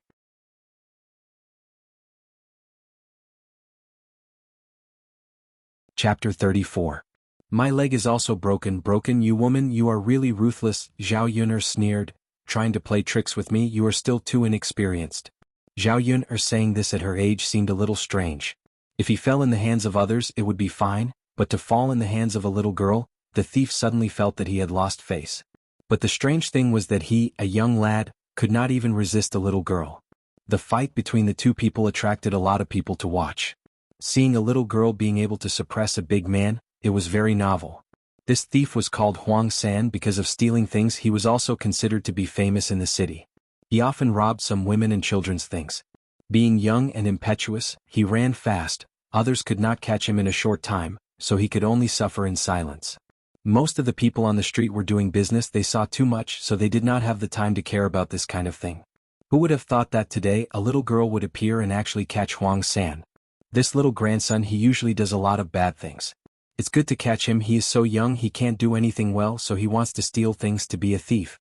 A: Chapter 34. "My leg is also broken, you woman, you are really ruthless," Zhao Yuner sneered. "Trying to play tricks with me, you are still too inexperienced." Zhao Yuner saying this at her age seemed a little strange. If he fell in the hands of others it would be fine, but to fall in the hands of a little girl, the thief suddenly felt that he had lost face. But the strange thing was that he, a young lad, could not even resist a little girl. The fight between the two people attracted a lot of people to watch. Seeing a little girl being able to suppress a big man, it was very novel. This thief was called Huang San because of stealing things. He was also considered to be famous in the city. He often robbed some women and children's things. Being young and impetuous, he ran fast. Others could not catch him in a short time, so he could only suffer in silence. Most of the people on the street were doing business. They saw too much, so they did not have the time to care about this kind of thing. Who would have thought that today a little girl would appear and actually catch Huang San? This little grandson, he usually does a lot of bad things. It's good to catch him. He is so young, he can't do anything well, so he wants to steal things to be a thief.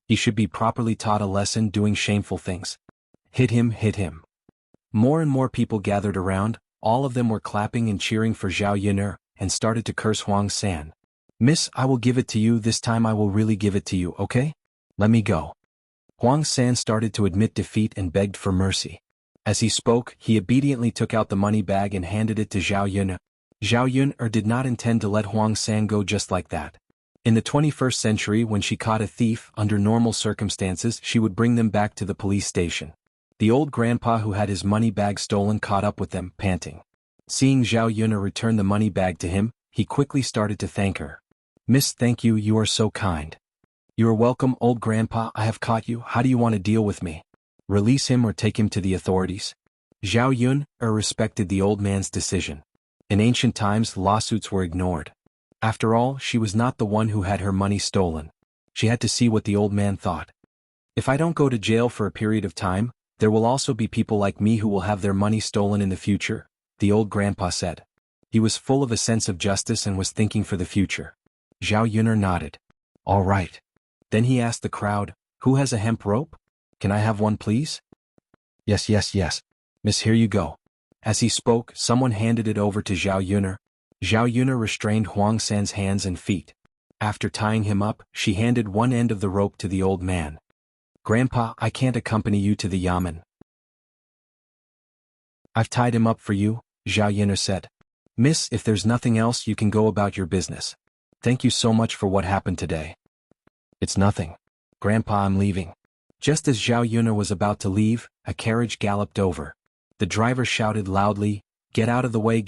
A: He should be properly taught a lesson doing shameful things. Hit him, hit him. More and more people gathered around, all of them were clapping and cheering for Zhao Yun'er, and started to curse Huang San. Miss, I will give it to you, this time I will really give it to you, okay? Let me go. Huang San started to admit defeat and begged for mercy. As he spoke, he obediently took out the money bag and handed it to Zhao Yun'er. Zhao Yun'er did not intend to let Huang San go just like that. In the 21st century, when she caught a thief, under normal circumstances she would bring them back to the police station. The old grandpa who had his money bag stolen caught up with them, panting. Seeing Zhao Yun'er return the money bag to him, he quickly started to thank her. Miss, thank you, you are so kind. You are welcome, old grandpa, I have caught you, how do you want to deal with me? Release him or take him to the authorities? Zhao Yun'er respected the old man's decision. In ancient times, lawsuits were ignored. After all, she was not the one who had her money stolen. She had to see what the old man thought. If I don't go to jail for a period of time, there will also be people like me who will have their money stolen in the future, the old grandpa said. He was full of a sense of justice and was thinking for the future. Zhao Yun'er nodded. All right. Then he asked the crowd, who has a hemp rope? Can I have one please? Yes. Miss, here you go. As he spoke, someone handed it over to Zhao Yun'er. Zhao Yun'er restrained Huang San's hands and feet. After tying him up, she handed one end of the rope to the old man. Grandpa, I can't accompany you to the yamen. I've tied him up for you, Zhao Yun'er said. Miss, if there's nothing else, you can go about your business. Thank you so much for what happened today. It's nothing. Grandpa, I'm leaving. Just as Zhao Yun'er was about to leave, a carriage galloped over. The driver shouted loudly, Get out of the way,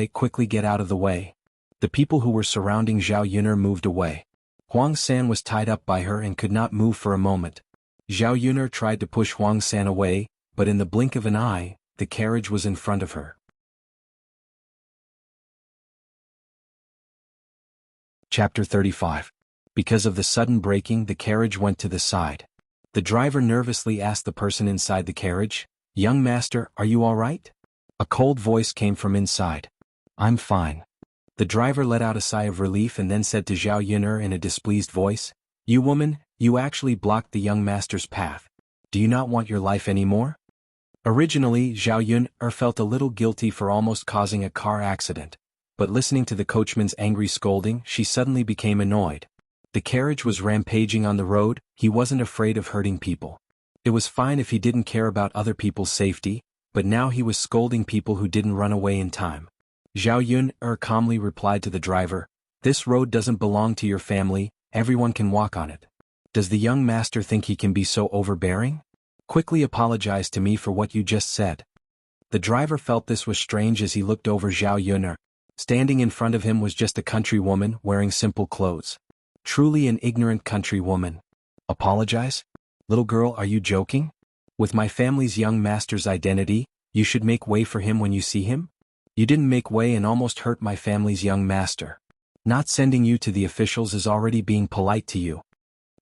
A: quickly get out of the way. The people who were surrounding Zhao Yun'er moved away. Huang San was tied up by her and could not move for a moment. Zhao Yun'er tried to push Huang San away, but in the blink of an eye, the carriage was in front of her. Chapter 35. Because of the sudden braking, the carriage went to the side. The driver nervously asked the person inside the carriage, Young master, are you all right? A cold voice came from inside. I'm fine. The driver let out a sigh of relief and then said to Zhao Yun'er in a displeased voice, You woman, you actually blocked the young master's path. Do you not want your life anymore? Originally, Zhao Yun'er felt a little guilty for almost causing a car accident, but listening to the coachman's angry scolding, she suddenly became annoyed. The carriage was rampaging on the road, he wasn't afraid of hurting people. It was fine if he didn't care about other people's safety, but now he was scolding people who didn't run away in time. Zhao Yun'er calmly replied to the driver, This road doesn't belong to your family, everyone can walk on it. Does the young master think he can be so overbearing? Quickly apologize to me for what you just said. The driver felt this was strange as he looked over Zhao Yun'er. Standing in front of him was just a country woman wearing simple clothes. Truly an ignorant country woman. Apologize? Little girl, are you joking? With my family's young master's identity, you should make way for him when you see him? You didn't make way and almost hurt my family's young master. Not sending you to the officials is already being polite to you.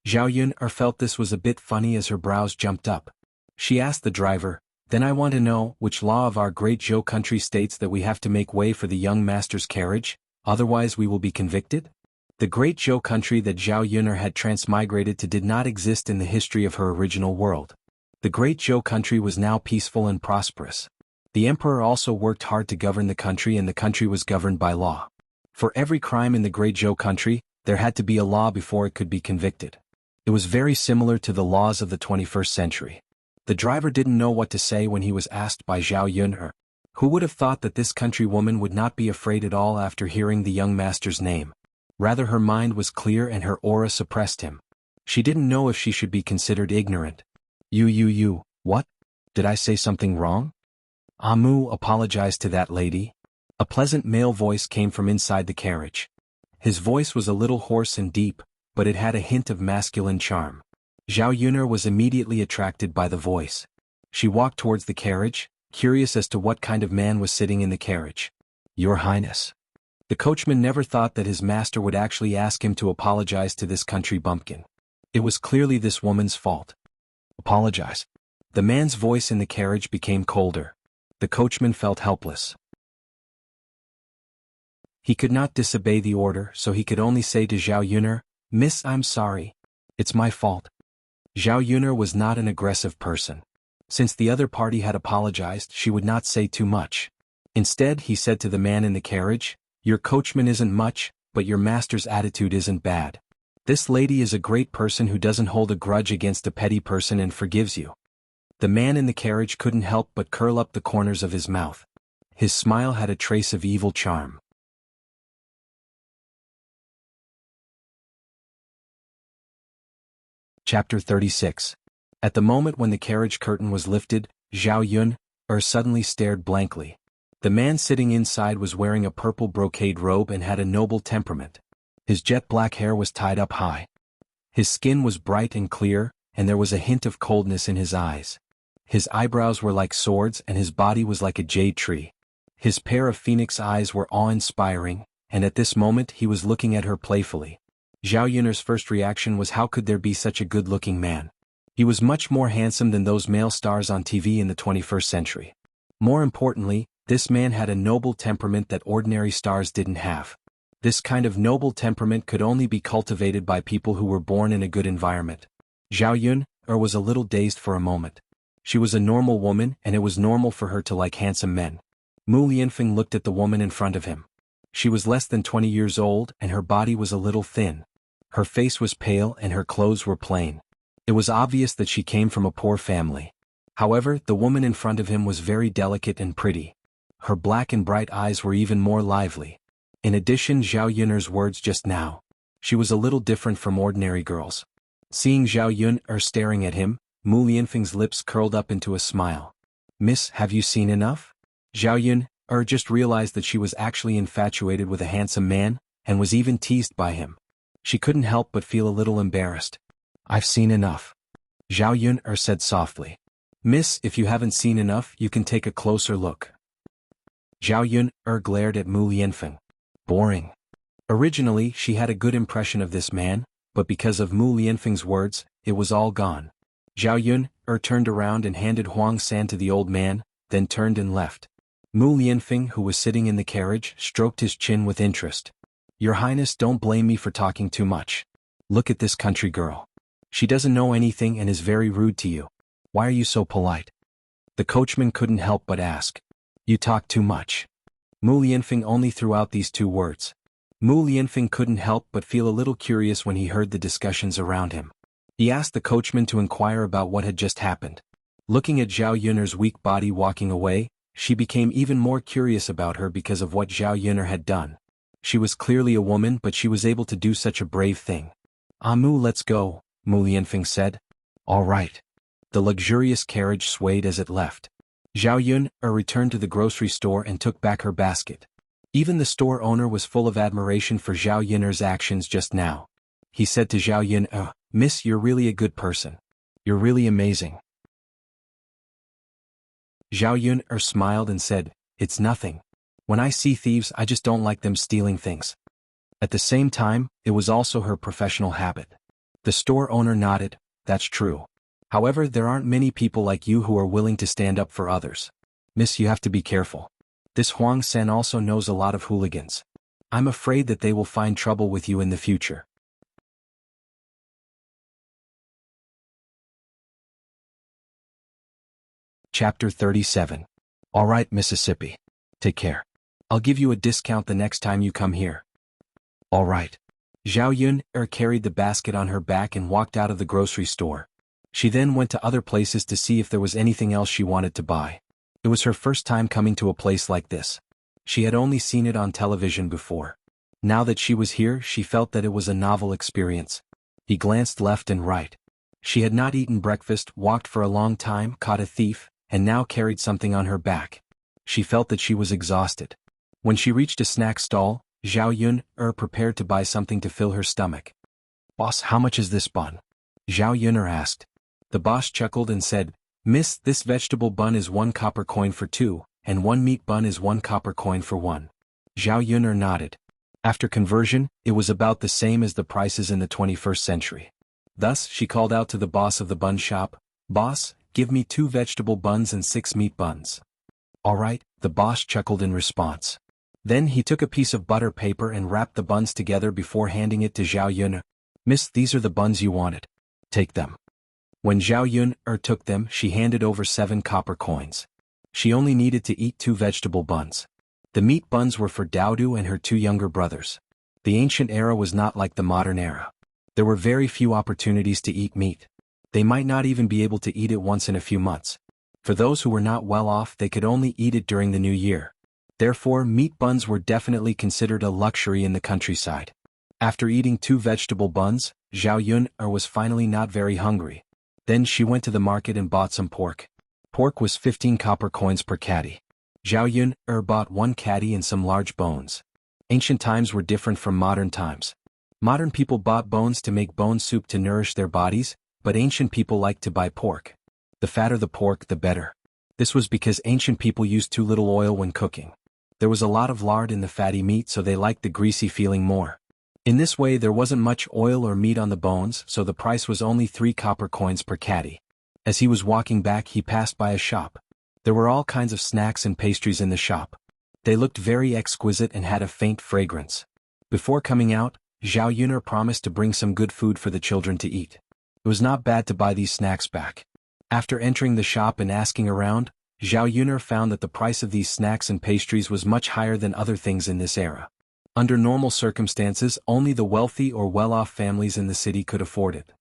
A: Zhao Yun'er felt this was a bit funny as her brows jumped up. She asked the driver, Then I want to know which law of our great Zhou country states that we have to make way for the young master's carriage, otherwise we will be convicted? The great Zhou country that Zhao Yun'er had transmigrated to did not exist in the history of her original world. The great Zhou country was now peaceful and prosperous. The emperor also worked hard to govern the country and the country was governed by law. For every crime in the great Zhou country, there had to be a law before it could be convicted. It was very similar to the laws of the 21st century. The driver didn't know what to say when he was asked by Zhao Yun'er. Who would have thought that this country woman would not be afraid at all after hearing the young master's name? Rather, her mind was clear and her aura suppressed him. She didn't know if she should be considered ignorant. You, what? Did I say something wrong? Amu apologized to that lady. A pleasant male voice came from inside the carriage. His voice was a little hoarse and deep, but it had a hint of masculine charm. Zhao Yun'er was immediately attracted by the voice. She walked towards the carriage, curious as to what kind of man was sitting in the carriage. Your Highness. The coachman never thought that his master would actually ask him to apologize to this country bumpkin. It was clearly this woman's fault. Apologize. The man's voice in the carriage became colder. The coachman felt helpless. He could not disobey the order, so he could only say to Zhao Yuner, "Miss, I'm sorry. It's my fault." Zhao Yuner was not an aggressive person. Since the other party had apologized, she would not say too much. Instead, he said to the man in the carriage, "Your coachman isn't much, but your master's attitude isn't bad. This lady is a great person who doesn't hold a grudge against a petty person and forgives you." The man in the carriage couldn't help but curl up the corners of his mouth. His smile had a trace of evil charm. Chapter 36. At the moment when the carriage curtain was lifted, Zhao Yun suddenly stared blankly. The man sitting inside was wearing a purple brocade robe and had a noble temperament. His jet-black hair was tied up high. His skin was bright and clear, and there was a hint of coldness in his eyes. His eyebrows were like swords and his body was like a jade tree. His pair of phoenix eyes were awe-inspiring, and at this moment he was looking at her playfully. Zhao Yuner's first reaction was, how could there be such a good-looking man? He was much more handsome than those male stars on TV in the 21st century. More importantly, this man had a noble temperament that ordinary stars didn't have. This kind of noble temperament could only be cultivated by people who were born in a good environment. Zhao Yun was a little dazed for a moment. She was a normal woman, and it was normal for her to like handsome men. Mu Lianfeng looked at the woman in front of him. She was less than 20 years old, and her body was a little thin. Her face was pale and her clothes were plain. It was obvious that she came from a poor family. However, the woman in front of him was very delicate and pretty. Her black and bright eyes were even more lively. In addition, Zhao Yuner's words just now. She was a little different from ordinary girls. Seeing Zhao Yun staring at him, Mu Lianfeng's lips curled up into a smile. "Miss, have you seen enough?" Zhao Yun just realized that she was actually infatuated with a handsome man, and was even teased by him. She couldn't help but feel a little embarrassed. "I've seen enough," Zhao Yun said softly. "Miss, if you haven't seen enough, you can take a closer look." Zhao Yun glared at Mu Lianfeng. Boring. Originally, she had a good impression of this man, but because of Mu Lianfeng's words, it was all gone. Zhao Yun turned around and handed Huang San to the old man, then turned and left. Mu Lianfeng, who was sitting in the carriage, stroked his chin with interest. "Your Highness, don't blame me for talking too much. Look at this country girl. She doesn't know anything and is very rude to you. Why are you so polite?" The coachman couldn't help but ask. "You talk too much." Mu Lianfeng only threw out these two words. Mu Lianfeng couldn't help but feel a little curious when he heard the discussions around him. He asked the coachman to inquire about what had just happened. Looking at Zhao Yuner's weak body walking away, she became even more curious about her because of what Zhao Yuner had done. She was clearly a woman, but she was able to do such a brave thing. "Mu, let's go," Mu Lianfeng said. "All right." The luxurious carriage swayed as it left. Zhao Yun returned to the grocery store and took back her basket. Even the store owner was full of admiration for Zhao Yuner's actions just now. He said to Zhao Yun, "Miss, you're really a good person. You're really amazing." Zhao Yun smiled and said, "It's nothing. When I see thieves, I just don't like them stealing things." At the same time, it was also her professional habit. The store owner nodded. "That's true. However, there aren't many people like you who are willing to stand up for others. Miss, you have to be careful. This Huang San also knows a lot of hooligans. I'm afraid that they will find trouble with you in the future." Chapter 37. All right, Mississippi. Take care. I'll give you a discount the next time you come here. All right. Zhao Yun carried the basket on her back and walked out of the grocery store. She then went to other places to see if there was anything else she wanted to buy. It was her first time coming to a place like this. She had only seen it on television before. Now that she was here, she felt that it was a novel experience. He glanced left and right. She had not eaten breakfast, walked for a long time, caught a thief, and now carried something on her back. She felt that she was exhausted. When she reached a snack stall, Zhao Yun prepared to buy something to fill her stomach. "Boss, how much is this bun?" Zhao Yun asked. The boss chuckled and said, "Miss, this vegetable bun is 1 copper coin for 2, and 1 meat bun is 1 copper coin for 1. Zhao Yun nodded. After conversion, it was about the same as the prices in the 21st century. Thus, she called out to the boss of the bun shop, "Boss, give me 2 vegetable buns and 6 meat buns." All right, the boss chuckled in response. Then he took a piece of butter paper and wrapped the buns together before handing it to Zhao Yun. Miss, these are the buns you wanted. Take them. When Zhao Yun took them, she handed over 7 copper coins. She only needed to eat 2 vegetable buns. The meat buns were for Daodu and her 2 younger brothers. The ancient era was not like the modern era. There were very few opportunities to eat meat. They might not even be able to eat it once in a few months. For those who were not well off, they could only eat it during the new year. Therefore, meat buns were definitely considered a luxury in the countryside. After eating 2 vegetable buns, Zhao Yun was finally not very hungry. Then she went to the market and bought some pork. Pork was 15 copper coins per catty. Zhao Yun bought 1 catty and some large bones. Ancient times were different from modern times. Modern people bought bones to make bone soup to nourish their bodies, but ancient people liked to buy pork. The fatter the pork, the better. This was because ancient people used too little oil when cooking. There was a lot of lard in the fatty meat, so they liked the greasy feeling more. In this way, there wasn't much oil or meat on the bones, so the price was only 3 copper coins per catty. As he was walking back, he passed by a shop. There were all kinds of snacks and pastries in the shop. They looked very exquisite and had a faint fragrance. Before coming out, Zhao Yun promised to bring some good food for the children to eat. It was not bad to buy these snacks back. After entering the shop and asking around, Zhao Yun found that the price of these snacks and pastries was much higher than other things in this era. Under normal circumstances, only the wealthy or well-off families in the city could afford it.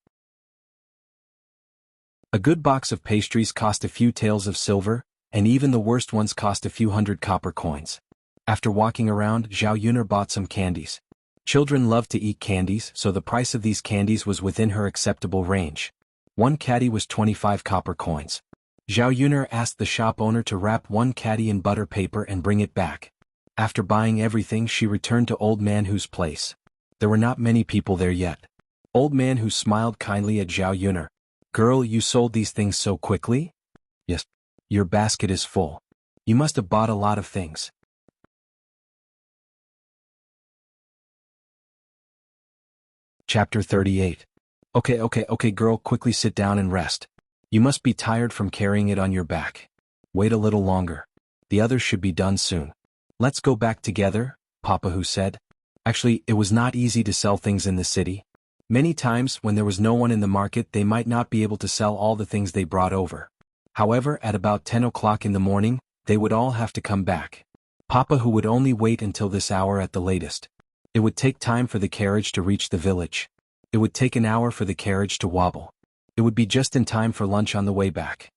A: A good box of pastries cost a few taels of silver, and even the worst ones cost a few hundred copper coins. After walking around, Zhao Yun bought some candies. Children love to eat candies, so the price of these candies was within her acceptable range. 1 catty was 25 copper coins. Zhao Yun asked the shop owner to wrap 1 catty in butter paper and bring it back. After buying everything, she returned to Old Man Hu's place. There were not many people there yet. Old Man Hu smiled kindly at Zhao Yun. Girl, you sold these things so quickly? Yes. Your basket is full. You must have bought a lot of things. Chapter 38. Okay girl, quickly sit down and rest. You must be tired from carrying it on your back. Wait a little longer. The others should be done soon. Let's go back together, Papa Hu said. Actually, it was not easy to sell things in the city. Many times, when there was no one in the market, they might not be able to sell all the things they brought over. However, at about 10 o'clock in the morning, they would all have to come back. Papa Hu would only wait until this hour at the latest. It would take time for the carriage to reach the village. It would take an hour for the carriage to wobble. It would be just in time for lunch on the way back.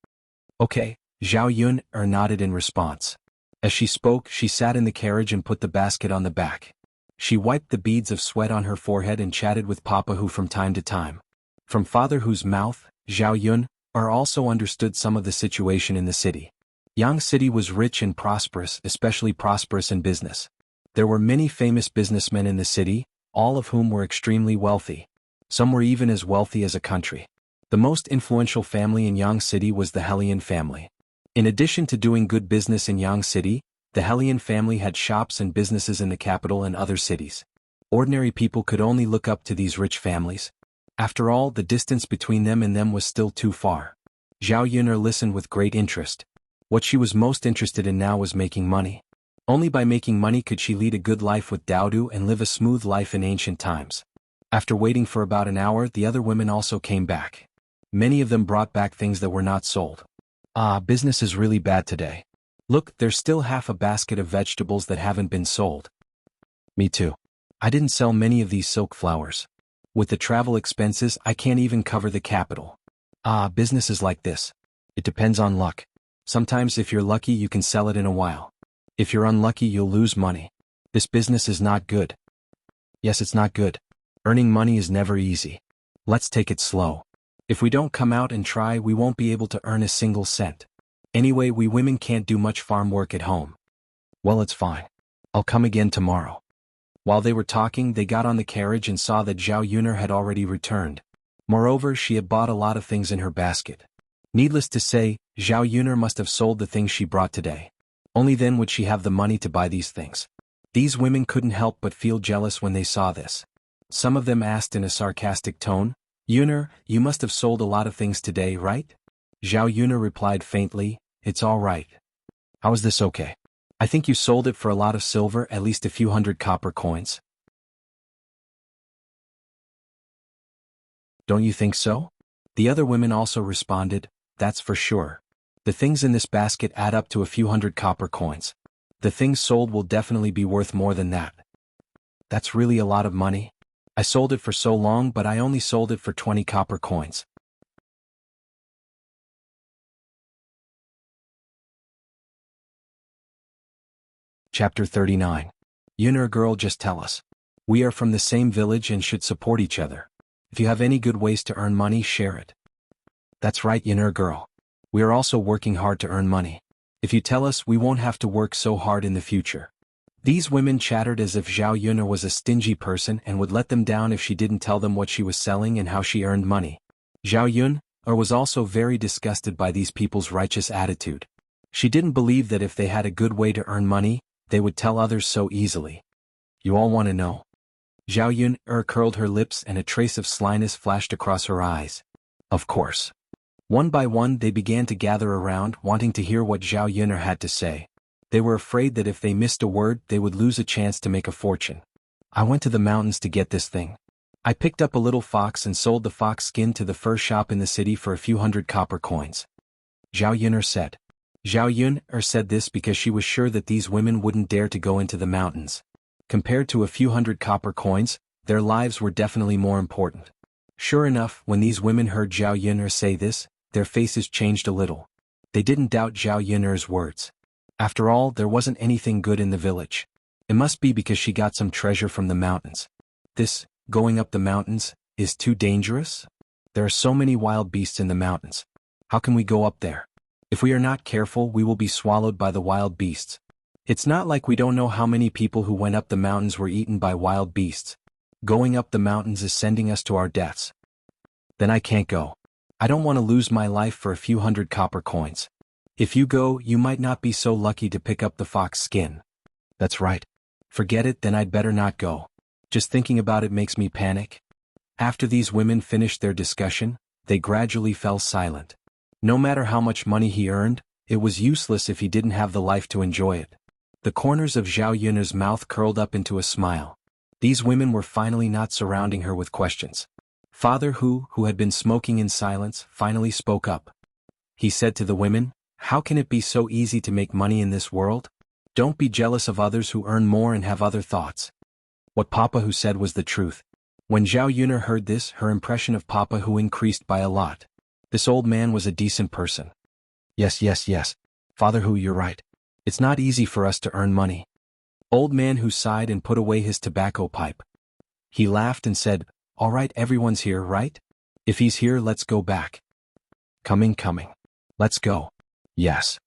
A: Okay, Zhao Yun nodded in response. As she spoke, she sat in the carriage and put the basket on the back. She wiped the beads of sweat on her forehead and chatted with Papa Hu from time to time. From Father Hu's mouth, Zhao Yun also understood some of the situation in the city. Yang City was rich and prosperous, especially prosperous in business. There were many famous businessmen in the city, all of whom were extremely wealthy. Some were even as wealthy as a country. The most influential family in Yang City was the Helian family. In addition to doing good business in Yang City, the Helian family had shops and businesses in the capital and other cities. Ordinary people could only look up to these rich families. After all, the distance between them and them was still too far. Zhao Yun listened with great interest. What she was most interested in now was making money. Only by making money could she lead a good life with Daodu and live a smooth life in ancient times. After waiting for about an hour, the other women also came back. Many of them brought back things that were not sold. Business is really bad today. Look, there's still half a basket of vegetables that haven't been sold. Me too. I didn't sell many of these silk flowers. With the travel expenses, I can't even cover the capital. Business is like this. It depends on luck. Sometimes if you're lucky, you can sell it in a while. If you're unlucky, you'll lose money. This business is not good. Yes, it's not good. Earning money is never easy. Let's take it slow. If we don't come out and try, we won't be able to earn a single cent. Anyway, we women can't do much farm work at home. Well, it's fine. I'll come again tomorrow. While they were talking, they got on the carriage and saw that Zhao Yun had already returned. Moreover, she had bought a lot of things in her basket. Needless to say, Zhao Yun must have sold the things she brought today. Only then would she have the money to buy these things. These women couldn't help but feel jealous when they saw this. Some of them asked in a sarcastic tone, Yun, you must have sold a lot of things today, right? Zhao Yun replied faintly, it's all right. How is this okay? I think you sold it for a lot of silver, at least a few hundred copper coins. Don't you think so? The other women also responded, that's for sure. The things in this basket add up to a few hundred copper coins. The things sold will definitely be worth more than that. That's really a lot of money. I sold it for so long, but I only sold it for 20 copper coins. Chapter 39. Yuner girl, just tell us. We are from the same village and should support each other. If you have any good ways to earn money, share it. That's right, Yuner girl. We are also working hard to earn money. If you tell us, we won't have to work so hard in the future. These women chattered as if Zhao Yuner was a stingy person and would let them down if she didn't tell them what she was selling and how she earned money. Zhao Yuner was also very disgusted by these people's righteous attitude. She didn't believe that if they had a good way to earn money, they would tell others so easily. You all want to know? Zhao Yuner curled her lips and a trace of slyness flashed across her eyes. Of course. One by one they began to gather around, wanting to hear what Zhao Yuner had to say. They were afraid that if they missed a word, they would lose a chance to make a fortune. I went to the mountains to get this thing. I picked up a little fox and sold the fox skin to the fur shop in the city for a few hundred copper coins. Zhao Yuner said. Zhao Yuner said this because she was sure that these women wouldn't dare to go into the mountains. Compared to a few hundred copper coins, their lives were definitely more important. Sure enough, when these women heard Zhao Yuner say this, their faces changed a little. They didn't doubt Zhao Yuner's words. After all, there wasn't anything good in the village. It must be because she got some treasure from the mountains. This, going up the mountains, is too dangerous? There are so many wild beasts in the mountains. How can we go up there? If we are not careful, we will be swallowed by the wild beasts. It's not like we don't know how many people who went up the mountains were eaten by wild beasts. Going up the mountains is sending us to our deaths. Then I can't go. I don't want to lose my life for a few hundred copper coins. If you go, you might not be so lucky to pick up the fox skin. That's right. Forget it, then I'd better not go. Just thinking about it makes me panic. After these women finished their discussion, they gradually fell silent. No matter how much money he earned, it was useless if he didn't have the life to enjoy it. The corners of Zhao Yuner's mouth curled up into a smile. These women were finally not surrounding her with questions. Father Hu had been smoking in silence, finally spoke up. He said to the women, how can it be so easy to make money in this world? Don't be jealous of others who earn more and have other thoughts. What Papa Hu said was the truth. When Zhao Yuner heard this, her impression of Papa Hu increased by a lot. This old man was a decent person. Yes. Father Hu, you're right. It's not easy for us to earn money. Old man Hu sighed and put away his tobacco pipe. He laughed and said, all right, everyone's here, right? If he's here, let's go back. Coming. Let's go. Yes.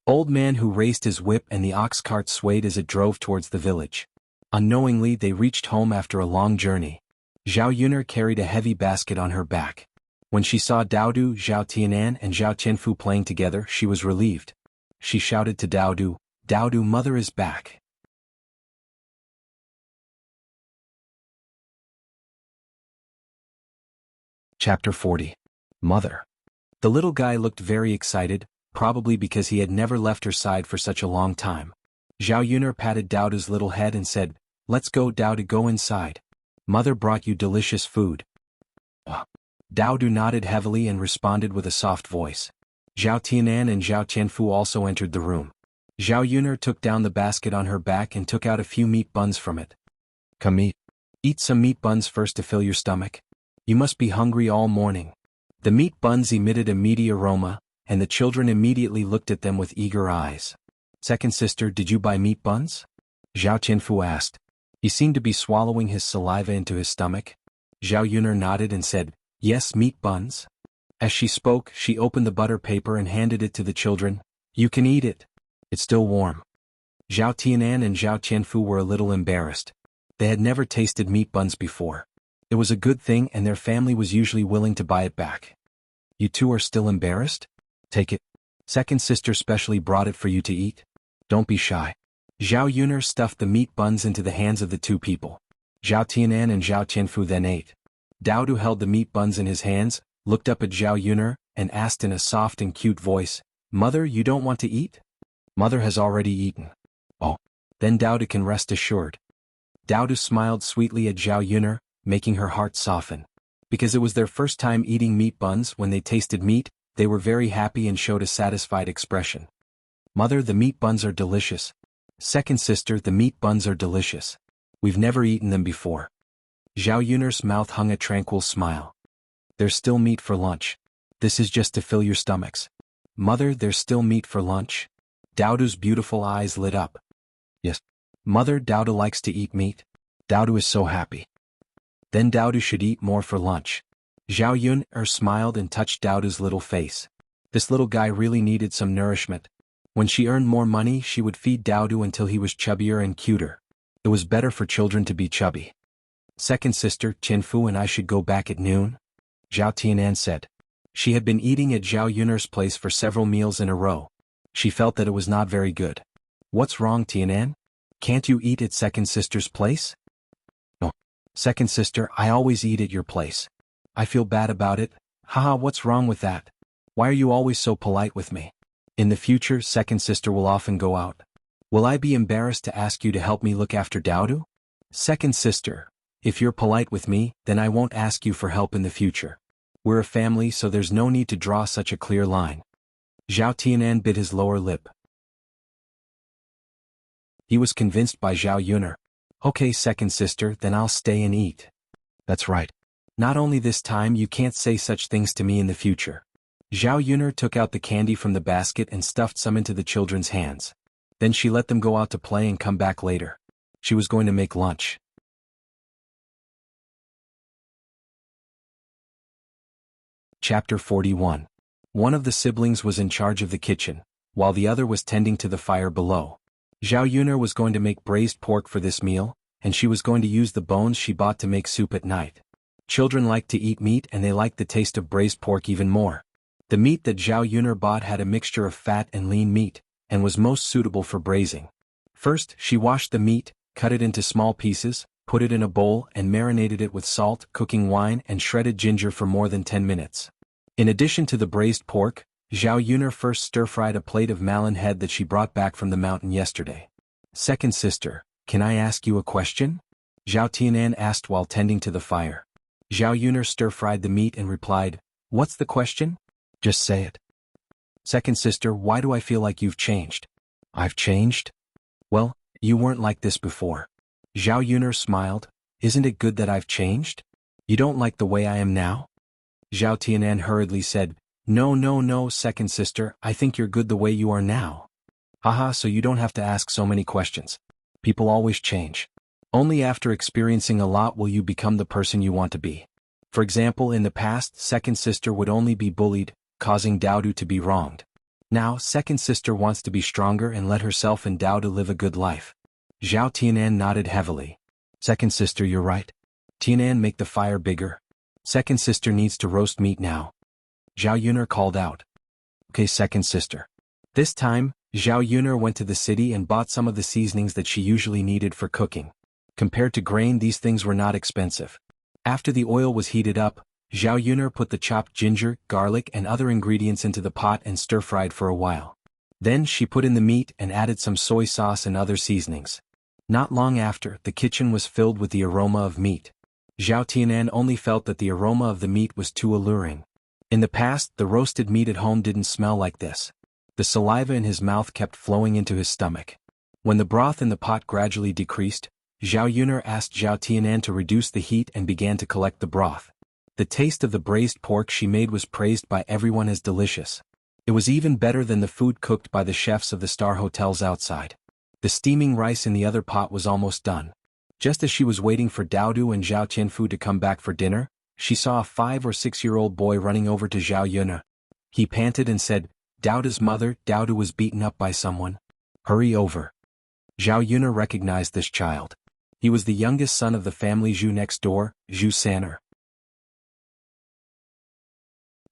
A: Old man Hu raised his whip and the ox cart swayed as it drove towards the village. Unknowingly, they reached home after a long journey. Zhao Yuner carried a heavy basket on her back. When she saw Daodu, Zhao Tianan and Zhao Qianfu playing together, she was relieved. She shouted to Daodu, Daodu, mother is back. Chapter 40. Mother. The little guy looked very excited, probably because he had never left her side for such a long time. Zhao Yuner patted Daodu's little head and said, let's go, Daodu, go inside. Mother brought you delicious food. Daodu nodded heavily and responded with a soft voice. Zhao Tianan and Zhao Qianfu also entered the room. Zhao Yuner took down the basket on her back and took out a few meat buns from it. Come eat. Eat some meat buns first to fill your stomach. You must be hungry all morning. The meat buns emitted a meaty aroma, and the children immediately looked at them with eager eyes. Second sister, did you buy meat buns? Zhao Qianfu asked. He seemed to be swallowing his saliva into his stomach. Zhao Yuner nodded and said, yes, meat buns. As she spoke, she opened the butter paper and handed it to the children. You can eat it. It's still warm. Zhao Tianan and Zhao Qianfu were a little embarrassed. They had never tasted meat buns before. It was a good thing and their family was usually willing to buy it back. You two are still embarrassed? Take it. Second sister specially brought it for you to eat. Don't be shy. Zhao Yuner stuffed the meat buns into the hands of the two people. Zhao Tianan and Zhao Qianfu then ate. Daodu held the meat buns in his hands, looked up at Zhao Yuner, and asked in a soft and cute voice, Mother, you don't want to eat? Mother has already eaten. Oh. Then Dowdu can rest assured. Dowdu smiled sweetly at Zhao Yuner, making her heart soften. Because it was their first time eating meat buns. When they tasted meat, they were very happy and showed a satisfied expression. Mother, the meat buns are delicious. Second sister, the meat buns are delicious. We've never eaten them before. Zhao Yuner's mouth hung a tranquil smile. There's still meat for lunch. This is just to fill your stomachs. Mother, there's still meat for lunch? Dowdu's beautiful eyes lit up. Yes. Mother, Dowdu likes to eat meat. Dowdu is so happy. Then Dowdu should eat more for lunch. Zhao Yuner smiled and touched Dowdu's little face. This little guy really needed some nourishment. When she earned more money, she would feed Dowdu until he was chubbier and cuter. It was better for children to be chubby. Second sister, Qinfu and I should go back at noon? Zhao Tianan said. She had been eating at Zhao Yuner's place for several meals in a row. She felt that it was not very good. What's wrong, Tianan? Can't you eat at second sister's place? No. Second sister, I always eat at your place. I feel bad about it. Haha, what's wrong with that? Why are you always so polite with me? In the future, second sister will often go out. Will I be embarrassed to ask you to help me look after Dowdu? Second sister, if you're polite with me, then I won't ask you for help in the future. We're a family, so there's no need to draw such a clear line. Zhao Tianan bit his lower lip. He was convinced by Zhao Yuner. Okay, second sister, then I'll stay and eat. That's right. Not only this time, you can't say such things to me in the future. Zhao Yuner took out the candy from the basket and stuffed some into the children's hands. Then she let them go out to play and come back later. She was going to make lunch. Chapter 41. One of the siblings was in charge of the kitchen, while the other was tending to the fire below. Zhao Yuner was going to make braised pork for this meal, and she was going to use the bones she bought to make soup at night. Children like to eat meat and they like the taste of braised pork even more. The meat that Zhao Yuner bought had a mixture of fat and lean meat, and was most suitable for braising. First, she washed the meat, cut it into small pieces, put it in a bowl and marinated it with salt, cooking wine and shredded ginger for more than 10 minutes. In addition to the braised pork, Zhao Yuner first stir-fried a plate of melon head that she brought back from the mountain yesterday. Second sister, can I ask you a question? Zhao Tianan asked while tending to the fire. Zhao Yuner stir-fried the meat and replied, What's the question? Just say it. Second sister, why do I feel like you've changed? I've changed? Well, you weren't like this before. Zhao Yuner smiled. Isn't it good that I've changed? You don't like the way I am now? Zhao Tianan hurriedly said, No, second sister, I think you're good the way you are now. Haha, so you don't have to ask so many questions. People always change. Only after experiencing a lot will you become the person you want to be. For example, in the past, second sister would only be bullied, causing Dowdu to be wronged. Now, second sister wants to be stronger and let herself and Dowdu live a good life. Zhao Tianan nodded heavily. Second sister, you're right. Tianan, make the fire bigger. Second sister needs to roast meat now. Zhao Yuner called out. Okay, second sister. This time, Zhao Yuner went to the city and bought some of the seasonings that she usually needed for cooking. Compared to grain, these things were not expensive. After the oil was heated up, Zhao Yuner put the chopped ginger, garlic and other ingredients into the pot and stir-fried for a while. Then she put in the meat and added some soy sauce and other seasonings. Not long after, the kitchen was filled with the aroma of meat. Zhao Tianan only felt that the aroma of the meat was too alluring. In the past, the roasted meat at home didn't smell like this. The saliva in his mouth kept flowing into his stomach. When the broth in the pot gradually decreased, Zhao Yuner asked Zhao Tianan to reduce the heat and began to collect the broth. The taste of the braised pork she made was praised by everyone as delicious. It was even better than the food cooked by the chefs of the star hotels outside. The steaming rice in the other pot was almost done. Just as she was waiting for Dowdu and Zhao Tianfu to come back for dinner, she saw a 5 or 6-year-old boy running over to Zhao Yuner. He panted and said, Dowdu's mother, Dowdu was beaten up by someone. Hurry over. Zhao Yuner recognized this child. He was the youngest son of the family Zhu next door, Zhu San'er.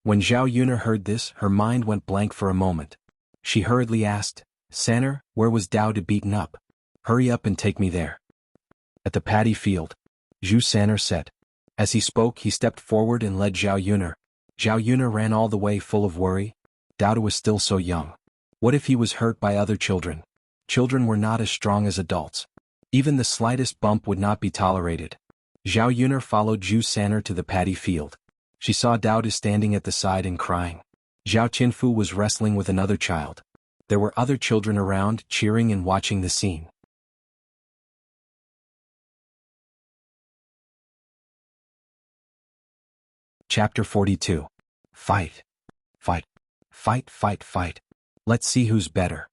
A: When Zhao Yuner heard this, her mind went blank for a moment. She hurriedly asked, San'er, where was Dowdu beaten up? Hurry up and take me there. At the paddy field, Zhu San'er said. As he spoke, he stepped forward and led Zhao Yuner. Zhao Yuner ran all the way full of worry. Daodu was still so young. What if he was hurt by other children? Children were not as strong as adults. Even the slightest bump would not be tolerated. Zhao Yuner followed Zhu San'er to the paddy field. She saw Daodu standing at the side and crying. Zhao Qianfu was wrestling with another child. There were other children around, cheering and watching the scene. Chapter 42. Fight. Fight. Fight, fight, fight. Let's see who's better.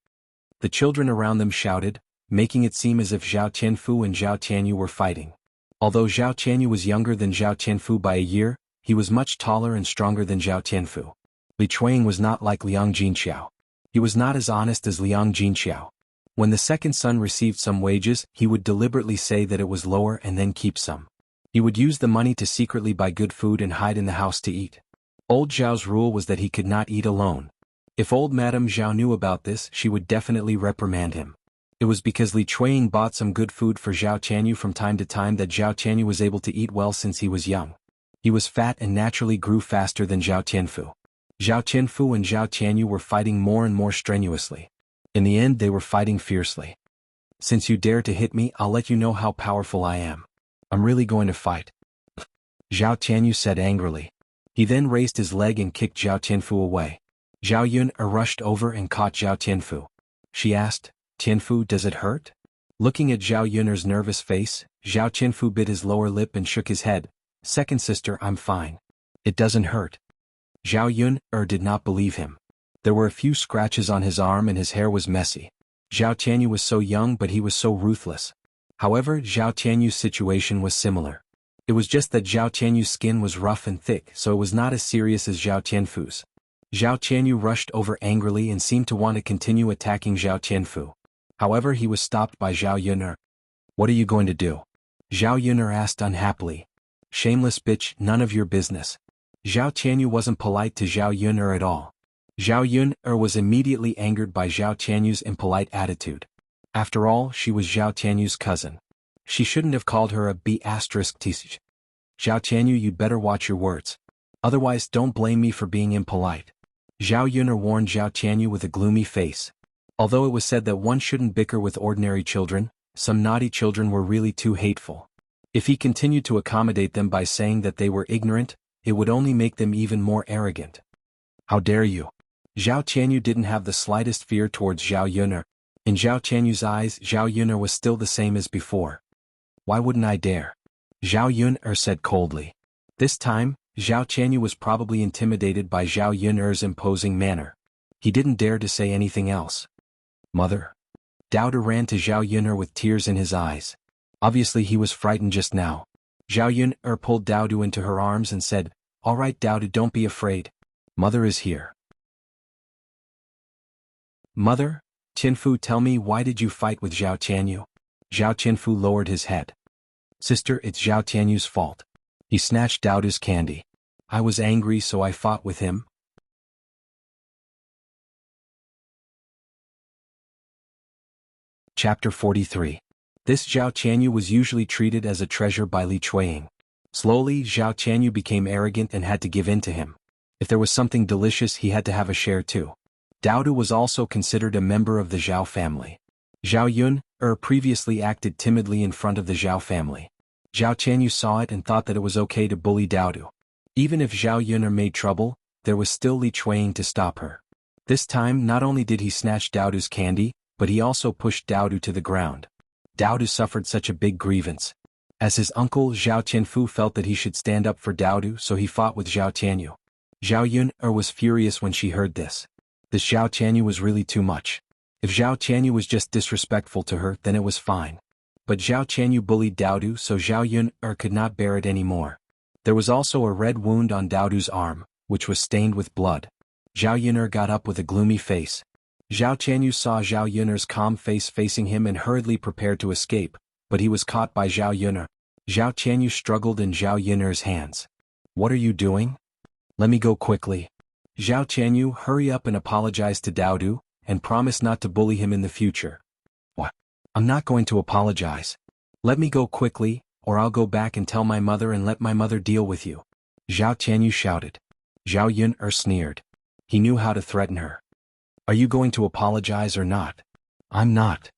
A: The children around them shouted, making it seem as if Zhao Qianfu and Zhao Tianyu were fighting. Although Zhao Tianyu was younger than Zhao Qianfu by a year, he was much taller and stronger than Zhao Tianfu. Li Chuang was not like Liang Jinxiao. He was not as honest as Liang Jinxiao. When the second son received some wages, he would deliberately say that it was lower and then keep some. He would use the money to secretly buy good food and hide in the house to eat. Old Zhao's rule was that he could not eat alone. If old Madame Zhao knew about this, she would definitely reprimand him. It was because Li Chuang bought some good food for Zhao Tianyu from time to time that Zhao Tianyu was able to eat well since he was young. He was fat and naturally grew faster than Zhao Tianfu. Zhao Tianfu and Zhao Tianyu were fighting more and more strenuously. In the end, they were fighting fiercely. Since you dare to hit me, I'll let you know how powerful I am. I'm really going to fight. Zhao Tianyu said angrily. He then raised his leg and kicked Zhao Tianfu away. Zhao Yuner rushed over and caught Zhao Tianfu. She asked, "Tianfu, does it hurt?" Looking at Zhao Yuner's nervous face, Zhao Tianfu bit his lower lip and shook his head. "Second sister, I'm fine. It doesn't hurt." Zhao Yuner did not believe him. There were a few scratches on his arm and his hair was messy. Zhao Tianyu was so young but he was so ruthless. However, Zhao Tianyu's situation was similar. It was just that Zhao Tianyu's skin was rough and thick, so it was not as serious as Zhao Tianfu's. Zhao Tianyu rushed over angrily and seemed to want to continue attacking Zhao Tianfu. However, he was stopped by Zhao Yuner. "What are you going to do?" Zhao Yuner asked unhappily. "Shameless bitch, none of your business." Zhao Tianyu wasn't polite to Zhao Yuner at all. Zhao Yuner was immediately angered by Zhao Tianyu's impolite attitude. After all, she was Zhao Tianyu's cousin. She shouldn't have called her a B****. Zhao Tianyu, you'd better watch your words. Otherwise, don't blame me for being impolite. Zhao Yuner warned Zhao Tianyu with a gloomy face. Although it was said that one shouldn't bicker with ordinary children, some naughty children were really too hateful. If he continued to accommodate them by saying that they were ignorant, it would only make them even more arrogant. "How dare you?" Zhao Tianyu didn't have the slightest fear towards Zhao Yuner. In Zhao Tianyu's eyes, Zhao Yuner was still the same as before. "Why wouldn't I dare?" Zhao Yuner said coldly. This time, Zhao Tianyu was probably intimidated by Zhao Yuner's imposing manner. He didn't dare to say anything else. "Mother?" Daodu ran to Zhao Yuner with tears in his eyes. Obviously he was frightened just now. Zhao Yuner pulled Daodu into her arms and said, "All right Daodu, don't be afraid. Mother is here." "Mother? Tianfu, tell me, why did you fight with Zhao Tianyu?" Zhao Tianfu lowered his head. "Sister, it's Zhao Tianyu's fault. He snatched Daodu's candy. I was angry so I fought with him." Chapter 43. This Zhao Tianyu was usually treated as a treasure by Li Chuang. Slowly, Zhao Tianyu became arrogant and had to give in to him. If there was something delicious, he had to have a share too. Daodu was also considered a member of the Zhao family. Zhao Yuner previously acted timidly in front of the Zhao family. Zhao Tianyu saw it and thought that it was okay to bully Daodu. Even if Zhao Yuner made trouble, there was still Li Chuang to stop her. This time, not only did he snatch Daodu's candy, but he also pushed Daodu to the ground. Daodu suffered such a big grievance. As his uncle, Zhao Tianfu felt that he should stand up for Daodu, so he fought with Zhao Tianyu. Zhao Yuner was furious when she heard this. This Zhao Tianyu was really too much. If Zhao Tianyu was just disrespectful to her, then it was fine. But Zhao Tianyu bullied Daodu, so Zhao Yuner could not bear it anymore. There was also a red wound on Daodu's arm, which was stained with blood. Zhao Yuner got up with a gloomy face. Zhao Tianyu saw Zhao Yuner's calm face facing him and hurriedly prepared to escape, but he was caught by Zhao Yuner. Zhao Tianyu struggled in Zhao Yuner's hands. "What are you doing? Let me go quickly." Zhao Tianyu, hurry up and apologize to Daodu, and promise not to bully him in the future. "What? I'm not going to apologize. Let me go quickly, or I'll go back and tell my mother and let my mother deal with you," Zhao Tianyu shouted. Zhao Yuner sneered. He knew how to threaten her. Are you going to apologize or not? I'm not.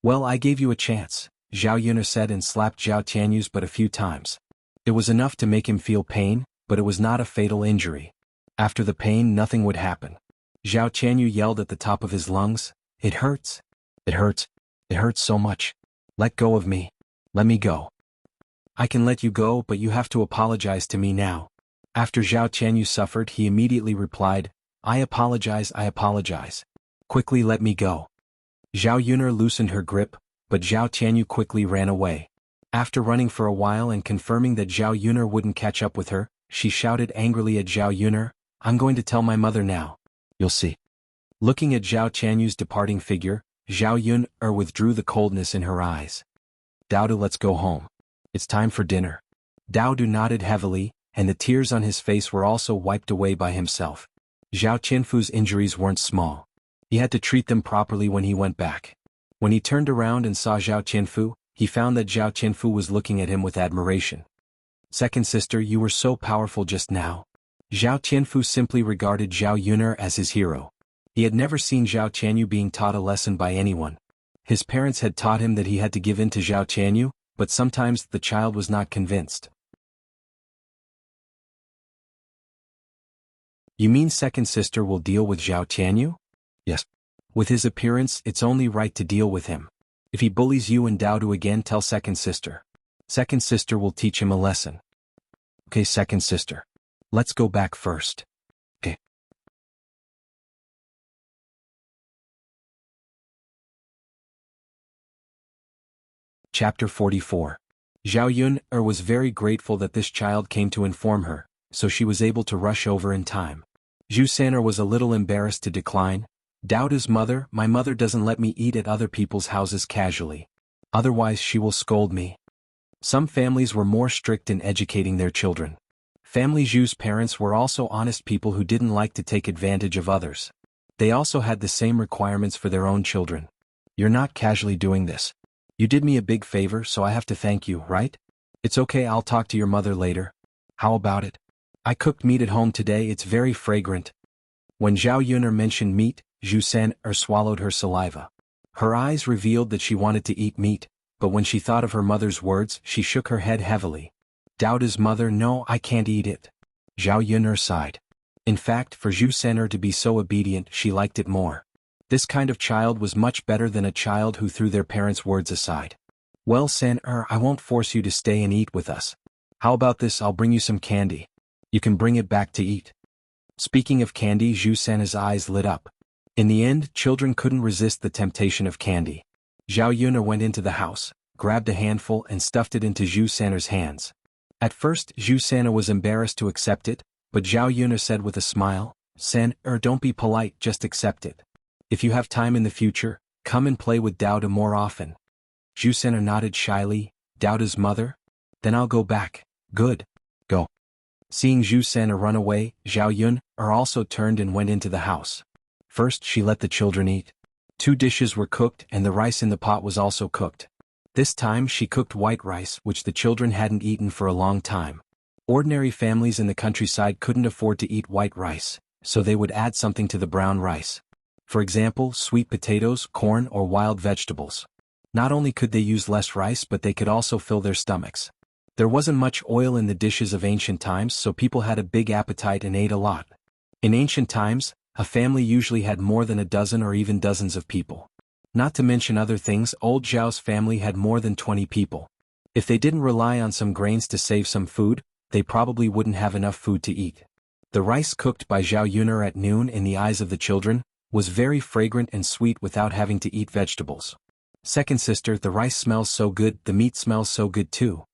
A: Well, I gave you a chance, Zhao Yun'er said and slapped Zhao Tianyu's butt a few times. It was enough to make him feel pain, but it was not a fatal injury. After the pain, nothing would happen. Zhao Tianyu yelled at the top of his lungs, "It hurts. It hurts. It hurts so much. Let go of me. Let me go. I can let you go, but you have to apologize to me now." After Zhao Tianyu suffered, he immediately replied, I apologize. Quickly let me go." Zhao Yun'er loosened her grip, but Zhao Tianyu quickly ran away. After running for a while and confirming that Zhao Yun'er wouldn't catch up with her, she shouted angrily at Zhao Yun'er, "I'm going to tell my mother now. You'll see." Looking at Zhao Tianyu's departing figure, Zhao Yun'er withdrew the coldness in her eyes. "Daodu, let's go home. It's time for dinner." Daodu nodded heavily, and the tears on his face were also wiped away by himself. Zhao Qianfu's injuries weren't small. He had to treat them properly when he went back. When he turned around and saw Zhao Qianfu, he found that Zhao Qianfu was looking at him with admiration. "Second sister, you were so powerful just now." Zhao Qianfu simply regarded Zhao Yun'er as his hero. He had never seen Zhao Tianyu being taught a lesson by anyone. His parents had taught him that he had to give in to Zhao Tianyu, but sometimes the child was not convinced. "You mean second sister will deal with Zhao Tianyu?" "Yes. With his appearance, it's only right to deal with him. If he bullies you and Daodu again, tell second sister. Second sister will teach him a lesson." "Okay, second sister. Let's go back first." "Okay." Chapter 44. Zhao Yun'er was very grateful that this child came to inform her, so she was able to rush over in time. Zhu San'er was a little embarrassed to decline. "Daodu's mother, my mother doesn't let me eat at other people's houses casually. Otherwise she will scold me." Some families were more strict in educating their children. Family Zhu's parents were also honest people who didn't like to take advantage of others. They also had the same requirements for their own children. "You're not casually doing this. You did me a big favor, so I have to thank you, right? It's okay, I'll talk to your mother later. How about it? I cooked meat at home today, it's very fragrant." When Zhao Yun'er mentioned meat, Zhu San'er swallowed her saliva. Her eyes revealed that she wanted to eat meat, but when she thought of her mother's words, she shook her head heavily. "Daodu's mother, no, I can't eat it." Zhao Yun'er sighed. In fact, for Zhu San'er to be so obedient, she liked it more. This kind of child was much better than a child who threw their parents' words aside. "Well, San'er, I won't force you to stay and eat with us. How about this, I'll bring you some candy. You can bring it back to eat." Speaking of candy, Zhu San'er's eyes lit up. In the end, children couldn't resist the temptation of candy. Zhao Yun'er went into the house, grabbed a handful and stuffed it into Zhu San'er's hands. At first, Zhu San'er was embarrassed to accept it, but Zhao Yun'er said with a smile, "San'er, don't be polite, just accept it. If you have time in the future, come and play with Daodu more often." Zhu San'er nodded shyly. "Daodu's mother? Then I'll go back." "Good. Go." Seeing Zhu San'er run away, Zhao Yun'er also turned and went into the house. First, she let the children eat. 2 dishes were cooked and the rice in the pot was also cooked. This time she cooked white rice, which the children hadn't eaten for a long time. Ordinary families in the countryside couldn't afford to eat white rice, so they would add something to the brown rice. For example, sweet potatoes, corn, or wild vegetables. Not only could they use less rice, but they could also fill their stomachs. There wasn't much oil in the dishes of ancient times, so people had a big appetite and ate a lot. In ancient times, a family usually had more than a dozen or even dozens of people. Not to mention other things, old Zhao's family had more than 20 people. If they didn't rely on some grains to save some food, they probably wouldn't have enough food to eat. The rice cooked by Zhao Yun'er at noon in the eyes of the children was very fragrant and sweet without having to eat vegetables. "Second sister, the rice smells so good, the meat smells so good too."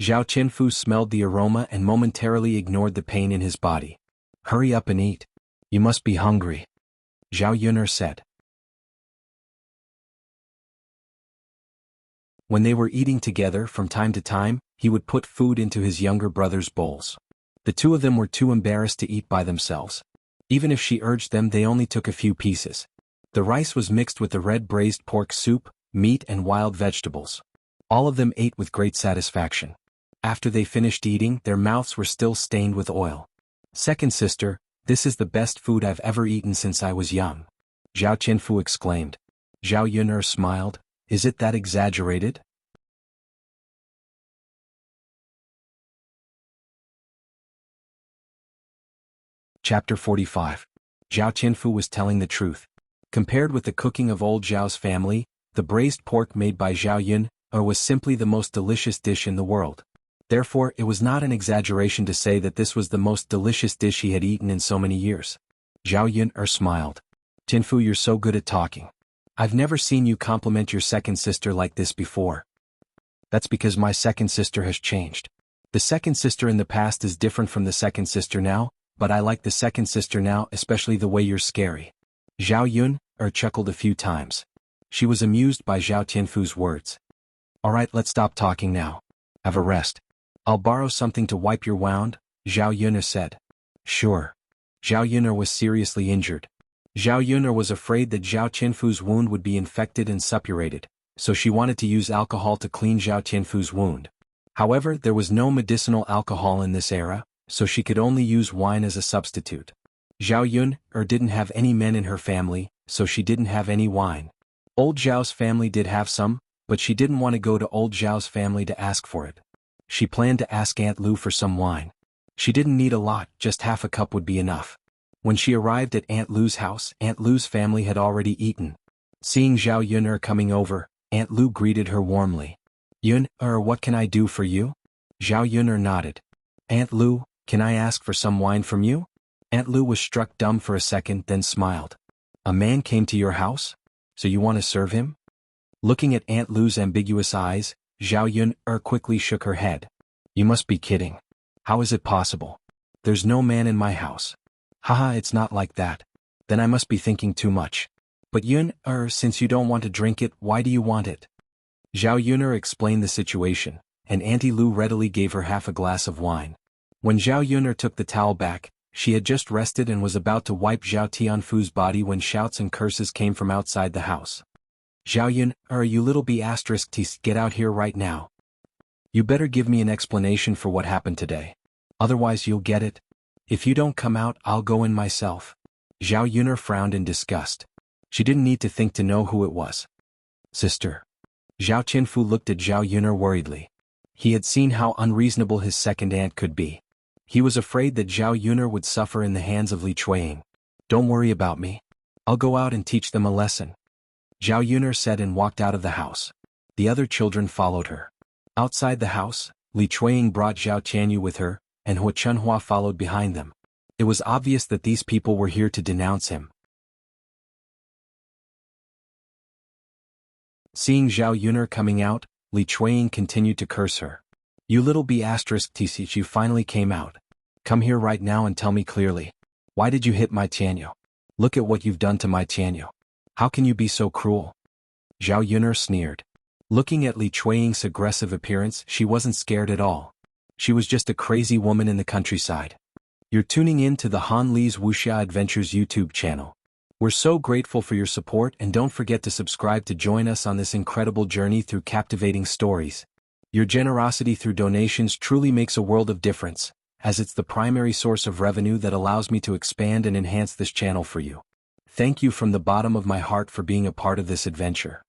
A: Zhao Qianfu smelled the aroma and momentarily ignored the pain in his body. "Hurry up and eat. You must be hungry," Zhao Yun'er said. When they were eating together, from time to time, he would put food into his younger brother's bowls. The two of them were too embarrassed to eat by themselves. Even if she urged them, they only took a few pieces. The rice was mixed with the red braised pork soup, meat and wild vegetables. All of them ate with great satisfaction. After they finished eating, their mouths were still stained with oil. "Second sister, This is the best food I've ever eaten since I was young. Zhao Qianfu exclaimed. Zhao Yun'er smiled. Is it that exaggerated? Chapter 45. Zhao Qianfu was telling the truth. Compared with the cooking of old Zhao's family, the braised pork made by Zhao Yun'er was simply the most delicious dish in the world. Therefore, it was not an exaggeration to say that this was the most delicious dish he had eaten in so many years. Zhao Yun'er smiled. Qianfu, you're so good at talking. I've never seen you compliment your second sister like this before. That's because my second sister has changed. The second sister in the past is different from the second sister now, but I like the second sister now, especially the way you're scary. Zhao Yun'er chuckled a few times. She was amused by Zhao Qianfu's words. Alright, let's stop talking now. Have a rest. I'll borrow something to wipe your wound, Zhao Yun'er said. Sure. Zhao Yun'er was seriously injured. Zhao Yun'er was afraid that Zhao Qianfu's wound would be infected and suppurated, so she wanted to use alcohol to clean Zhao Qianfu's wound. However, there was no medicinal alcohol in this era, so she could only use wine as a substitute. Zhao Yun'er didn't have any men in her family, so she didn't have any wine. Old Zhao's family did have some, but she didn't want to go to old Zhao's family to ask for it. She planned to ask Aunt Lu for some wine. She didn't need a lot, just half a cup would be enough. When she arrived at Aunt Lu's house, Aunt Lu's family had already eaten. Seeing Zhao Yun'er coming over, Aunt Lu greeted her warmly. Yun'er, what can I do for you? Zhao Yun'er nodded. Aunt Lu, can I ask for some wine from you? Aunt Lu was struck dumb for a second, then smiled. A man came to your house? So you want to serve him? Looking at Aunt Lu's ambiguous eyes, Zhao Yun'er quickly shook her head. You must be kidding. How is it possible? There's no man in my house. Haha, it's not like that. Then I must be thinking too much. But Yun'er, since you don't want to drink it, why do you want it? Zhao Yun'er explained the situation, and Auntie Lu readily gave her half a glass of wine. When Zhao Yun'er took the towel back, she had just rested and was about to wipe Zhao Tianfu's body when shouts and curses came from outside the house. Zhao Yun'er, you little b****, get out here right now. You better give me an explanation for what happened today. Otherwise you'll get it. If you don't come out, I'll go in myself. Zhao Yun'er frowned in disgust. She didn't need to think to know who it was. Sister. Zhao Qianfu looked at Zhao Yun'er worriedly. He had seen how unreasonable his second aunt could be. He was afraid that Zhao Yun'er would suffer in the hands of Li Chuiying. Don't worry about me. I'll go out and teach them a lesson. Zhao Yun'er said and walked out of the house. The other children followed her. Outside the house, Li Chuiying brought Zhao Tianyu with her, and Hua Chunhua followed behind them. It was obvious that these people were here to denounce him. Seeing Zhao Yun'er coming out, Li Chuiying continued to curse her. You little b****, you finally came out. Come here right now and tell me clearly. Why did you hit my Tianyu? Look at what you've done to my Tianyu. How can you be so cruel? Zhao Yun'er sneered. Looking at Li Chuiying's aggressive appearance, she wasn't scared at all. She was just a crazy woman in the countryside. You're tuning in to the Han Li's Wuxia Adventures YouTube channel. We're so grateful for your support, and don't forget to subscribe to join us on this incredible journey through captivating stories. Your generosity through donations truly makes a world of difference, as it's the primary source of revenue that allows me to expand and enhance this channel for you. Thank you from the bottom of my heart for being a part of this adventure.